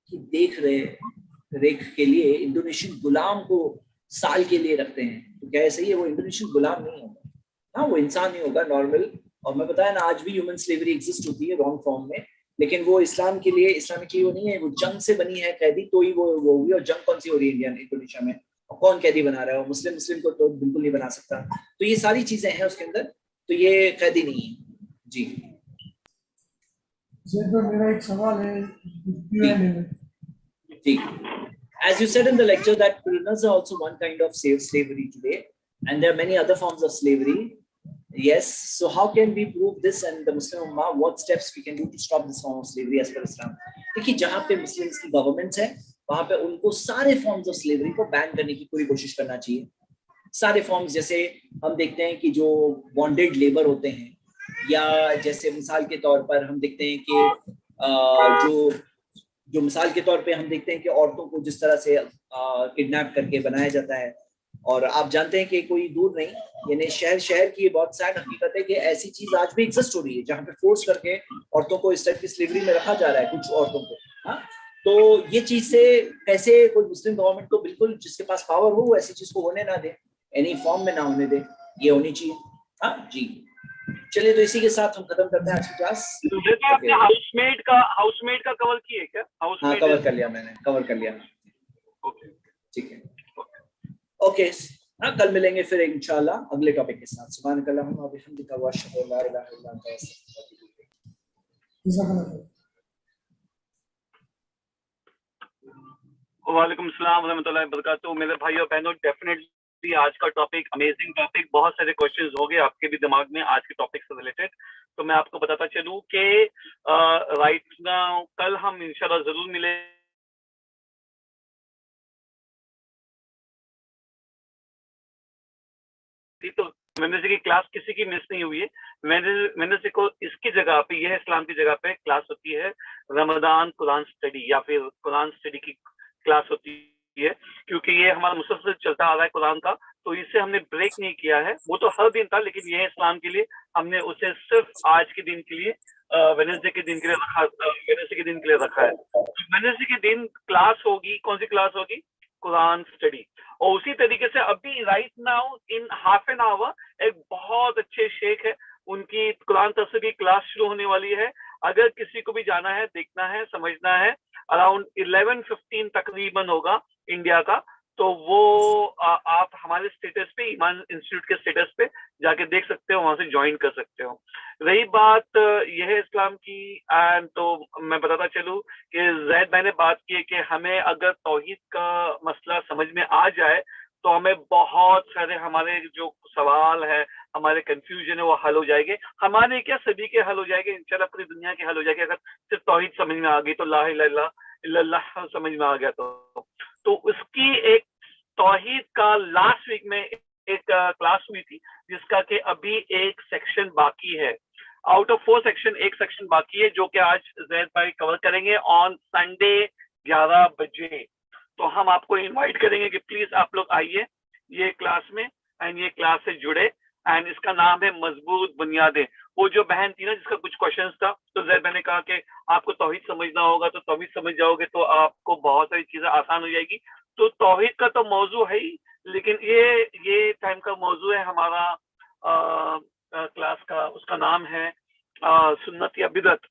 S2: की देख रेख के लिए इंडोनेशियन गुलाम को साल के लिए रखते हैं, तो क्या ऐसा ही है? वो इंडोनेशियन गुलाम नहीं होगा, हाँ वो इंसान नहीं होगा, नॉर्मल। और मैं बताया ना, आज भी ह्यूमन स्लेवरी एग्जिस्ट होती है रॉन्ग फॉर्म में, लेकिन वो इस्लाम के लिए, इस्लामिक की वो नहीं है, वो जंग से बनी है कैदी, तो ही वो हुई। और जंग कौन सी हो रही है इंडोनेशिया में, और कौन कैदी बना रहा है? वो मुस्लिम को तो बिल्कुल नहीं बना सकता। तो ये सारी चीजें हैं उसके अंदर, तो ये कैदी नहीं है जी।
S4: मेरा एक सवाल है
S2: ठीक। As you said in the lecture that prisoners are also one kind of slavery today, and there are many other forms of slavery. Yes. So how can we prove this and the Muslim Ummah? What steps we can do to stop this form of slavery as per Islam? देखिए, जहाँ पे Muslims की governments है वहाँ पे उनको सारे forms of slavery को बैन करने की पूरी कोशिश करना चाहिए। सारे फॉर्म्स, जैसे हम देखते हैं कि जो बॉन्डेड लेबर होते हैं, या जैसे मिसाल के तौर पर हम देखते हैं कि जो मिसाल के तौर पे हम देखते हैं कि औरतों को जिस तरह से किडनैप करके बनाया जाता है। और आप जानते हैं कि कोई दूर नहीं, यानी शहर की बहुत सैड हकीकत है कि ऐसी चीज आज भी एग्जिस्ट हो रही है जहाँ पे फोर्स करके औरतों को इस टाइप की स्लेवरी में रखा जा रहा है, कुछ औरतों को। हाँ, तो ये चीज से कैसे कोई मुस्लिम गवर्नमेंट को, बिल्कुल जिसके पास पावर हो वो ऐसी चीज को होने ना दे, एनी फॉर्म में ना होने दे, ये होनी चाहिए। हाँ जी, चलिए तो इसी के साथ हम खत्म करते हैं आज की क्लास।
S6: आपने हाउसमेड का कवर किए क्या?
S2: हाँ, कवर कर लिया मैंने, कवर कर लिया।
S6: ओके,
S2: ठीक है। ओके, हाँ, कल मिलेंगे फिर इंशाल्लाह अगले टॉपिक के साथ। सुभानक अल्लाहुम्मा व बिहम्दिका व अशहदु अन ला इलाहा इल्ला अंता अस्तगफिरुका व अतूबु इलैक।
S4: जज़ाकल्लाह खैर।
S6: वालेकुम सलाम रहमतुल्लाहि व बरकातहू। मेरे भाई और बहनों, डेफिनेटली आज का टॉपिक अमेजिंग टॉपिक, बहुत सारे क्वेश्चंस हो गए आपके भी दिमाग में आज के टॉपिक से रिलेटेड। तो मैं आपको बताता चलूं कि राइट नाउ कल हम इंशाल्लाह जरूर मिले। तो वेडनेसडे की क्लास किसी की मिस नहीं हुई है। वेडनेसडे को इसकी जगह पे, यह इस्लाम की जगह पे क्लास होती है रमजान कुरान स्टडी या फिर कुरान स्टडी की क्लास होती है, क्योंकि ये हमारा मुसलसल चलता आ रहा है कुरान का, तो इसे हमने ब्रेक नहीं किया है। वो तो हर दिन था, लेकिन यह इस्लाम के लिए हमने उसे सिर्फ आज के दिन के लिए वेडनेसडे के दिन के लिए रखा, वेडनेसडे के दिन के लिए रखा है। वेडनेसडे के दिन क्लास होगी, कौन सी क्लास होगी? कुरान स्टडी। और उसी तरीके से अभी right now in half an hour एक बहुत अच्छे शेख है, उनकी कुरान तफसीर की क्लास शुरू होने वाली है। अगर किसी को भी जाना है, देखना है, समझना है, अराउंड 11:15 तकरीबन होगा इंडिया का, तो वो आप हमारे स्टेटस पे, ईमान इंस्टीट्यूट के स्टेटस पे जाके देख सकते हो, वहां से ज्वाइन कर सकते हो। रही बात यह है इस्लाम की, एंड तो मैं बताता चलूं कि जैद भाई ने बात की है कि हमें अगर तौहीद का मसला समझ में आ जाए तो हमें बहुत सारे हमारे जो सवाल है, हमारे कंफ्यूजन है, वो हल हो जाएंगे। हमारे क्या, सभी के हल हो जाएंगे इंशाल्लाह, पूरी दुनिया के हल हो जाएंगे अगर सिर्फ तौहीद समझ में आ गई तो, ला इलाहा इल्लल्लाह समझ में आ गया तो उसकी एक तौहीद का लास्ट वीक में एक क्लास हुई थी, जिसका कि अभी एक सेक्शन बाकी है। आउट ऑफ 4 सेक्शन एक सेक्शन बाकी है, जो कि आज जैद भाई कवर करेंगे ऑन संडे 11 बजे। तो हम आपको इनवाइट करेंगे कि प्लीज आप लोग आइए ये क्लास में, एंड ये क्लास से जुड़े। एंड इसका नाम है मजबूत बुनियादें। वो जो बहन थी ना जिसका कुछ क्वेश्चन था, तो जैद भाई ने कहा कि आपको तौहीद समझना होगा, तो तौहीद समझ जाओगे तो आपको बहुत सारी चीजें आसान हो जाएगी। तो तौहीद का तो मौजू है ही, लेकिन ये टाइम का मौजू है हमारा क्लास का, उसका नाम है सुन्नत या बिदअत।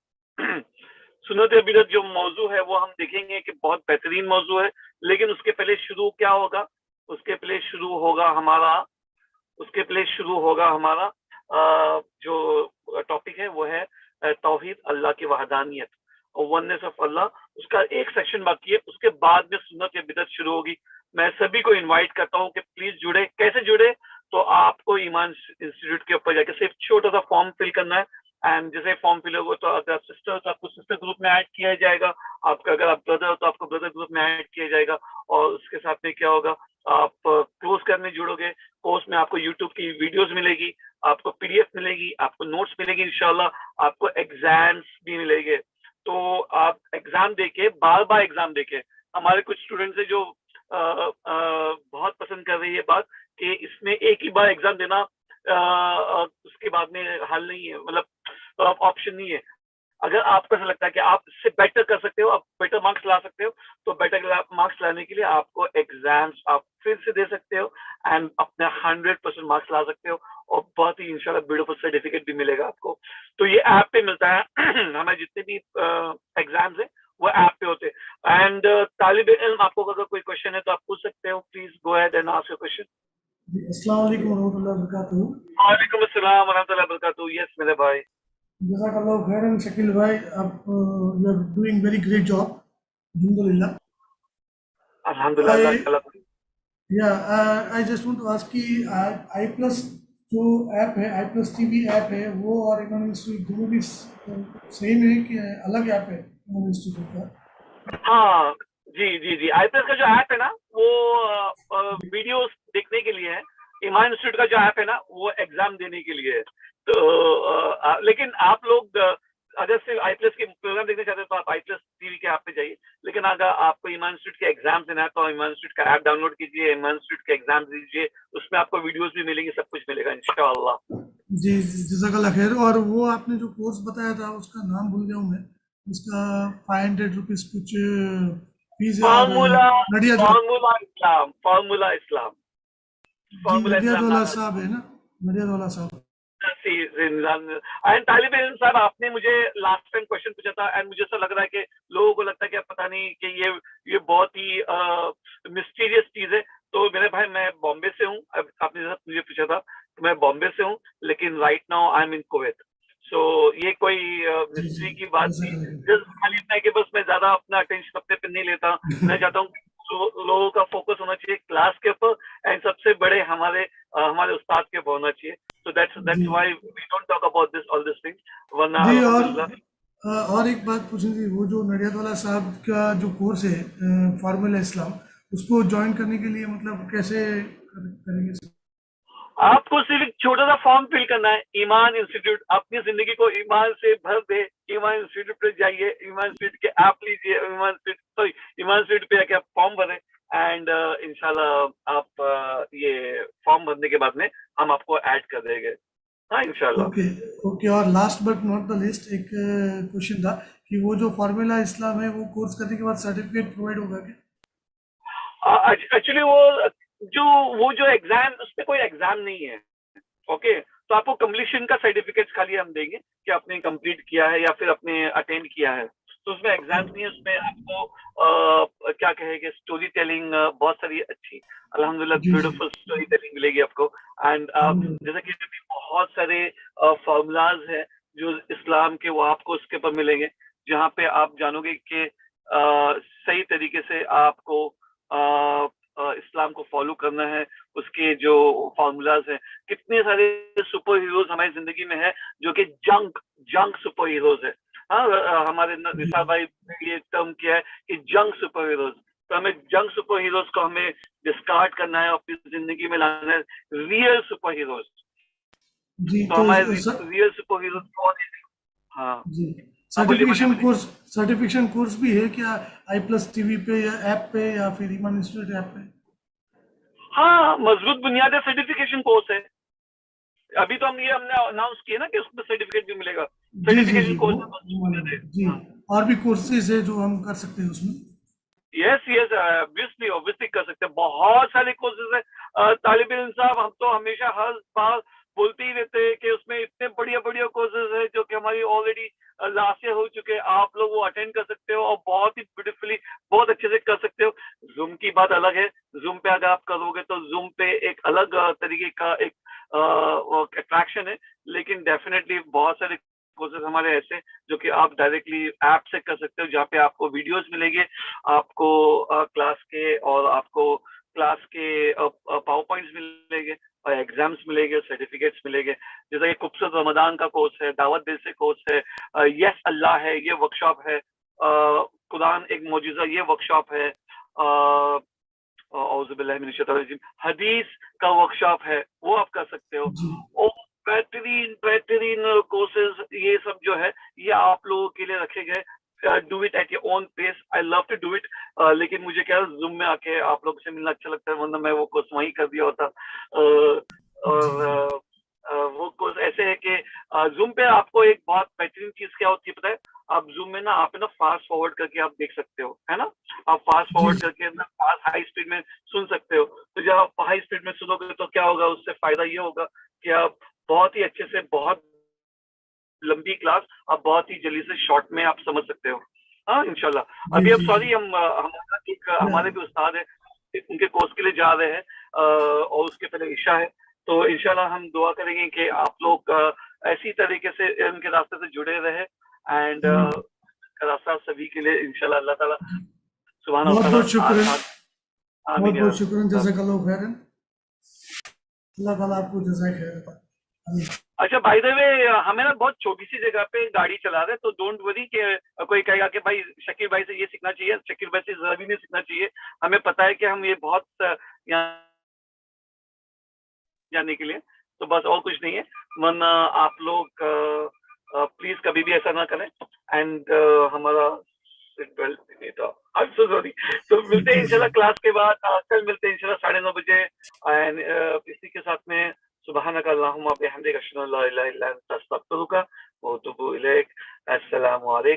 S6: सुन्नत या बिदअत जो मौजू है वो हम देखेंगे कि बहुत बेहतरीन मौजू है, लेकिन उसके पहले शुरू क्या होगा? उसके पहले शुरू होगा हमारा जो टॉपिक है वो है तौहीद, अल्लाह की वहदानियत और वननेस ऑफ अल्लाह। उसका एक सेक्शन बाकी है, उसके बाद में सुन्नत या बिदअत शुरू होगी। मैं सभी को इनवाइट करता हूँ कि प्लीज जुड़े। कैसे जुड़े? तो आपको ईमान इंस्टीट्यूट के ऊपर जाके सिर्फ छोटा सा फॉर्म फिल करना है, एंड जैसे फॉर्म फिल होगा तो अगर आप सिस्टर हो तो आपको सिस्टर ग्रुप में ऐड किया जाएगा, आपका अगर आप ब्रदर हो तो आपको ब्रदर ग्रुप में ऐड किया जाएगा। और उसके साथ में क्या होगा, आप क्लोज करने जुड़ोगे। कोर्स में आपको यूट्यूब की वीडियोस मिलेगी, आपको पीडीएफ मिलेगी, आपको नोट्स मिलेगी, इंशाल्लाह आपको एग्जाम्स भी मिलेंगे। तो आप एग्जाम देके, बार बार एग्जाम देके, हमारे कुछ स्टूडेंट्स है जो बहुत पसंद कर रही है बात कि इसमें एक ही बार एग्जाम देना उसके बाद में हल नहीं है, मतलब ऑप्शन नहीं है। अगर आपको ऐसा लगता है कि आप इससे बेटर कर सकते हो, आप बेटर मार्क्स ला सकते हो, तो बेटर मार्क्स लाने के लिए आपको एग्जाम्स आप फिर से दे सकते हो एंड अपने 100% मार्क्स ला सकते हो, और बहुत ही इंशाल्लाह ब्यूटीफुल सर्टिफिकेट भी मिलेगा आपको। तो ये ऐप पे मिलता है। हमारे जितने भी एग्जाम्स है वो ऐप पे होते हैं। एंड तालिब इल्म, आपको अगर कोई क्वेश्चन है तो आप पूछ सकते हो। Please go ahead and ask your question.
S4: अस्सलाम वालेकुम वरहमतुल्लाहि वबरकातुहू।
S6: वालेकुम अस्सलाम वरहमतुल्लाहि वबरकातुहू। यस मेरे भाई,
S4: जज़ाकल्लाहु खैरन शकील भाई, आप you are doing very great job, अल्हम्दुलिल्लाह।
S6: अल्हम्दुलिल्लाह।
S4: I just want to ask कि आई प्लस जो ऐप है, आई प्लस टीवी ऐप है, वो और इमाम इंस्टीट्यूट दोनों भी सेम है कि अलग ऐप है इमाम इंस्टीट्यूट का?
S6: हाँ जी, आईपीएस का जो ऐप है ना वो वीडियोस देखने के लिए है। ईमान इंस्टीट्यूट का जो ऐप है ना वो एग्जाम देने के लिए है। तो लेकिन आप लोग अगर सिर्फ आईपीएस के प्रोग्राम देखना चाहते हो तो आप आईपीएस टीवी के ऐप पे जाइए, लेकिन अगर आपको ईमान इंस्टीट्यूट के एग्जाम देना है तो ईमान इंस्टीट्यूट का ऐप डाउनलोड कीजिए, ईमान इंस्टीट्यूट के एग्जाम दीजिए, उसमें आपको वीडियोस भी मिलेंगे, सब कुछ मिलेगा इंशाअल्लाह।
S4: जी जज़ाकल्लाह खैर। और वो आपने जो कोर्स बताया था उसका नाम भूल गया हूँ मैं, उसका 500 रुपीज़ कुछ फीस है, और
S6: फॉर्मूला
S4: नडियाद
S6: इस्लाम
S4: वाला साहब है ना, नडियाद वाला साहब।
S6: एंड तालिब इल्म साहब, आपने मुझे लास्ट टाइम क्वेश्चन पूछा था एंड मुझे ऐसा लग रहा है कि लोगों को लगता है कि पता नहीं कि ये बहुत ही मिस्टीरियस चीज है। तो मेरे भाई मैं बॉम्बे से हूँ, अब आपने जैसा मुझे पूछा था, तो मैं बॉम्बे से हूँ, लेकिन right now I am in Kuwait. So ये कोई
S4: जी
S6: मिस्ट्री
S4: जी
S6: की बात
S4: जैसा
S6: नहीं,
S4: करेंगे।
S6: जस्ट खाली इतना है कि बस मैं ज्यादा अपना अटेंशन अपने पे नहीं लेता। मैं चाहता हूँ लोगों का फोकस होना चाहिए क्लास के ऊपर, एंड सबसे बड़े हमारे उस्ताद के ऊपर होना चाहिए। सो
S4: जी
S6: that's why we don't talk about this all this things, वरना
S4: जी
S6: अल्हम्दुलिल्लाह।
S4: और एक बात पूछनी थी, वो जो नडियाद वाला साहब का जो कोर्स है फार्मूला इस्लाम, उसको ज्वाइन करने के लिए मतलब कैसे करेंगे?
S6: आपको सिर्फ एक छोटा सा फॉर्म फिल करना है, ईमान इंस्टीट्यूट, अपनी जिंदगी को ईमान से भर दे, ईमान इंस्टीट्यूट पे जाइए, ईमान इंस्टीट्यूट के ऐप लीजिए, ईमान इंस्टीट्यूट पे आके आप फॉर्म भरें, एंड इंशाल्लाह आप ये फॉर्म भरने के बाद में हम आपको ऐड कर देंगे। हाँ इंशाल्लाह।
S4: Okay okay. और last but not the list, एक क्वेश्चन था कि वो जो फार्मूला इस्लाम है वो कोर्स करने के बाद सर्टिफिकेट प्रोवाइड होगा क्या?
S6: एक्चुअली वो जो एग्जाम, उसमें कोई एग्जाम नहीं है। ओके, तो आपको कंप्लीशन का सर्टिफिकेट खाली हम देंगे कि आपने कंप्लीट किया है या फिर आपने अटेंड किया है। तो उसमें एग्जाम्स नहीं है, उसमें आपको क्या कहेंगे, स्टोरी टेलिंग बहुत सारी अच्छी, अल्हम्दुलिल्लाह
S4: जी जी
S6: ब्यूटीफुल स्टोरी टेलिंग मिलेगी आपको। एंड
S4: अलहमदुलिल्लाह।
S6: जैसे कि अभी बहुत सारे फॉर्मूलाज हैं जो इस्लाम के, वो आपको उसके ऊपर मिलेंगे, जहाँ पे आप जानोगे कि सही तरीके से आपको इस्लाम को फॉलो करना है। उसके जो फॉर्मूलाज हैं, कितने सारे सुपर हीरोज हमारी जिंदगी में है जो कि जंक जंक सुपर हीरोज है। हाँ, हमारे
S4: जी
S6: निसार भाई ने ये टर्म किया है कि जंक सुपर हीरोज। तो हमें जंक सुपर हीरोज को हमें डिस्कार्ड करना है, अपनी जिंदगी में लाना है रियल सुपर हीरोज।
S4: जी
S6: तो
S4: तो
S6: हमारे
S4: स-
S6: रियल सुपर हीरोज कौन है? हाँ
S4: जी
S6: हाँ, बोलिए बोलिए बोलिए।
S4: सर्टिफिकेशन कोर्स भी है क्या? आई प्लस टीवी पे या ऐप पे या फिर ईमान इंस्टीट्यूट ऐप पे?
S6: हाँ, मजबूत बुनियाद सर्टिफिकेशन कोर्स है। अभी तो हमने अनाउंस किया ना कि उसमें सर्टिफिकेट भी मिलेगा।
S4: जी जी
S6: सर्टिफिकेशन
S4: जी
S6: कोर्स है, मजबूत बुनियाद है।
S4: जी।
S6: हाँ।
S4: और भी कोर्सेज है जो हम कर सकते हैं उसमें?
S6: यस यस, ऑब्वियसली ऑब्वियसली कर सकते हैं, बहुत सारे कोर्सेज है। तालिब इल्म साहब, हम तो हमेशा हर बार बोलते ही रहते हैं कि उसमें इतने बढ़िया बढ़िया कोर्सेज है जो कि हमारी ऑलरेडी लास्ट ईयर हो चुके हैं। आप लोग वो अटेंड कर सकते हो और बहुत ही ब्यूटीफुली, बहुत अच्छे से कर सकते हो। जूम की बात अलग है, जूम पे अगर आप करोगे तो जूम पे एक अलग तरीके का एक अट्रैक्शन है, लेकिन डेफिनेटली बहुत सारे कोर्सेज हमारे ऐसे जो कि आप डायरेक्टली ऐप से कर सकते हो, जहाँ पे आपको वीडियोस मिलेंगे, आपको क्लास के, और आपको क्लास के पावर पॉइंट्स मिलेंगे, और एग्जाम्स मिलेंगे, सर्टिफिकेट्स मिलेंगे। जैसे कि खूबसूरत रमदान का कोर्स है, दावत दिल से कोर्स है, यस अल्लाह है ये वर्कशॉप है, कुरान एक मौजूजा ये वर्कशॉप है, औज़ुबिल्लाहि मिनश शैतानिर रजीम, हदीस का वर्कशॉप है, वो आप कर सकते हो।
S4: जी
S6: और बेहतरीन बेहतरीन कोर्सेज ये सब जो है, ये आप लोगों के लिए रखे गए। Do it at your own pace, I love to do it, लेकिन मुझे क्या जूम में आके आप लोगों से मिलना अच्छा लगता है, वरना मैं वो कोर्स वहीं कर दिया होता।
S4: जी
S6: और वो कोर्स ऐसे है कि जूम पे आपको एक बहुत बेहतरीन चीज क्या होती है पता है? आप जूम में ना, आप ना फास्ट फॉरवर्ड करके आप देख सकते हो, है ना? आप फास्ट
S4: जी
S6: फॉरवर्ड करके ना फास्ट हाई स्पीड में सुन सकते हो। तो जब आप हाई स्पीड में सुनोगे तो क्या होगा, उससे फायदा ये होगा कि आप बहुत ही अच्छे से, बहुत लंबी क्लास आप बहुत ही जल्दी से शॉर्ट में आप समझ सकते हो। हाँ इंशाल्लाह।
S4: जी
S6: अभी अब
S4: जी जी
S6: सॉरी, हमारा एक
S4: या
S6: हमारे भी उस्ताद है, उनके कोर्स के लिए जा रहे हैं, और उसके पहले ईशा है। तो इंशाल्लाह हम दुआ करेंगे कि आप लोग ऐसी तरीके से इनके रास्ते से जुड़े रहे, एंड
S4: आमीन।
S6: रास्ता सभी के लिए इंशाल्लाह अल्लाह ताला सुभान
S4: बहुत
S6: ताला
S4: बहुत शुक्रिया,
S6: आसान।
S4: बहुत
S6: आमीन या
S4: बहुत
S6: रब।
S4: शुक्रिया, जज़ाकल्लाहु खैरन। अल्लाह ताला आपको जज़ाए खैर अता। आमीन।
S6: अच्छा, बाय द वे, हमें ना बहुत छोटी सी जगह पे गाड़ी चला रहे हैं, तो डोंट वरी कि कोई कहेगा कि भाई शकील भाई से ये सीखना चाहिए, शकील भाई से जरा भी नहीं सीखना चाहिए। हमें पता है कि हम ये बहुत यहाँ जाने के लिए, तो बस और कुछ नहीं है। वरना आप लोग प्लीज कभी भी ऐसा ना करें। एंड हमारा सीट बेल्ट नहीं था, आई एम सो सॉरी। तो मिलते हैं
S4: जी जी
S6: इंशाल्लाह क्लास के बाद, कल मिलते हैं इंशाल्लाह 9:30 बजे। एंड इसी के साथ में सुबहानक अल्लाहुम्मा बिहम्दिक अशहदु अन ला इलाहा इल्ला अंता अस्तगफिरुका व अतूबु इलैक। अस्सलामु अलैकुम।